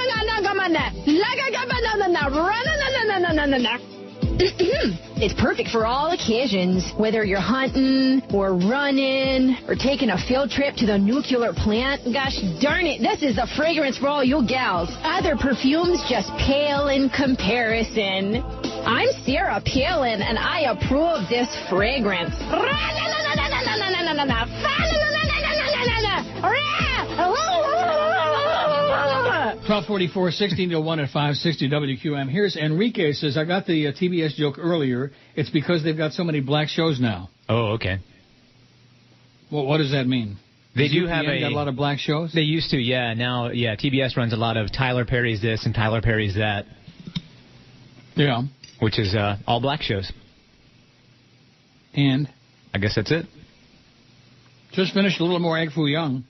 It's perfect for all occasions, whether you're hunting or running or taking a field trip to the nuclear plant. Gosh darn it, this is the fragrance for all you gals. Other perfumes just pale in comparison. I'm Sarah Palin, and I approve this fragrance. 1244, 16 to 1 at 560 WQM. Here's Enrique says, I got the TBS joke earlier. It's because they've got so many black shows now. Oh, okay. Well, what does that mean? They do have got a lot of black shows? They used to, yeah. Now, yeah, TBS runs a lot of Tyler Perry's this and Tyler Perry's that. Yeah. Which is all black shows. And? I guess that's it. Just finished a little more Egg Foo Young.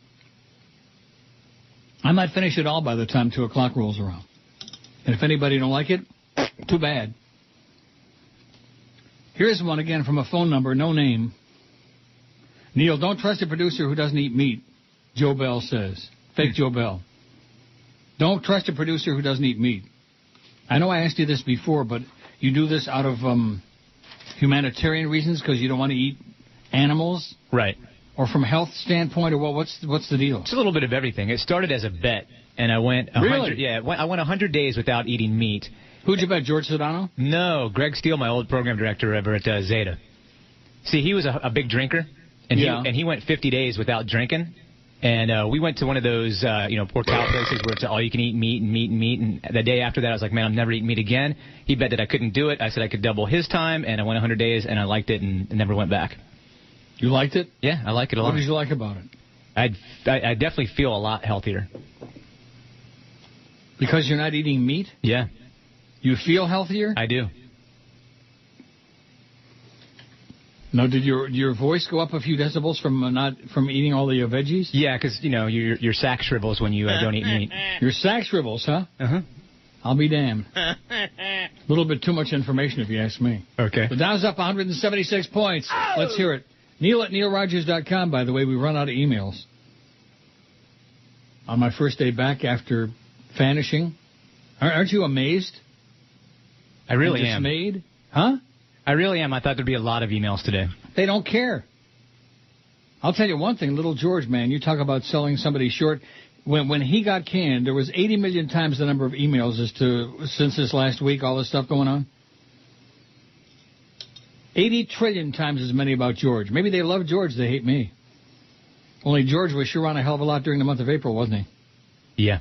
I might finish it all by the time 2 o'clock rolls around. And if anybody don't like it, too bad. Here's one again from a phone number, no name. Neil, don't trust a producer who doesn't eat meat, Joe Bell says. Fake Joe Bell. Don't trust a producer who doesn't eat meat. I know I asked you this before, but you do this out of humanitarian reasons because you don't want to eat animals? Right. or from a health standpoint, or what's the deal? It's a little bit of everything. It started as a bet, and I went 100, Really? Yeah, I went 100 days without eating meat. Who'd you bet, George Sedano? No, Greg Steele, my old program director over at Zeta. See, he was a big drinker, and he went 50 days without drinking. And we went to one of those, Portal places where it's all you can eat meat and meat and meat. And the day after that, I was like, man, I'm never eating meat again. He bet that I couldn't do it. I said I could double his time, and I went 100 days, and I liked it and never went back. You liked it? Yeah, I like it a lot. What did you like about it? I definitely feel a lot healthier. Because you're not eating meat? Yeah. You feel healthier? I do. Now, did your voice go up a few decibels from eating all the veggies? Yeah, because your sack shrivels when you don't eat meat. Your sack shrivels, huh? Uh-huh. I'll be damned. A little bit too much information, if you ask me. Okay. The Dow's up 176 points. Oh! Let's hear it. Neil at NeilRogers.com. By the way, we run out of emails. On my first day back after vanishing, aren't you amazed? I really am. Dismayed? Huh? I really am. I thought there'd be a lot of emails today. They don't care. I'll tell you one thing, little George, man, you talk about selling somebody short. When he got canned, there was 80 million times the number of emails since this last week, all this stuff going on. 80 trillion times as many about George. Maybe they love George, they hate me. Only George was sure on a hell of a lot during the month of April, wasn't he? Yeah.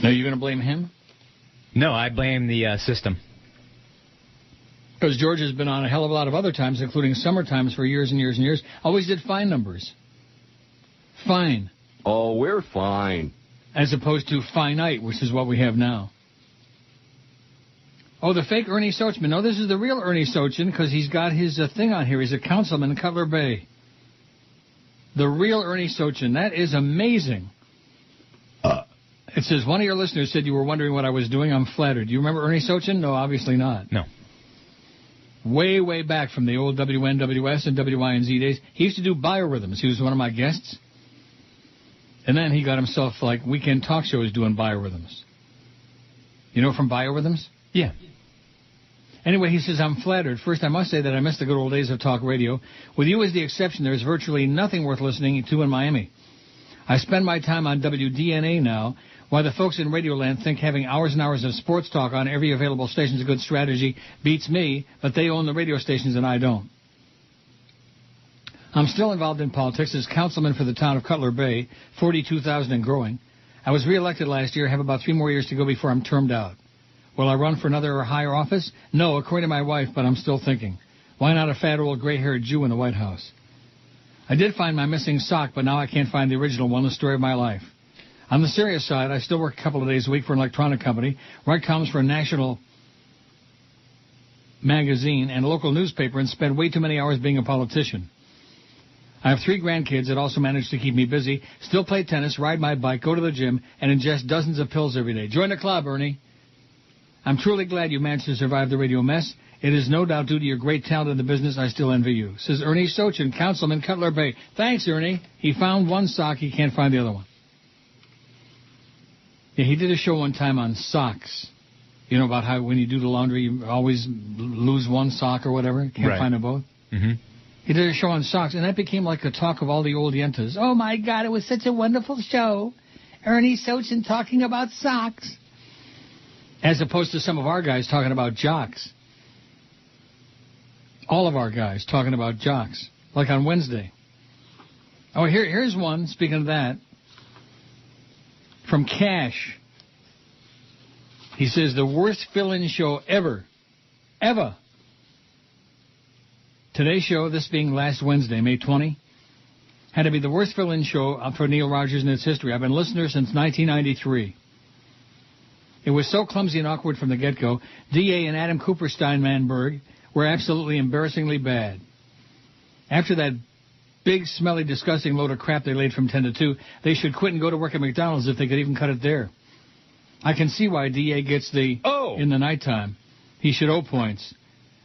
Now, you going to blame him? No, I blame the system. Because George has been on a hell of a lot of other times, including summer times for years and years and years. Always did fine numbers. Fine. Oh, we're fine. As opposed to finite, which is what we have now. Oh, the fake Ernie Sochman. No, this is the real Ernie Sochin because he's got his thing on here. He's a councilman in Cutler Bay. The real Ernie Sochin. That is amazing. It says, one of your listeners said you were wondering what I was doing. I'm flattered. Do you remember Ernie Sochin? No, obviously not. No. Way, way back from the old WNWS and WYNZ days. He used to do biorhythms. He was one of my guests. And then he got himself, like, weekend talk shows doing biorhythms. You know from biorhythms? Yeah. Anyway, he says, I'm flattered. First, I must say that I miss the good old days of talk radio. With you as the exception, there is virtually nothing worth listening to in Miami. I spend my time on WDNA now. Why the folks in Radioland think having hours and hours of sports talk on every available station is a good strategy beats me, but they own the radio stations and I don't. I'm still involved in politics as councilman for the town of Cutler Bay, 42,000 and growing. I was reelected last year, have about 3 more years to go before I'm termed out. Will I run for another or higher office? No, according to my wife, but I'm still thinking. Why not a fat old gray-haired Jew in the White House? I did find my missing sock, but now I can't find the original one, the story of my life. On the serious side, I still work a couple of days a week for an electronic company, write columns for a national magazine and a local newspaper, and spend way too many hours being a politician. I have 3 grandkids that also manage to keep me busy, still play tennis, ride my bike, go to the gym, and ingest dozens of pills every day. Join the club, Ernie. I'm truly glad you managed to survive the radio mess. It is no doubt due to your great talent in the business. I still envy you. Says Ernie Sochin, councilman, Cutler Bay. Thanks, Ernie. He found one sock. He can't find the other one. Yeah, he did a show one time on socks. You know about how when you do the laundry, you always lose one sock or whatever? Can't find them both? Mm-hmm. He did a show on socks, and that became like the talk of all the old yentas. Oh, my God, it was such a wonderful show. Ernie Sochin talking about socks. As opposed to some of our guys talking about jocks. All of our guys talking about jocks. Like on Wednesday. Oh, here's one, speaking of that. From Cash. He says, the worst fill-in show ever. Ever. Today's show, this being last Wednesday, May 20, had to be the worst fill-in show for Neil Rogers in its history. I've been a listener since 1993. It was so clumsy and awkward from the get-go. D.A. and Adam Cooper Steinmanberg were absolutely embarrassingly bad. After that big, smelly, disgusting load of crap they laid from 10 to 2, they should quit and go to work at McDonald's if they could even cut it there. I can see why D.A. gets the in the nighttime. He should owe points.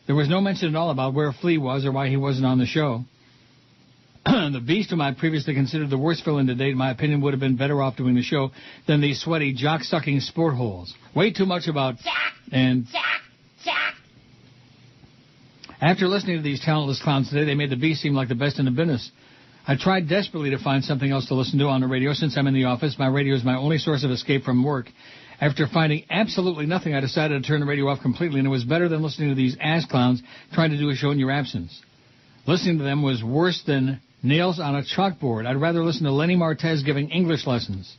There was no mention at all about where Flea was or why he wasn't on the show. The Beast, whom I previously considered the worst fill-in to date, in my opinion, would have been better off doing the show than these sweaty, jock-sucking sport holes. Way too much about... After listening to these talentless clowns today, they made the Beast seem like the best in the business. I tried desperately to find something else to listen to on the radio. Since I'm in the office, my radio is my only source of escape from work. After finding absolutely nothing, I decided to turn the radio off completely, and it was better than listening to these ass clowns trying to do a show in your absence. Listening to them was worse than nails on a chalkboard. I'd rather listen to Lenny Martez giving English lessons.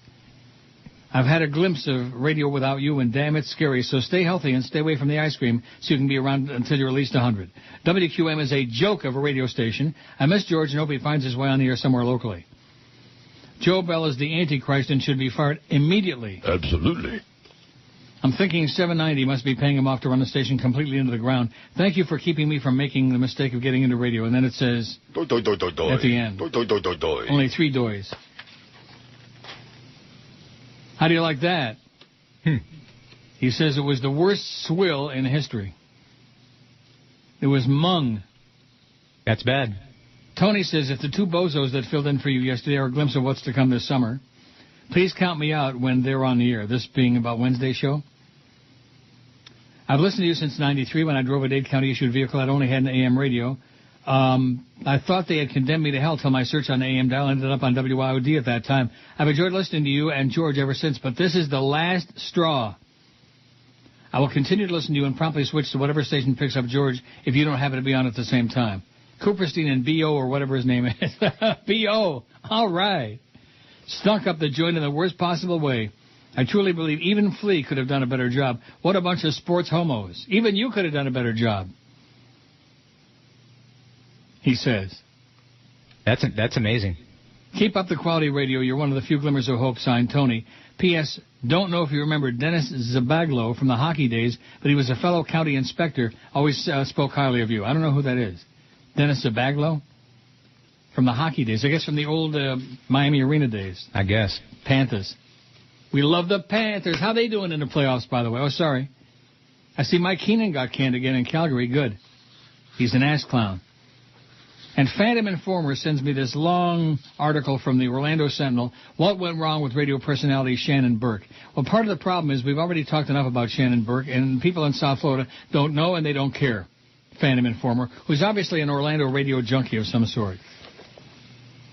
I've had a glimpse of radio without you, and damn, it's scary. So stay healthy and stay away from the ice cream so you can be around until you're at least 100. WQM is a joke of a radio station. I miss George and hope he finds his way on the air somewhere locally. Joe Bell is the Antichrist and should be fired immediately. Absolutely. I'm thinking 790 must be paying him off to run the station completely into the ground. Thank you for keeping me from making the mistake of getting into radio. And then it says, at the end, only 3 doys. How do you like that? He says it was the worst swill in history. It was mung. That's bad. Tony says, if the 2 bozos that filled in for you yesterday are a glimpse of what's to come this summer, please count me out when they're on the air, this being about Wednesday's show. I've listened to you since 93 when I drove a Dade County-issued vehicle. I'd only had an AM radio. I thought they had condemned me to hell till my search on the AM dial ended up on WIOD at that time. I've enjoyed listening to you and George ever since, but this is the last straw. I will continue to listen to you and promptly switch to whatever station picks up George if you don't happen to be on at the same time. Cooperstein and B.O. or whatever his name is. B.O. All right. Stunk up the joint in the worst possible way. I truly believe even Flea could have done a better job. What a bunch of sports homos. Even you could have done a better job. He says. That's amazing. Keep up the quality radio. You're one of the few glimmers of hope, signed Tony. P.S. Don't know if you remember Dennis Zabaglo from the hockey days, but he was a fellow county inspector. Always spoke highly of you. I don't know who that is. Dennis Zabaglo? From the hockey days. I guess from the old Miami Arena days. I guess. Panthers. We love the Panthers. How they doing in the playoffs, by the way? Oh, sorry. I see Mike Keenan got canned again in Calgary. Good. He's an ass clown. And Phantom Informer sends me this long article from the Orlando Sentinel. What went wrong with radio personality Shannon Burke? Well, part of the problem is we've already talked enough about Shannon Burke, and people in South Florida don't know and they don't care. Phantom Informer, who's obviously an Orlando radio junkie of some sort.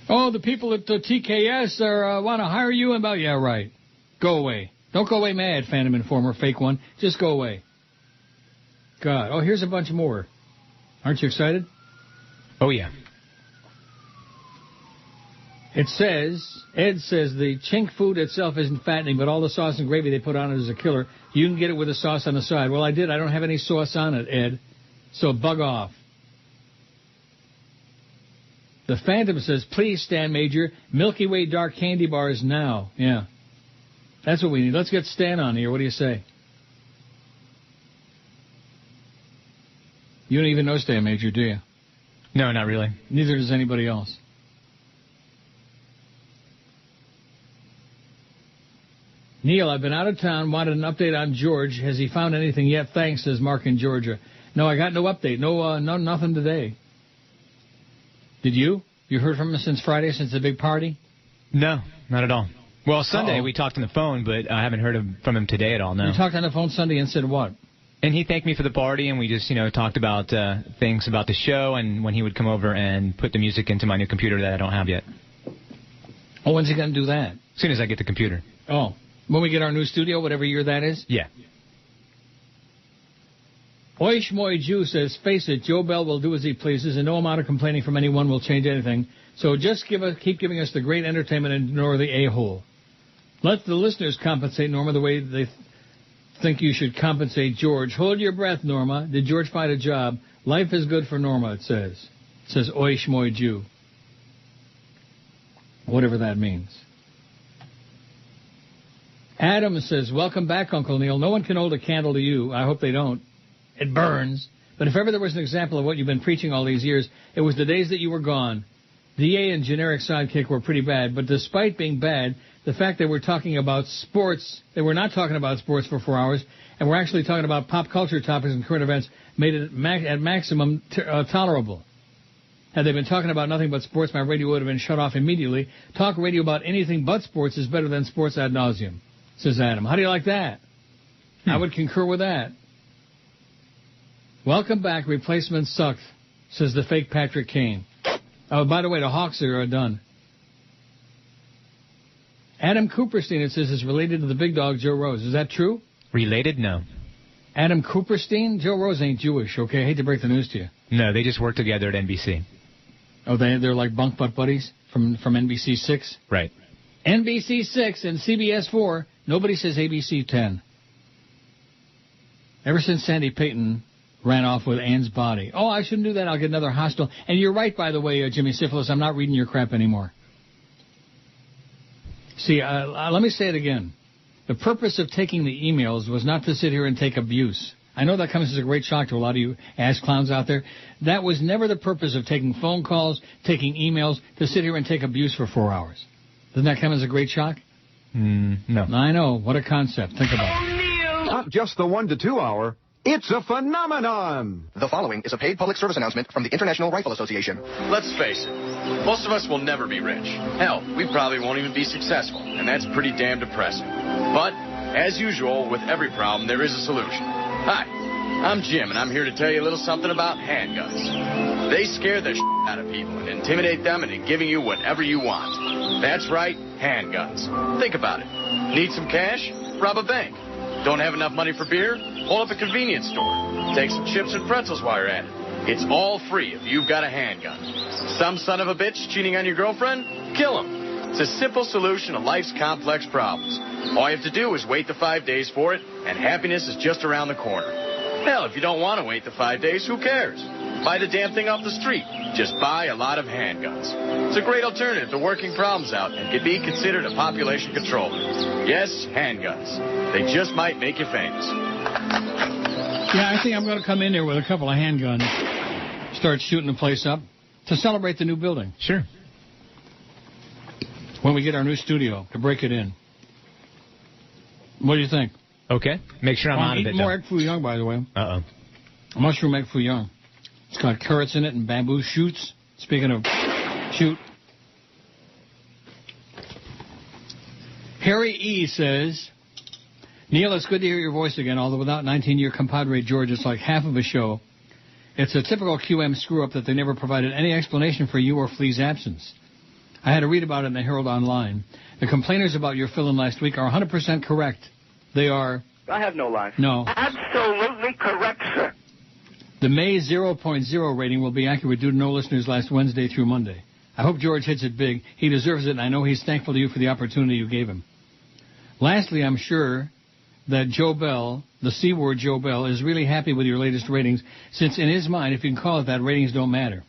Oh, the people at the TKS want to hire you? About yeah, right. Go away. Don't go away mad, Phantom Informer, fake one. Just go away. God. Oh, here's a bunch more. Aren't you excited? Oh, yeah. It says, Ed says, the chink food itself isn't fattening, but all the sauce and gravy they put on it is a killer. You can get it with the sauce on the side. Well, I did. I don't have any sauce on it, Ed. So bug off. The Phantom says, please, Stan Major, Milky Way dark candy bars now. Yeah. That's what we need. Let's get Stan on here. What do you say? You don't even know Stan Major, do you? No, not really. Neither does anybody else. Neil, I've been out of town, wanted an update on George. Has he found anything yet? Thanks, says Mark in Georgia. No, I got no update. No, nothing today. Did you? You heard from him since Friday, since the big party? No, not at all. Well, Sunday we talked on the phone, but I haven't heard from him today at all, no. You talked on the phone Sunday and said what? And he thanked me for the party, and we just, talked about things about the show and when he would come over and put the music into my new computer that I don't have yet. Oh, when's he going to do that? As soon as I get the computer. Oh, when we get our new studio, whatever year that is? Yeah. Oish Moy Jew says, face it, Joe Bell will do as he pleases, and no amount of complaining from anyone will change anything. So just keep giving us the great entertainment and ignore the a-hole. Let the listeners compensate Norma the way they think you should compensate George. Hold your breath, Norma. Did George find a job? Life is good for Norma, it says. It says Oish Moy Jew. Whatever that means. Adam says, welcome back, Uncle Neil. No one can hold a candle to you. I hope they don't. It burns. But if ever there was an example of what you've been preaching all these years, it was the days that you were gone. DA and generic sidekick were pretty bad. But despite being bad, the fact that we're talking about sports, that we're not talking about sports for 4 hours, and we're actually talking about pop culture topics and current events, made it at maximum tolerable. Had they been talking about nothing but sports, my radio would have been shut off immediately. Talk radio about anything but sports is better than sports ad nauseum, says Adam. How do you like that? I would concur with that. Welcome back. Replacements sucked, says the fake Patrick Kane. Oh, by the way, the Hawks are done. Adam Cooperstein, it says, is related to the big dog, Joe Rose. Is that true? Related? No. Adam Cooperstein? Joe Rose ain't Jewish, okay? I hate to break the news to you. No, they just work together at NBC. Oh, they're like bunk butt buddies from NBC 6? Right. NBC 6 and CBS 4. Nobody says ABC 10. Ever since Sandy Payton ran off with Ann's body. Oh, I shouldn't do that. I'll get another hostile. And you're right, by the way, Jimmy Syphilis. I'm not reading your crap anymore. See, let me say it again. The purpose of taking the emails was not to sit here and take abuse. I know that comes as a great shock to a lot of you ass clowns out there. That was never the purpose of taking phone calls, taking emails, to sit here and take abuse for 4 hours. Doesn't that come as a great shock? No. I know. What a concept. Think about it. Not just the 1 to 2 hour. It's a phenomenon. The following is a paid public service announcement from the International Rifle Association. Let's face it, most of us will never be rich. Hell, we probably won't even be successful, and that's pretty damn depressing. But, as usual, with every problem, there is a solution. Hi, I'm Jim, and I'm here to tell you a little something about handguns. They scare the shit out of people and intimidate them into giving you whatever you want. That's right, handguns. Think about it. Need some cash? Rob a bank. Don't have enough money for beer? Hold up a convenience store. Take some chips and pretzels while you're at it. It's all free if you've got a handgun. Some son of a bitch cheating on your girlfriend? Kill him. It's a simple solution to life's complex problems. All you have to do is wait the 5 days for it, and happiness is just around the corner. Hell, if you don't want to wait the 5 days, who cares? Buy the damn thing off the street. Just buy a lot of handguns. It's a great alternative to working problems out and can be considered a population controller. Yes, handguns. They just might make you famous. Yeah, I think I'm going to come in there with a couple of handguns, start shooting the place up to celebrate the new building. Sure. When we get our new studio, to break it in. What do you think? Okay. Make sure I'm on eating it. More egg foo young, by the way. Uh-oh. Mushroom egg foo young. It's got carrots in it and bamboo shoots. Speaking of shoot. Harry E. says, Neil, it's good to hear your voice again, although without 19-year compadre George, it's like half of a show. It's a typical QM screw-up that they never provided any explanation for you or Flea's absence. I had to read about it in the Herald Online. The complainers about your fill-in last week are 100% correct. They are... I have no life. No. Absolutely correct, sir. The May 0.0 rating will be accurate due to no listeners last Wednesday through Monday. I hope George hits it big. He deserves it, and I know he's thankful to you for the opportunity you gave him. Lastly, I'm sure that Joe Bell, the C-word Joe Bell, is really happy with your latest ratings, since in his mind, if you can call it that, ratings don't matter.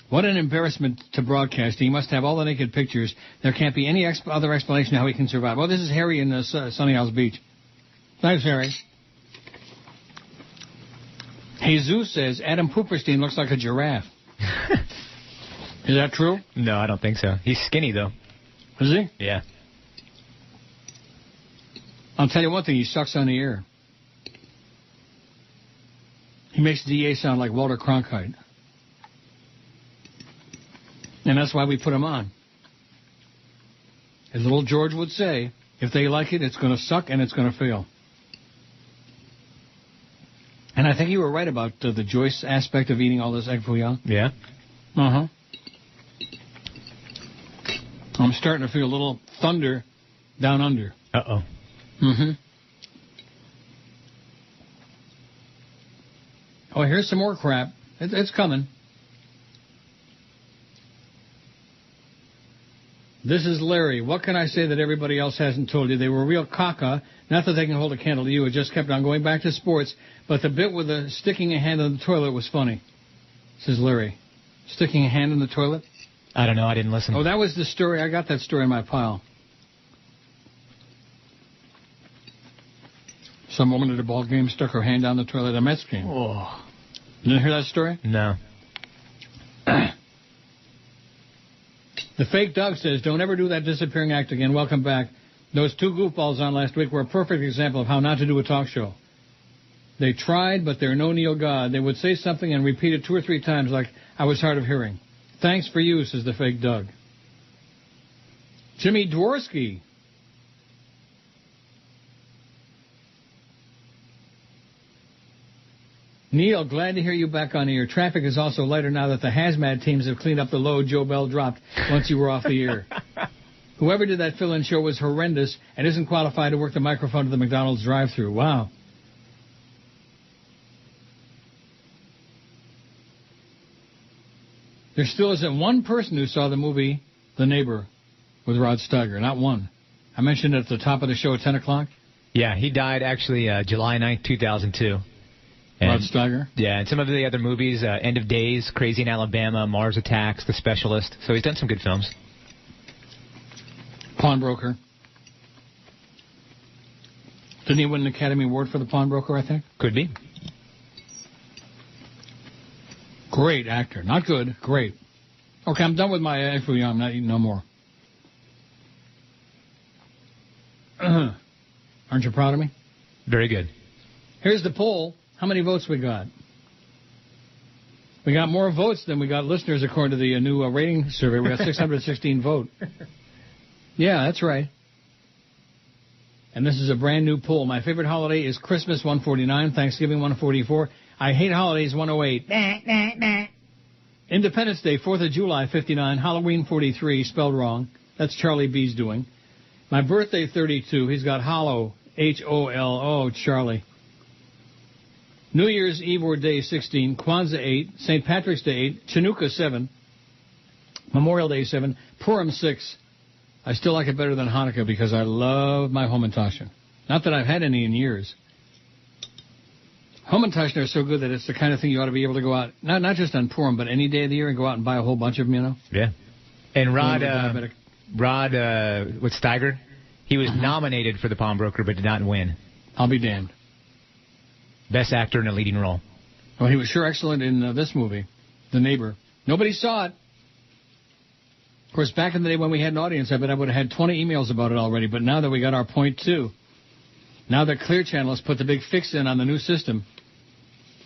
What an embarrassment to broadcasting. He must have all the naked pictures. There can't be any other explanation how he can survive. Well, this is Harry in Sunny Isles Beach. Thanks, Harry. Jesus says Adam Pooperstein looks like a giraffe. Is that true? No, I don't think so. He's skinny, though. Is he? Yeah. I'll tell you one thing. He sucks on the air. He makes DA sound like Walter Cronkite. And that's why we put him on. As little George would say, if they like it, it's going to suck and it's going to fail. And I think you were right about the Joyce aspect of eating all this egg foo young. Yeah. Uh-huh. I'm starting to feel a little thunder down under. Uh-oh. Mm-hmm. Oh, here's some more crap. It's coming. This is Larry. What can I say that everybody else hasn't told you? They were real caca. Not that they can hold a candle to you. It just kept on going back to sports. But the bit with the sticking a hand in the toilet was funny. Says Larry. Sticking a hand in the toilet? I don't know. I didn't listen. Oh, that was the story. I got that story in my pile. Some woman at a ball game stuck her hand down the toilet at a Mets game. Oh. You didn't hear that story? No. The fake Doug says, don't ever do that disappearing act again. Welcome back. Those two goofballs on last week were a perfect example of how not to do a talk show. They tried, but they're no Neil God. They would say something and repeat it 2 or 3 times like I was hard of hearing. Thanks for you, says the fake Doug. Jimmy Dworsky. Neil, glad to hear you back on air. Traffic is also lighter now that the hazmat teams have cleaned up the load Joe Bell dropped once you were off the air. Whoever did that fill-in show was horrendous and isn't qualified to work the microphone to the McDonald's drive-thru. Wow. There still isn't one person who saw the movie The Neighbor with Rod Steiger. Not one. I mentioned at the top of the show at 10 o'clock. Yeah, he died actually July 9th, 2002. Rod Steiger? Yeah, and some of the other movies, End of Days, Crazy in Alabama, Mars Attacks, The Specialist. So he's done some good films. Pawnbroker. Didn't he win an Academy Award for The Pawnbroker, I think? Could be. Great actor. Not good, great. Okay, I'm done with my F.U. I'm not eating no more. Aren't you proud of me? Very good. Here's the poll. How many votes we got? We got more votes than we got listeners, according to the new rating survey. We got 616 vote. Yeah, that's right. And this is a brand new poll. My favorite holiday is Christmas, 149, Thanksgiving, 144. I hate holidays, 108. Independence Day, 4th of July, 59. Halloween, 43, spelled wrong. That's Charlie B's doing. My birthday, 32. He's got Hollow, H-O-L-O, Charlie. New Year's Eve or Day, 16. Kwanzaa, 8. St. Patrick's Day, 8. Chanukah, 7. Memorial Day, 7. Purim, 6. I still like it better than Hanukkah because I love my Hamantaschen. Not that I've had any in years. Hamantaschen are so good that it's the kind of thing you ought to be able to go out, not just on Purim, but any day of the year and go out and buy a whole bunch of them, you know? Yeah. And Rod with Steiger, he was nominated for the Pawnbroker but did not win. I'll be damned. Best actor in a leading role. Well, he was sure excellent in this movie, The Neighbor. Nobody saw it. Of course, back in the day when we had an audience, I bet I would have had 20 emails about it already. But now that we got our .2, now that Clear Channel has put the big fix in on the new system,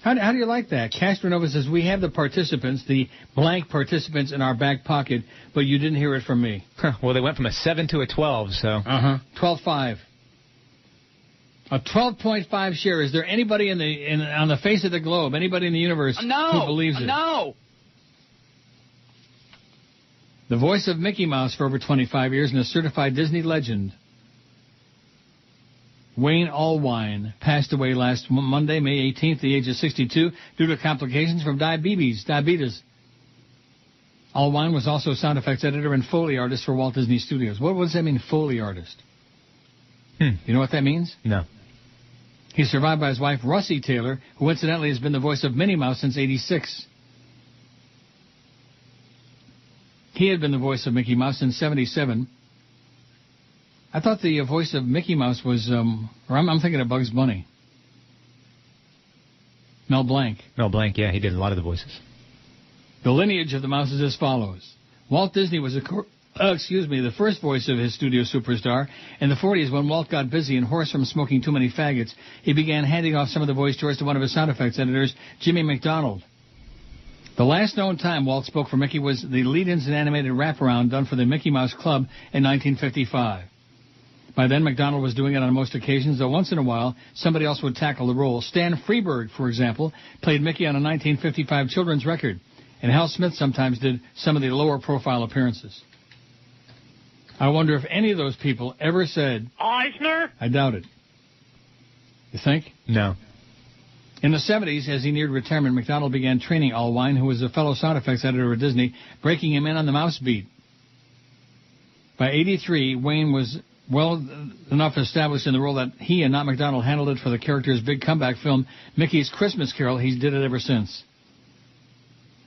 how do you like that? Castronova says, we have the participants, the blank participants in our back pocket, but you didn't hear it from me. Well, they went from a 7 to a 12, so. 12.5. A 12.5 share. Is there anybody on the face of the globe, anybody in the universe who believes it? No. The voice of Mickey Mouse for over 25 years and a certified Disney legend, Wayne Allwine, passed away last Monday, May 18th, at the age of 62, due to complications from diabetes. Allwine was also sound effects editor and Foley artist for Walt Disney Studios. What does that mean, Foley artist? You know what that means? No. He's survived by his wife, Russie Taylor, who incidentally has been the voice of Minnie Mouse since '86. He had been the voice of Mickey Mouse since '77. I thought the voice of Mickey Mouse was, or I'm thinking of Bugs Bunny. Mel Blanc. Mel Blanc, yeah, he did a lot of the voices. The lineage of the mouse is as follows. Walt Disney was the first voice of his studio superstar. In the 40s, when Walt got busy and hoarse from smoking too many faggots, he began handing off some of the voice chores to one of his sound effects editors, Jimmy McDonald. The last known time Walt spoke for Mickey was the lead-ins and animated wraparound done for the Mickey Mouse Club in 1955. By then, McDonald was doing it on most occasions, though once in a while, somebody else would tackle the role. Stan Freberg, for example, played Mickey on a 1955 children's record, and Hal Smith sometimes did some of the lower-profile appearances. I wonder if any of those people ever said, Eisner? I doubt it. You think? No. In the 70s, as he neared retirement, McDonald began training Allwine, who was a fellow sound effects editor at Disney, breaking him in on the mouse beat. By '83, Wayne was well enough established in the role that he and not McDonald handled it for the character's big comeback film, Mickey's Christmas Carol. He's did it ever since.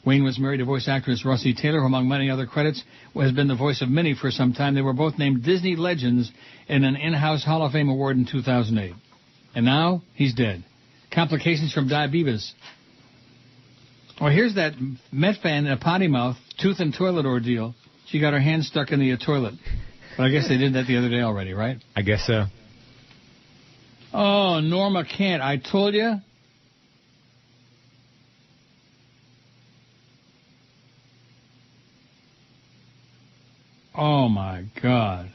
Wayne was married to voice actress Russie Taylor, who, among many other credits, has been the voice of Minnie for some time. They were both named Disney Legends in an in-house Hall of Fame award in 2008. And now, he's dead. Complications from diabetes. Oh, here's that Met fan, a potty mouth, tooth and toilet ordeal. She got her hand stuck in the toilet. But I guess they did that the other day already, right? I guess so. Oh, Norma Kent, I told you. Oh, my God.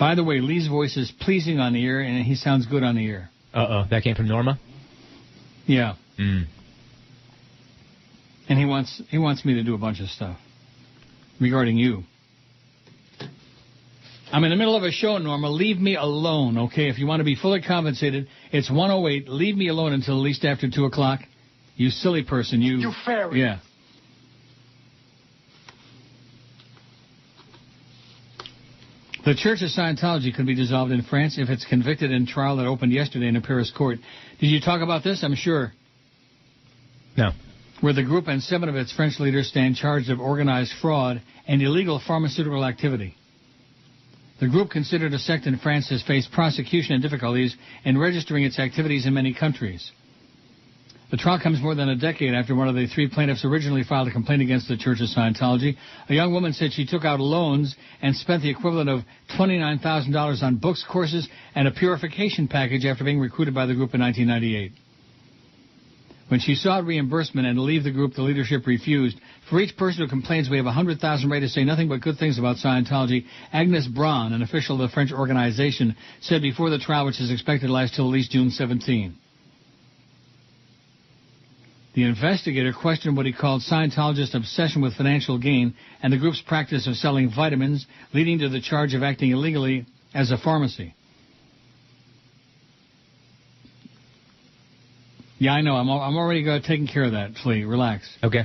By the way, Lee's voice is pleasing on the ear, and he sounds good on the ear. Uh-oh. That came from Norma? Yeah. Mm. And he wants me to do a bunch of stuff regarding you. I'm in the middle of a show, Norma. Leave me alone, okay? If you want to be fully compensated, it's 1:08. Leave me alone until at least after 2 o'clock. You silly person, you... You fairy. Yeah. The Church of Scientology could be dissolved in France if it's convicted in trial that opened yesterday in a Paris court. Did you talk about this? I'm sure. No. Where the group and 7 of its French leaders stand charged of organized fraud and illegal pharmaceutical activity. The group, considered a sect in France, has faced prosecution and difficulties in registering its activities in many countries. The trial comes more than a decade after one of the 3 plaintiffs originally filed a complaint against the Church of Scientology. A young woman said she took out loans and spent the equivalent of $29,000 on books, courses, and a purification package after being recruited by the group in 1998. When she sought reimbursement and to leave the group, the leadership refused. For each person who complains, we have 100,000 right to say nothing but good things about Scientology. Agnes Braun, an official of the French organization, said before the trial, which is expected to last till at least June 17. The investigator questioned what he called Scientologists' obsession with financial gain and the group's practice of selling vitamins, leading to the charge of acting illegally as a pharmacy. Yeah, I know. I'm already taking care of that, Flea. Relax. Okay.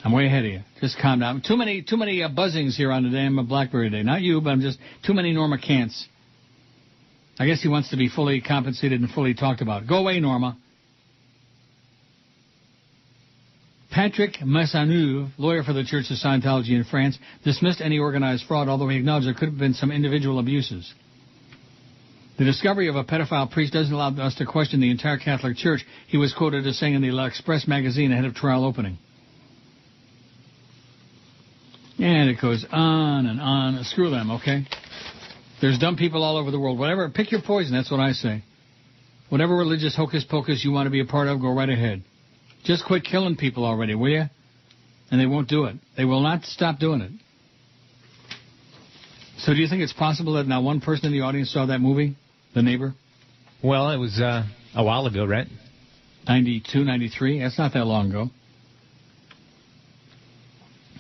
I'm way ahead of you. Just calm down. Too many buzzings here on the damn BlackBerry Day. Not you, but I'm just too many Norma Cants. I guess he wants to be fully compensated and fully talked about. Go away, Norma. Patrick Massaneuve, lawyer for the Church of Scientology in France, dismissed any organized fraud, although he acknowledged there could have been some individual abuses. The discovery of a pedophile priest doesn't allow us to question the entire Catholic Church, he was quoted as saying in the L'Express magazine ahead of trial opening. And it goes on and on. Screw them, okay? There's dumb people all over the world. Whatever, pick your poison, that's what I say. Whatever religious hocus pocus you want to be a part of, go right ahead. Just quit killing people already, will you? And they won't do it. They will not stop doing it. So do you think it's possible that not one person in the audience saw that movie, The Neighbor? Well, it was a while ago, right? 92, 93? That's not that long ago.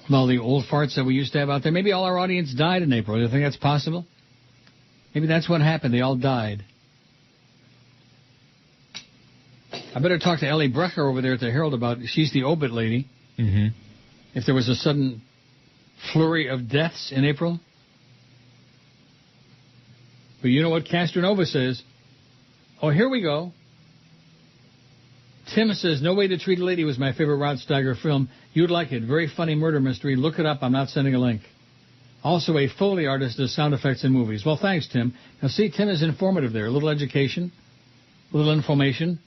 With all the old farts that we used to have out there. Maybe all our audience died in April. Do you think that's possible? Maybe that's what happened. They all died. I better talk to Ellie Brecher over there at the Herald about, she's the obit lady. Mm-hmm. If there was a sudden flurry of deaths in April. But you know what Castronova says? Oh, here we go. Tim says, No Way to Treat a Lady was my favorite Rod Steiger film. You'd like it. Very funny murder mystery. Look it up. I'm not sending a link. Also a Foley artist does sound effects in movies. Well, thanks, Tim. Now, see, Tim is informative there. A little education, a little information.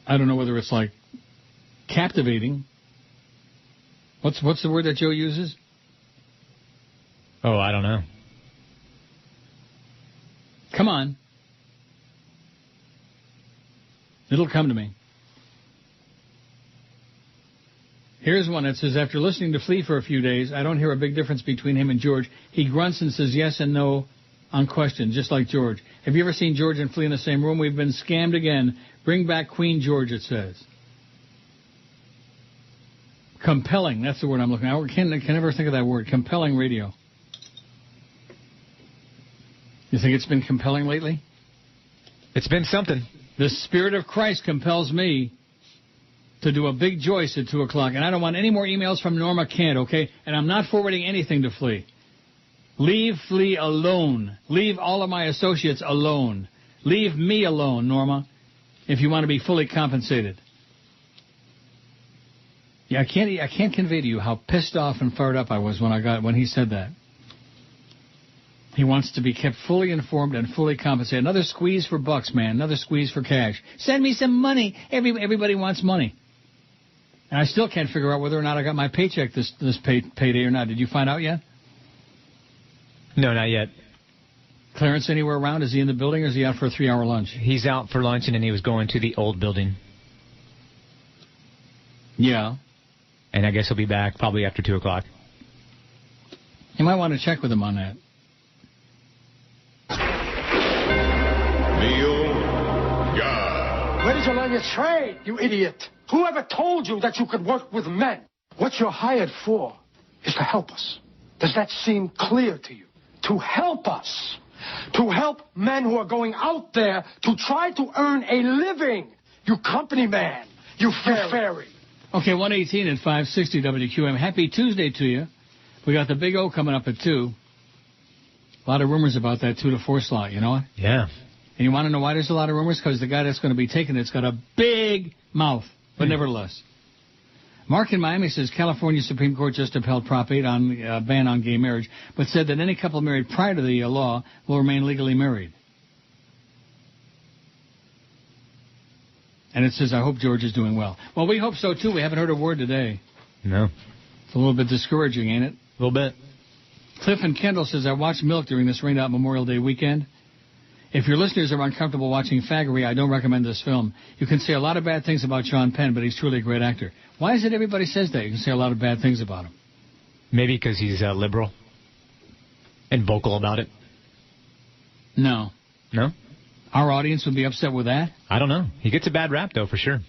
I don't know whether it's like captivating. What's the word that Joe uses? Oh, I don't know. Come on. It'll come to me. Here's one that says, after listening to Flea for a few days, I don't hear a big difference between him and George. He grunts and says yes and no on questions, just like George. Have you ever seen George and Flea in the same room? We've been scammed again. Bring back Queen George, it says. Compelling, that's the word I'm looking at. I can never think of that word. Compelling radio. You think it's been compelling lately? It's been something. The Spirit of Christ compels me to do a big Joyce at 2 o'clock. And I don't want any more emails from Norma Kent, okay? And I'm not forwarding anything to Flea. Leave Flea alone. Leave all of my associates alone. Leave me alone, Norma, if you want to be fully compensated. Yeah, I can't convey to you how pissed off and fired up I was when he said that. He wants to be kept fully informed and fully compensated. Another squeeze for bucks, man. Another squeeze for cash. Send me some money. Everybody wants money. And I still can't figure out whether or not I got my paycheck this payday or not. Did you find out yet? No, not yet. Clarence anywhere around? Is he in the building or is he out for a 3-hour lunch? He's out for lunch and then he was going to the old building. Yeah. And I guess he'll be back probably after 2 o'clock. You might want to check with him on that. Neil God. Where did you learn your trade, you idiot? Whoever told you that you could work with men? What you're hired for is to help us. Does that seem clear to you? To help us. To help men who are going out there to try to earn a living. You company man. You fairy. Okay, 118 at 560 WQM. Happy Tuesday to you. We got the Big O coming up at 2. A lot of rumors about that 2 to 4 slot, you know what? Yeah. And you want to know why there's a lot of rumors? Because the guy that's going to be taking it's got a big mouth. But nevertheless. Mark in Miami says California Supreme Court just upheld Prop 8 on ban on gay marriage, but said that any couple married prior to the law will remain legally married. And it says, I hope George is doing well. Well, we hope so, too. We haven't heard a word today. No. It's a little bit discouraging, ain't it? A little bit. Cliff and Kendall says, I watched Milk during this rained-out Memorial Day weekend. If your listeners are uncomfortable watching faggery, I don't recommend this film. You can say a lot of bad things about Sean Penn, but he's truly a great actor. Why is it everybody says that? You can say a lot of bad things about him. Maybe because he's liberal and vocal about it. No. No? Our audience would be upset with that? I don't know. He gets a bad rap, though, for sure.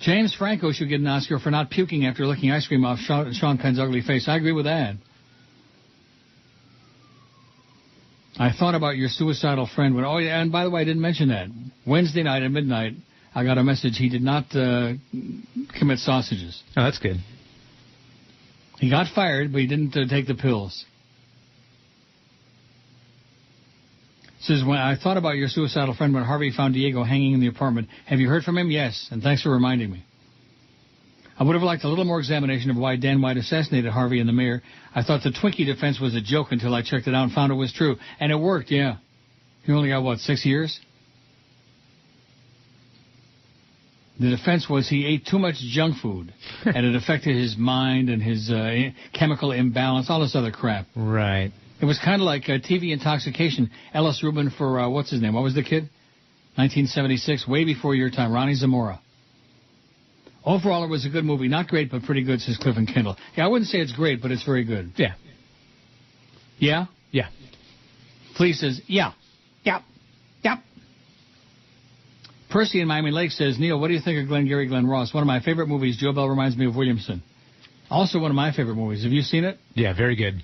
James Franco should get an Oscar for not puking after licking ice cream off Sean Penn's ugly face. I agree with that. I thought about your suicidal friend. Oh, yeah, and by the way, I didn't mention that. Wednesday night at midnight, I got a message he did not commit sausages. Oh, that's good. He got fired, but he didn't take the pills. Says, when I thought about your suicidal friend when Harvey found Diego hanging in the apartment. Have you heard from him? Yes, and thanks for reminding me. I would have liked a little more examination of why Dan White assassinated Harvey and the mayor. I thought the Twinkie defense was a joke until I checked it out and found it was true. And it worked, yeah. He only got, 6 years? The defense was he ate too much junk food, and it affected his mind and his chemical imbalance, all this other crap. Right. It was kind of like TV intoxication. Ellis Rubin for, what's his name? What was the kid? 1976, way before your time. Ronnie Zamora. Overall, it was a good movie. Not great, but pretty good, says Cliff and Kendall. Yeah, I wouldn't say it's great, but it's very good. Yeah. Yeah? Yeah. Flea says, yeah. Yep. Yep. Percy in Miami Lakes says, Neil, what do you think of Glengarry Glen Ross? One of my favorite movies. Joe Bell reminds me of Williamson. Also one of my favorite movies. Have you seen it? Yeah, very good.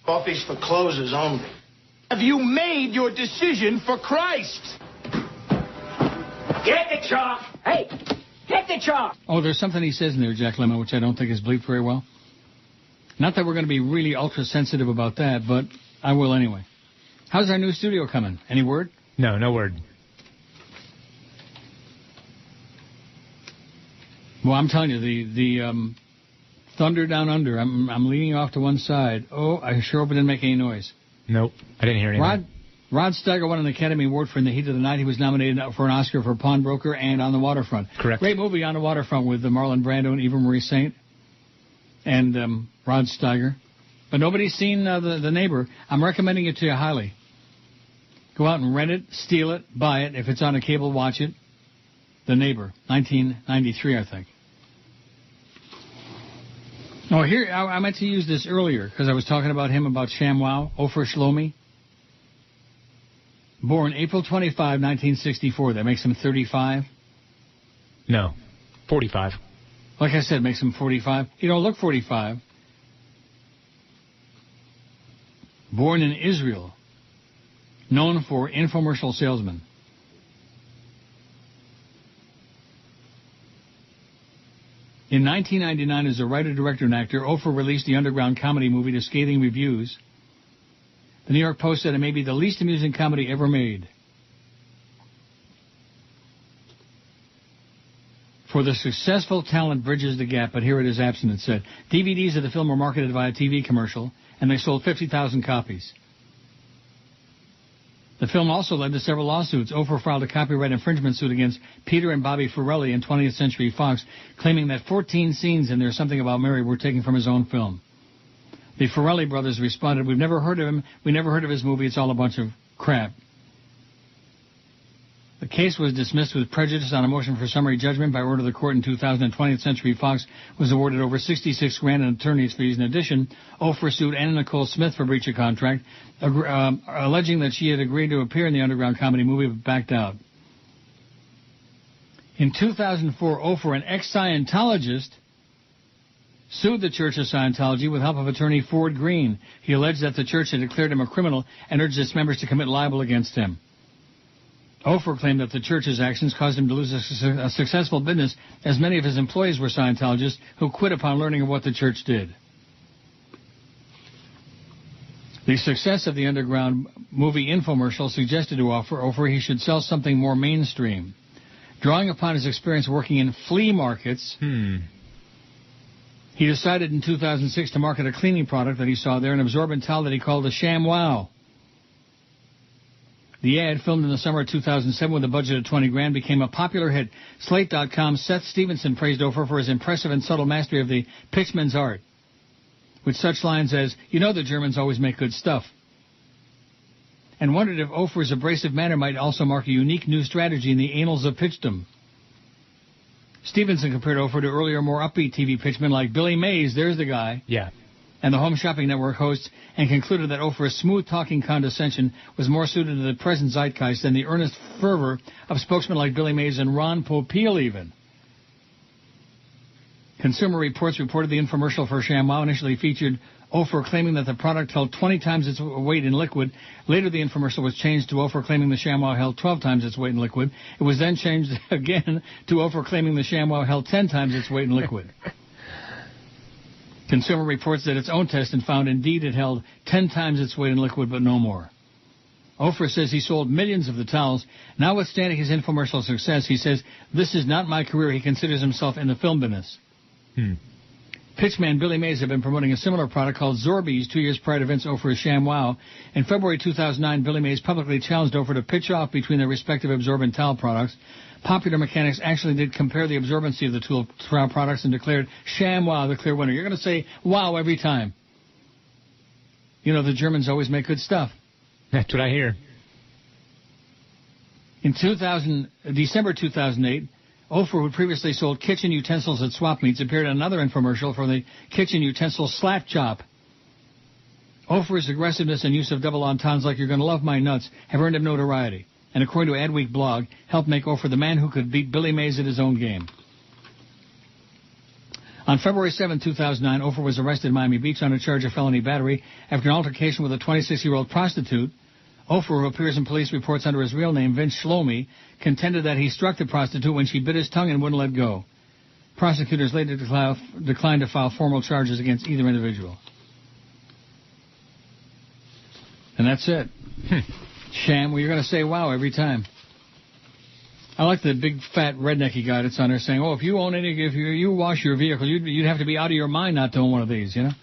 Coffee's for closers only. Have you made your decision for Christ? Get the chalk! Hey! Get the chalk! Oh, there's something he says in there, Jack Lemmon, which I don't think is bleeped very well. Not that we're going to be really ultra-sensitive about that, but I will anyway. How's our new studio coming? Any word? No, no word. Well, I'm telling you, the thunder down under, I'm leaning off to one side. Oh, I sure hope it didn't make any noise. Nope, I didn't hear anything. Rod Steiger won an Academy Award for In the Heat of the Night. He was nominated for an Oscar for Pawnbroker and On the Waterfront. Correct. Great movie, On the Waterfront, with Marlon Brando and Eva Marie Saint and Rod Steiger. But nobody's seen The Neighbor. I'm recommending it to you highly. Go out and rent it, steal it, buy it. If it's on a cable, watch it. The Neighbor, 1993, I think. Oh, here, I meant to use this earlier because I was talking about him, about ShamWow, Ofer Shlomi. Born April 25, 1964. That makes him 35? No, 45. Like I said, makes him 45. You don't look 45. Born in Israel. Known for infomercial salesman. In 1999, as a writer, director, and actor, Ofer released the underground comedy movie to scathing reviews. The New York Post said it may be the least amusing comedy ever made. For the successful talent bridges the gap, but here it is absent, it said. DVDs of the film were marketed via TV commercial, and they sold 50,000 copies. The film also led to several lawsuits. Ofer filed a copyright infringement suit against Peter and Bobby Farrelly and 20th Century Fox, claiming that 14 scenes in There's Something About Mary were taken from his own film. The Farrelly brothers responded, we've never heard of him, we never heard of his movie, it's all a bunch of crap. The case was dismissed with prejudice on a motion for summary judgment by order of the court in 2000. 20th Century Fox was awarded over $66,000 in attorney's fees. In addition, Oprah sued Anna Nicole Smith for breach of contract, alleging that she had agreed to appear in the underground comedy movie but backed out. In 2004, Oprah, an ex-Scientologist, sued the Church of Scientology with help of attorney Ford Green. He alleged that the church had declared him a criminal and urged its members to commit libel against him. Ofer claimed that the church's actions caused him to lose a successful business, as many of his employees were Scientologists who quit upon learning of what the church did. The success of the underground movie infomercial suggested to Ofer he should sell something more mainstream. Drawing upon his experience working in flea markets, he decided in 2006 to market a cleaning product that he saw there, an absorbent towel that he called the ShamWow. The ad, filmed in the summer of 2007 with a budget of $20,000, became a popular hit. Slate.com's Seth Stevenson praised Ofer for his impressive and subtle mastery of the pitchman's art, with such lines as, "You know the Germans always make good stuff," and wondered if Ofer's abrasive manner might also mark a unique new strategy in the annals of pitchdom. Stevenson compared Ofer to earlier, more upbeat TV pitchmen like Billy Mays, there's the guy, and the Home Shopping Network hosts, and concluded that Ofer's smooth-talking condescension was more suited to the present zeitgeist than the earnest fervor of spokesmen like Billy Mays and Ron Popeil even. Consumer Reports reported the infomercial for ShamWow initially featured Ofer claiming that the product held 20 times its weight in liquid. Later, the infomercial was changed to Ofer claiming the ShamWow held 12 times its weight in liquid. It was then changed again to Ofer claiming the ShamWow held 10 times its weight in liquid. Consumer Reports did its own test and found indeed it held 10 times its weight in liquid, but no more. Ofer says he sold millions of the towels. Notwithstanding his infomercial success, he says, "This is not my career." He considers himself in the film business. Pitchman Billy Mays had been promoting a similar product called Zorbies 2 years prior to Vince Ofer's ShamWow. In February 2009, Billy Mays publicly challenged Ofer to pitch off between their respective absorbent towel products. Popular Mechanics actually did compare the absorbency of the two towel products and declared ShamWow the clear winner. You're going to say wow every time. You know, the Germans always make good stuff. That's what I hear. In December 2008, Ofer, who previously sold kitchen utensils at Swap Meets, appeared in another infomercial for the kitchen utensil Slap Chop. Ofer's aggressiveness and use of double entendres like "you're going to love my nuts" have earned him notoriety, and according to Adweek blog, helped make Ofer the man who could beat Billy Mays at his own game. On February 7, 2009, Ofer was arrested in Miami Beach on a charge of felony battery after an altercation with a 26-year-old prostitute. Ofer, who appears in police reports under his real name, Vince Shlomi, contended that he struck the prostitute when she bit his tongue and wouldn't let go. Prosecutors later declined to file formal charges against either individual. And that's it. Sham, well, you're going to say wow every time. I like the big fat rednecky guy that's on there saying, "Oh, if you wash your vehicle, you'd have to be out of your mind not to own one of these, you know?"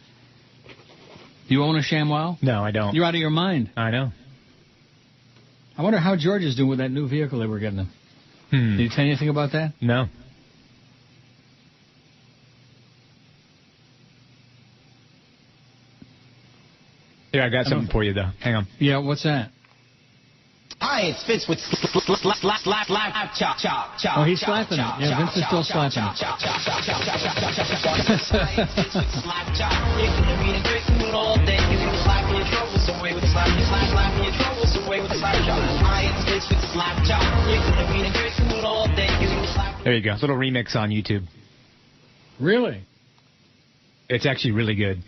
Do you own a ShamWow? No, I don't. You're out of your mind. I know. I wonder how George is doing with that new vehicle they were getting him. Did he tell you anything about that? No. Here, I got something for you, though. Hang on. Yeah, what's that? Hi, it's Vince with slap chop. Oh, he's slapping it. Yeah, Vince is still slapping it. There you go. Little remix on YouTube. Really? It's actually really good.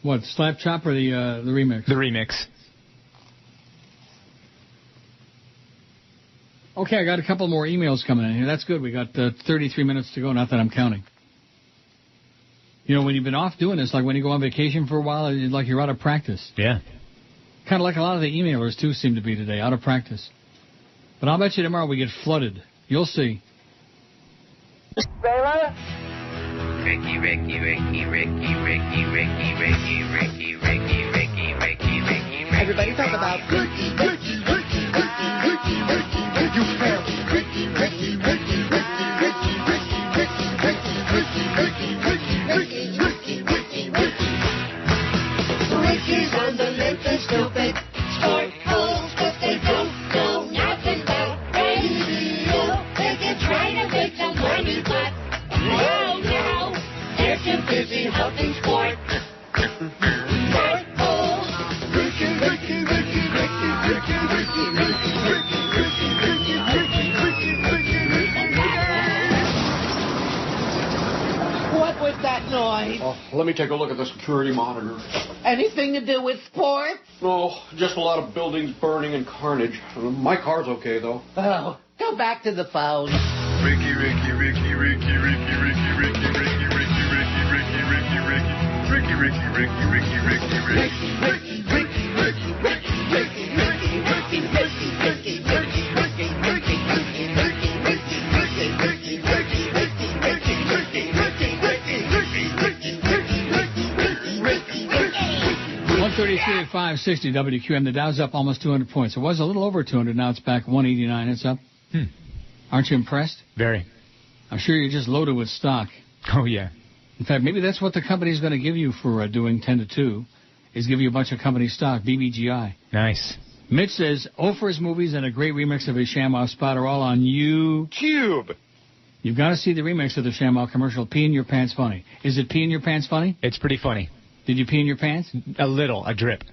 What, Slap Chop or the remix? The remix. Okay, I got a couple more emails coming in here. That's good. We got 33 minutes to go, not that I'm counting. You know, when you've been off doing this, like when you go on vacation for a while, like you're out of practice. Yeah. Kind of like a lot of the emailers, too, seem to be today, out of practice. But I'll bet you tomorrow we get flooded. You'll see. Sailor? Ricky, Ricky, Ricky, Ricky, Ricky, Ricky, Ricky, Ricky, Ricky, Ricky, Ricky, Ricky. Everybody talk about Ricky, Ricky, Ricky, Ricky, Ricky, Ricky, Ricky, family. Ricky, Ricky, Ricky, Ricky, Ricky, Ricky, Ricky, Ricky, Ricky, Ricky, Ricky, Ricky, Ricky, Ricky. Ricky's on the lake, they're stupid. Sport fools, 'cause they don't know nothing. talking sports. What was that noise? Oh, let me take a look at the security monitor. Anything to do with sports? No, just a lot of buildings burning and carnage. My car's okay, though. Oh, go back to the phone. Ricky, Ricky, Ricky, Ricky, Ricky, Ricky, Ricky, Ricky, Ricky, Ricky, Ricky, Ricky, Ricky, Ricky, Ricky, Ricky, Ricky, Ricky, at 560 WQM. The Dow's up almost 200 points. It was a little over 200. Now it's back 189. It's up. Aren't you impressed? Very. I'm sure you're just loaded with stock. Oh, yeah. In fact, maybe that's what the company's going to give you for doing 10 to 2, is give you a bunch of company stock, BBGI. Nice. Mitch says, Oprah's movies and a great remix of his ShamWow spot are all on YouTube. You've got to see the remix of the ShamWow commercial, Pee in Your Pants Funny. Is it Pee in Your Pants Funny? It's pretty funny. Did you pee in your pants? A little, a drip.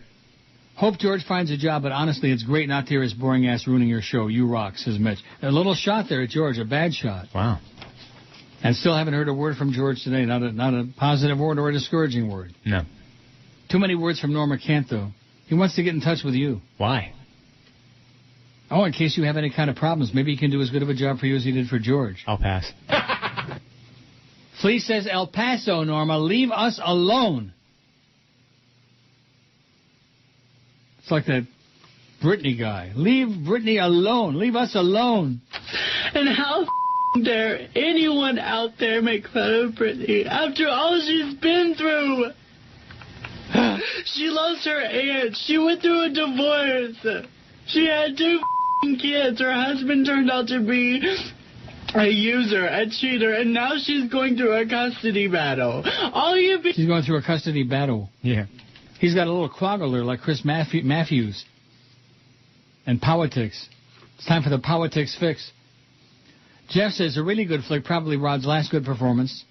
Hope George finds a job, but honestly, it's great not to hear his boring ass ruining your show. You rock, says Mitch. A little shot there at George, a bad shot. Wow. And still haven't heard a word from George today. Not a positive word or a discouraging word. No. Too many words from Norma Kent, though. He wants to get in touch with you. Why? Oh, in case you have any kind of problems. Maybe he can do as good of a job for you as he did for George. I'll pass. Flea says, El Paso, Norma, leave us alone. It's like that Britney guy. Leave Britney alone. Leave us alone. And how dare anyone out there make fun of Britney after all she's been through? She lost her aunt. She went through a divorce. She had 2 kids. Her husband turned out to be a user, a cheater, and now she's going through a custody battle. She's going through a custody battle. Yeah. He's got a little quaggler like Chris Matthews. And politics. It's time for the politics fix. Jeff says a really good flick, probably Rod's last good performance.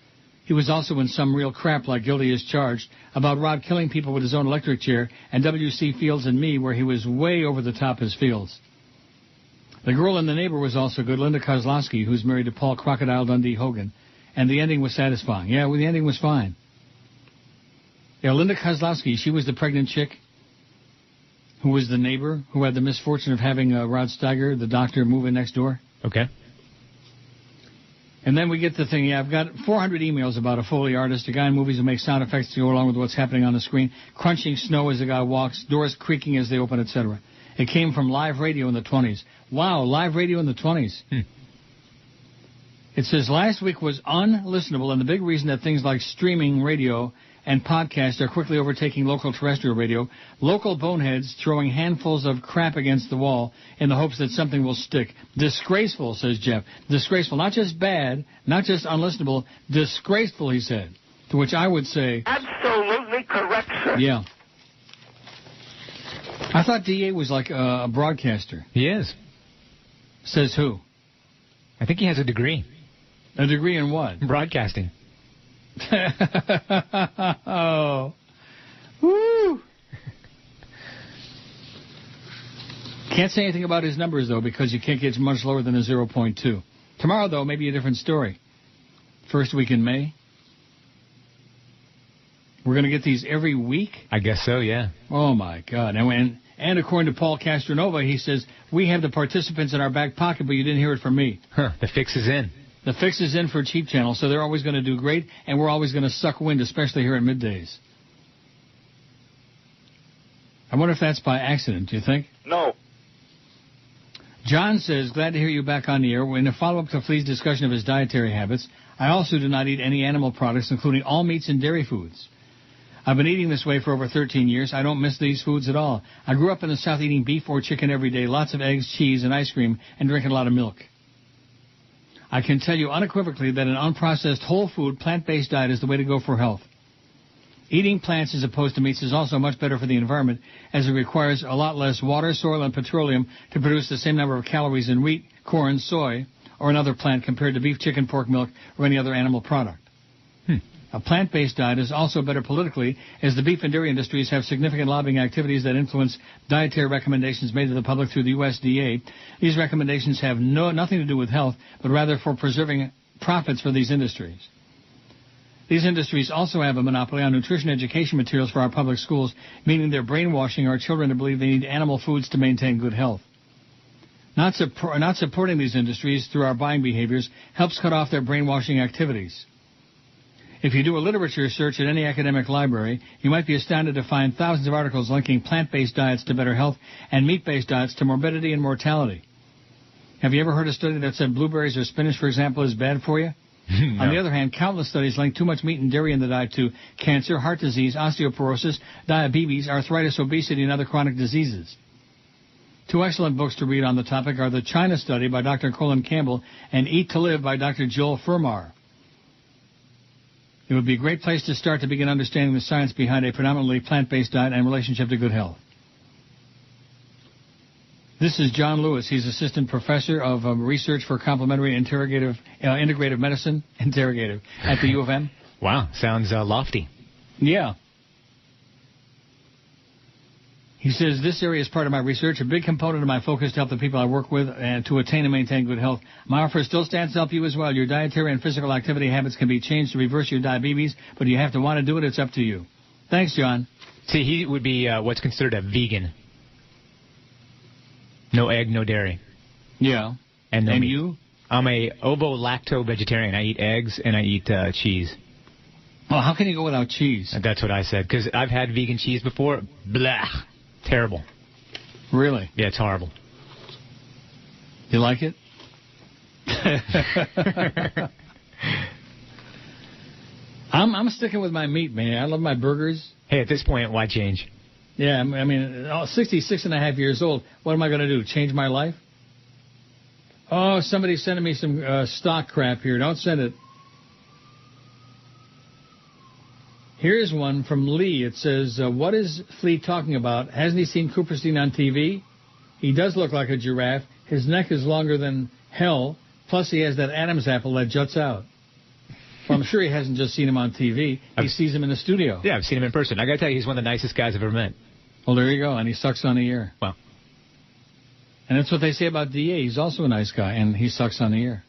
He was also in some real crap like Guilty as Charged, about Rod killing people with his own electric chair, and W.C. Fields and Me, where he was way over the top as Fields. The Girl and the Neighbor was also good, Linda Kozlowski, who's married to Paul Crocodile Dundee Hogan. And the ending was satisfying. Yeah, well, the ending was fine. Yeah, Linda Kozlowski, she was the pregnant chick who was the neighbor who had the misfortune of having Rod Steiger, the doctor, move in next door. Okay. And then we get the thing, yeah, I've got 400 emails about a Foley artist, a guy in movies who makes sound effects to go along with what's happening on the screen, crunching snow as the guy walks, doors creaking as they open, etc. It came from live radio in the 20s. Wow, live radio in the 20s. It says, last week was unlistenable, and the big reason that things like streaming radio and podcasts are quickly overtaking local terrestrial radio, local boneheads throwing handfuls of crap against the wall in the hopes that something will stick. Disgraceful, says Jeff. Disgraceful. Not just bad, not just unlistenable, disgraceful, he said. To which I would say... Absolutely correct, sir. Yeah. I thought D.A. was like a broadcaster. He is. Says who? I think he has a degree. A degree in what? Broadcasting. Oh. Woo. Can't say anything about his numbers, though, because you can't get much lower than a 0.2. Tomorrow, though, maybe a different story. First week in May. We're going to get these every week? I guess so, yeah. Oh, my God. And according to Paul Castronova, he says, we have the participants in our back pocket, but you didn't hear it from me. The fix is in. The fix is in for Cheap Channel, so they're always going to do great, and we're always going to suck wind, especially here at middays. I wonder if that's by accident, do you think? No. John says, glad to hear you back on the air. In a follow-up to Flea's discussion of his dietary habits, I also do not eat any animal products, including all meats and dairy foods. I've been eating this way for over 13 years. I don't miss these foods at all. I grew up in the South eating beef or chicken every day, lots of eggs, cheese, and ice cream, and drinking a lot of milk. I can tell you unequivocally that an unprocessed, whole food, plant-based diet is the way to go for health. Eating plants as opposed to meats is also much better for the environment, as it requires a lot less water, soil, and petroleum to produce the same number of calories in wheat, corn, soy, or another plant compared to beef, chicken, pork, milk, or any other animal product. A plant-based diet is also better politically, as the beef and dairy industries have significant lobbying activities that influence dietary recommendations made to the public through the USDA. These recommendations have nothing to do with health, but rather for preserving profits for these industries. These industries also have a monopoly on nutrition education materials for our public schools, meaning they're brainwashing our children to believe they need animal foods to maintain good health. Not supporting these industries through our buying behaviors helps cut off their brainwashing activities. If you do a literature search at any academic library, you might be astounded to find thousands of articles linking plant-based diets to better health and meat-based diets to morbidity and mortality. Have you ever heard a study that said blueberries or spinach, for example, is bad for you? No. On the other hand, countless studies link too much meat and dairy in the diet to cancer, heart disease, osteoporosis, diabetes, arthritis, obesity, and other chronic diseases. Two excellent books to read on the topic are The China Study by Dr. Colin Campbell and Eat to Live by Dr. Joel Fermar. It would be a great place to start to begin understanding the science behind a predominantly plant-based diet and relationship to good health. This is John Lewis. He's assistant professor of research for complementary integrative medicine, at the U of M. Wow, sounds lofty. Yeah. He says, this area is part of my research, a big component of my focus to help the people I work with and to attain and maintain good health. My offer still stands to help you as well. Your dietary and physical activity habits can be changed to reverse your diabetes, but you have to want to do it. It's up to you. Thanks, John. See, he would be what's considered a vegan. No egg, no dairy. Yeah. And you? I'm a ovo-lacto vegetarian. I eat eggs and I eat cheese. Well, how can you go without cheese? That's what I said, because I've had vegan cheese before. Blah. Terrible. Really? Yeah, it's horrible. You like it? I'm sticking with my meat, man. I love my burgers. Hey, at this point, why change? Yeah, I mean, 66 and a half years old. What am I going to do? Change my life? Oh, somebody's sending me some stock crap here. Don't send it. Here's one from Lee. It says, what is Flea talking about? Hasn't he seen Cooperstein on TV? He does look like a giraffe. His neck is longer than hell. Plus, he has that Adam's apple that juts out. Well, I'm sure he hasn't just seen him on TV. He sees him in the studio. Yeah, I've seen him in person. I got to tell you, he's one of the nicest guys I've ever met. Well, there you go. And he sucks on the ear. Well. And that's what they say about D.A. He's also a nice guy, and he sucks on the ear.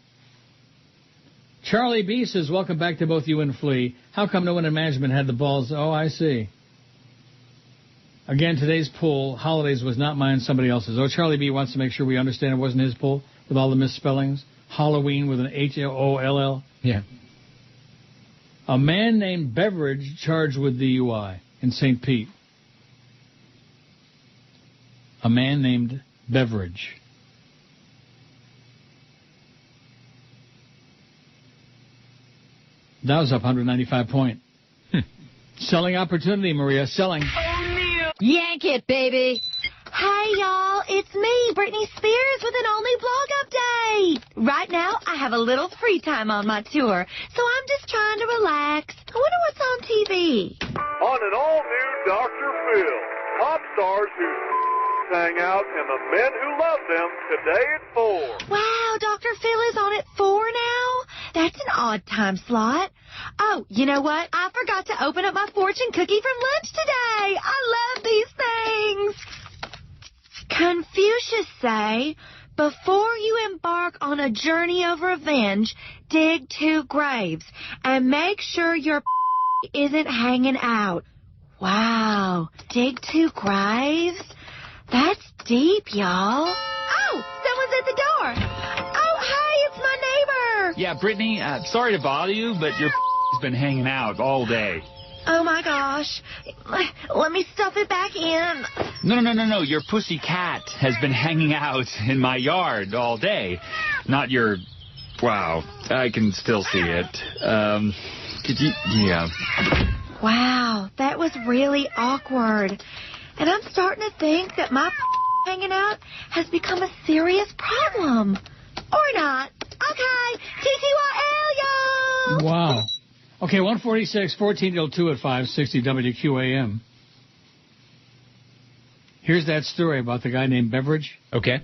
Charlie B. says, welcome back to both you and Flea. How come no one in management had the balls? Oh, I see. Again, today's poll, holidays, was not mine, somebody else's. Oh, Charlie B. wants to make sure we understand it wasn't his poll with all the misspellings. Halloween with an H-O-L-L. Yeah. A man named Beveridge charged with DUI in St. Pete. A man named Beveridge. Dow's up 195 point. Selling opportunity, Maria. Selling. Yank it, baby. Hey, y'all. It's me, Britney Spears, with an all-new blog update. Right now, I have a little free time on my tour, so I'm just trying to relax. I wonder what's on TV. On an all-new Dr. Phil, pop stars who hang out and the men who love them today at 4. Wow, Dr. Phil is on at 4 now? That's an odd time slot. Oh, you know what? I forgot to open up my fortune cookie from lunch today. I love these things. Confucius say, before you embark on a journey of revenge, dig 2 graves and make sure your isn't hanging out. Wow, dig 2 graves? That's deep, y'all. Oh, someone's at the door. Oh, hi, it's my neighbor. Yeah, Brittany, sorry to bother you, but your has been hanging out all day. Oh, my gosh. Let me stuff it back in. No. Your pussy cat has been hanging out in my yard all day. Not your... Wow, I can still see it. Could you... Yeah. Wow, that was really awkward. And I'm starting to think that my hanging out has become a serious problem. Or not. Okay, TTYL, y'all. Wow. Okay, 146, 14 till 2 at 560 WQAM. Here's that story about the guy named Beveridge. Okay.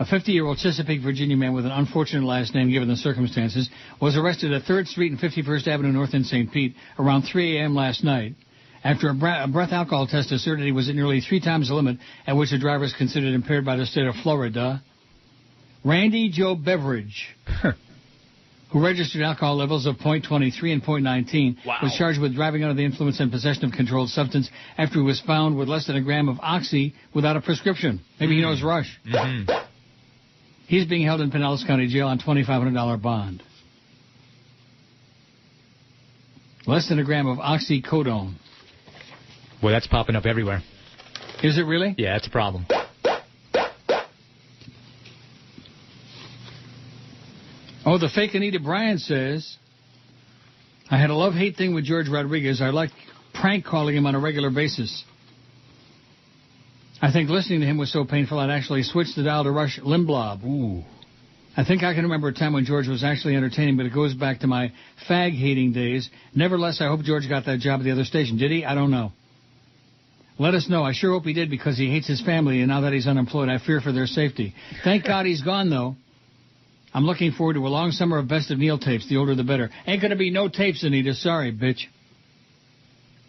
A 50-year-old Chesapeake, Virginia man with an unfortunate last name given the circumstances was arrested at 3rd Street and 51st Avenue North in St. Pete around 3 a.m. last night after a breath alcohol test asserted he was at nearly 3 times the limit at which the driver is considered impaired by the state of Florida. Randy Joe Beveridge, who registered alcohol levels of .23 and .19, was charged with driving under the influence and possession of controlled substance after he was found with less than a gram of Oxy without a prescription. Maybe he knows Rush. He's being held in Pinellas County Jail on $2,500 bond. Less than a gram of oxycodone. Well, that's popping up everywhere. Is it really? Yeah, that's a problem. Oh, the fake Anita Bryant says, I had a love-hate thing with George Rodriguez. I like prank calling him on a regular basis. I think listening to him was so painful I'd actually switched the dial to Rush Limbaugh. Ooh. I think I can remember a time when George was actually entertaining, but it goes back to my fag-hating days. Nevertheless, I hope George got that job at the other station. Did he? I don't know. Let us know. I sure hope he did because he hates his family, and now that he's unemployed, I fear for their safety. Thank God he's gone, though. I'm looking forward to a long summer of Best of Neil tapes. The older the better. Ain't going to be no tapes, Anita. Sorry, bitch.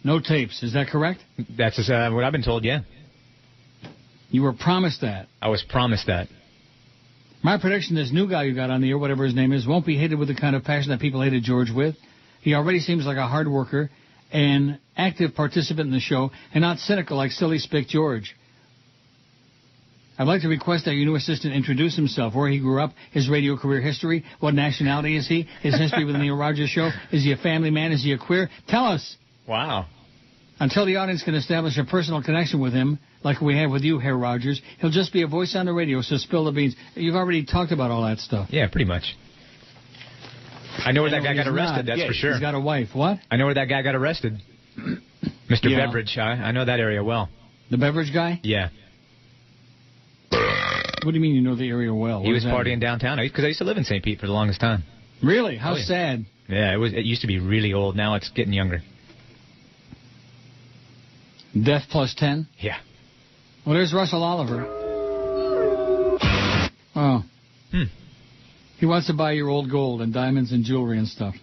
No tapes. Is that correct? That's what I've been told, yeah. You were promised that. I was promised that. My prediction, this new guy you got on the air, whatever his name is, won't be hated with the kind of passion that people hated George with. He already seems like a hard worker and active participant in the show and not cynical like silly Spick George. I'd like to request that your new assistant introduce himself, where he grew up, his radio career history, what nationality is he, his history with the Neil Rogers Show, is he a family man, is he a queer? Tell us. Wow. Until the audience can establish a personal connection with him, like we have with you, Herr Rogers, he'll just be a voice on the radio, so spill the beans. You've already talked about all that stuff. Yeah, pretty much. I know where that guy got arrested, that's for sure. He's got a wife. What? I know where that guy got arrested. Mr. Beveridge. I know that area well. The Beveridge guy? Yeah. What do you mean you know the area well? He was partying downtown because I used to live in St. Pete for the longest time. Really? How sad. Yeah, it used to be really old. Now it's getting younger. Death plus 10? Yeah. Well, there's Russell Oliver. Oh. He wants to buy your old gold and diamonds and jewelry and stuff.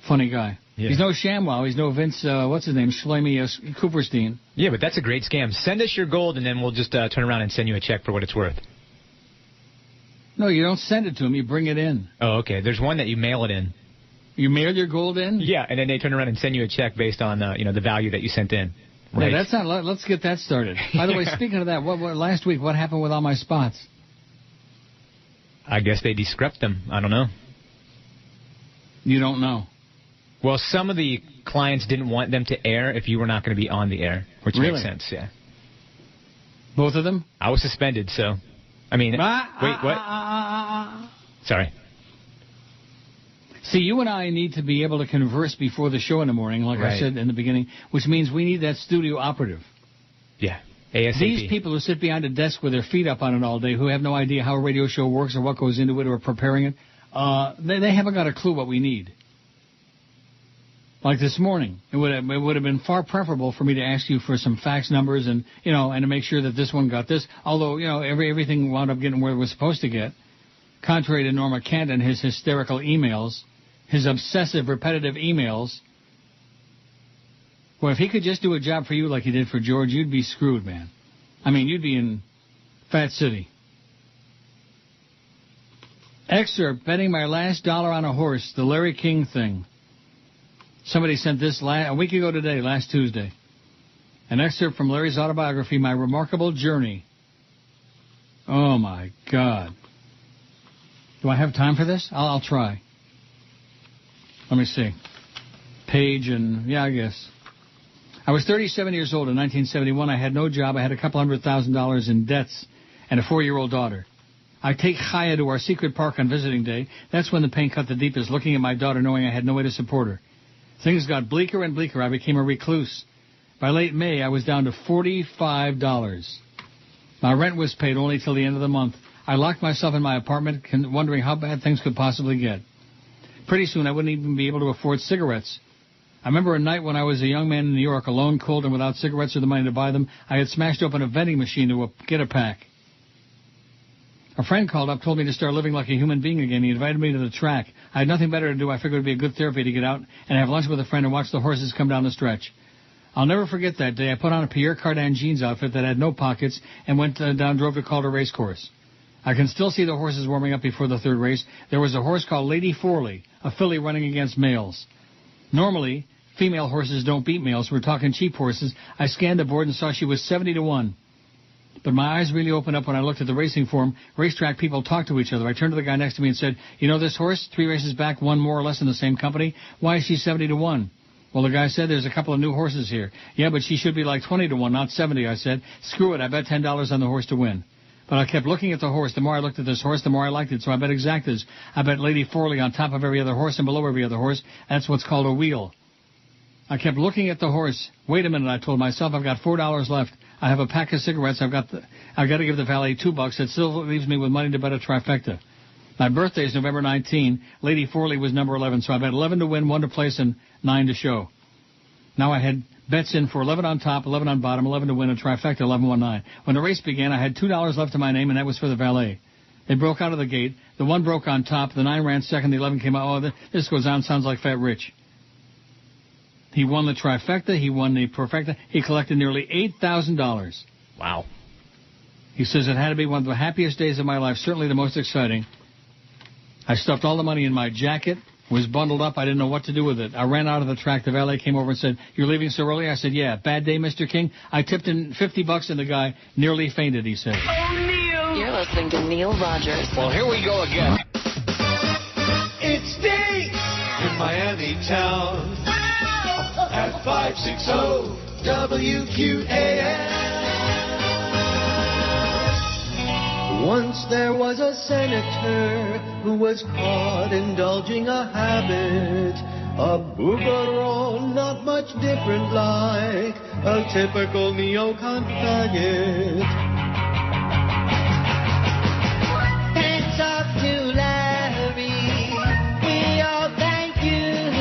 Funny guy. Yeah. He's no ShamWow. He's no Vince, what's his name, Shlomi Cooperstein. Yeah, but that's a great scam. Send us your gold, and then we'll just turn around and send you a check for what it's worth. No, you don't send it to him. You bring it in. Oh, okay. There's one that you mail it in. You mail your gold in? Yeah, and then they turn around and send you a check based on, the value that you sent in. Right. Yeah, that's not. Let's get that started. By the way, speaking of that, what last week, what happened with all my spots? I guess they descript them. I don't know. You don't know? Well, some of the clients didn't want them to air if you were not going to be on the air, which makes sense, yeah. Both of them? I was suspended, so... I mean... wait, what? Sorry. See, you and I need to be able to converse before the show in the morning, like I said in the beginning, which means we need that studio operative. Yeah, ASAP. These people who sit behind a desk with their feet up on it all day, who have no idea how a radio show works or what goes into it or preparing it, they haven't got a clue what we need. Like this morning, it would have been far preferable for me to ask you for some fax numbers and to make sure that this one got this. Although everything wound up getting where it was supposed to get, contrary to Norma Kent and his hysterical emails, his obsessive, repetitive emails. Well, if he could just do a job for you like he did for George, you'd be screwed, man. I mean, you'd be in Fat City. Excerpt: betting my last dollar on a horse, the Larry King thing. Somebody sent this a week ago today, last Tuesday. An excerpt from Larry's autobiography, My Remarkable Journey. Oh, my God. Do I have time for this? I'll try. Let me see. Page and, I guess. I was 37 years old in 1971. I had no job. I had a couple $100,000 in debts and a 4-year-old daughter. I take Chaya to our secret park on visiting day. That's when the pain cut the deepest, looking at my daughter knowing I had no way to support her. Things got bleaker and bleaker. I became a recluse. By late May, I was down to $45. My rent was paid only till the end of the month. I locked myself in my apartment, wondering how bad things could possibly get. Pretty soon, I wouldn't even be able to afford cigarettes. I remember a night when I was a young man in New York, alone, cold, and without cigarettes or the money to buy them. I had smashed open a vending machine to get a pack. A friend called up, told me to start living like a human being again. He invited me to the track. I had nothing better to do. I figured it would be a good therapy to get out and have lunch with a friend and watch the horses come down the stretch. I'll never forget that day. I put on a Pierre Cardin jeans outfit that had no pockets and went drove to Calder Racecourse. I can still see the horses warming up before the third race. There was a horse called Lady Forley, a filly running against males. Normally, female horses don't beat males. We're talking cheap horses. I scanned the board and saw she was 70-1. But my eyes really opened up when I looked at the racing form. Racetrack people talk to each other. I turned to the guy next to me and said, you know this horse? 3 races back, won more or less in the same company. Why is she 70-1? Well, the guy said, there's a couple of new horses here. Yeah, but she should be like 20-1, not 70, I said. Screw it, I bet $10 on the horse to win. But I kept looking at the horse. The more I looked at this horse, the more I liked it. So I bet exactas. I bet Lady Forley on top of every other horse and below every other horse. That's what's called a wheel. I kept looking at the horse. Wait a minute, I told myself, I've got $4 left. I have a pack of cigarettes. I've got to give the valet $2. It still leaves me with money to bet a trifecta. My birthday is November 19. Lady Forley was number 11, so I bet 11 to win, 1 to place, and 9 to show. Now I had bets in for 11 on top, 11 on bottom, 11 to win, a trifecta, 11 won 9. When the race began, I had $2 left to my name, and that was for the valet. They broke out of the gate. The 1 broke on top. The 9 ran second. The 11 came out. Oh, this goes on. Sounds like Fat Rich. He won the trifecta. He won the perfecta. He collected nearly $8,000. Wow. He says it had to be one of the happiest days of my life, certainly the most exciting. I stuffed all the money in my jacket, was bundled up. I didn't know what to do with it. I ran out of the track. The valet came over and said, you're leaving so early? I said, yeah. Bad day, Mr. King? I tipped in $50 and the guy nearly fainted, he said. Oh, Neil! You're listening to Neil Rogers. Well, here we go again. It's Dave in Miami town at 560 WQAM. Once there was a senator who was caught indulging a habit, a boogeroo, not much different like a typical neocon faggot. Hats off to Larry, we all thank you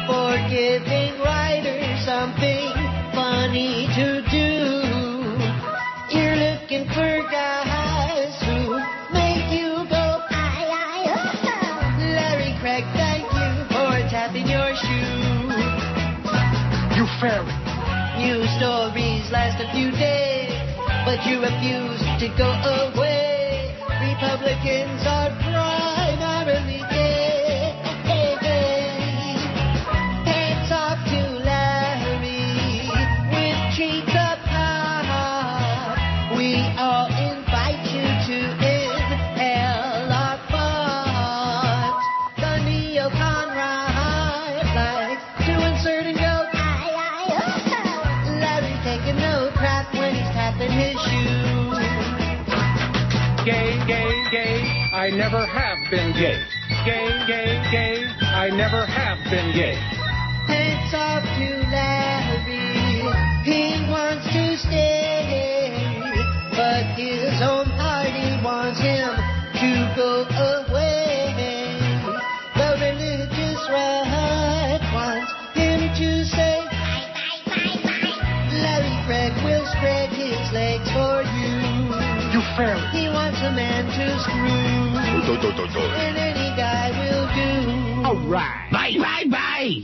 for giving writers something funny to do. You're looking for guys who make you go, aye, aye, Larry Craig, thank you for tapping your shoe. You fairy. News stories last a few days, but you refuse to go away. Republicans are primarily gay. Hats off to Larry with treats up high. We all invite you to inhale our fun. The neocon right likes to insert and go, aye, aye, Larry's taking no crap when he's tapping his shoe. Gay, gay, gay, I never have been gay. Gay, gay, gay, I never have been gay. Hats off to Larry, he wants to stay, but his own party wants him to go away. The religious right wants him to say, Larry Craig will spread his legs for you. You fairy. He wants a man to screw, and any guy will do. All right. Bye, bye, bye.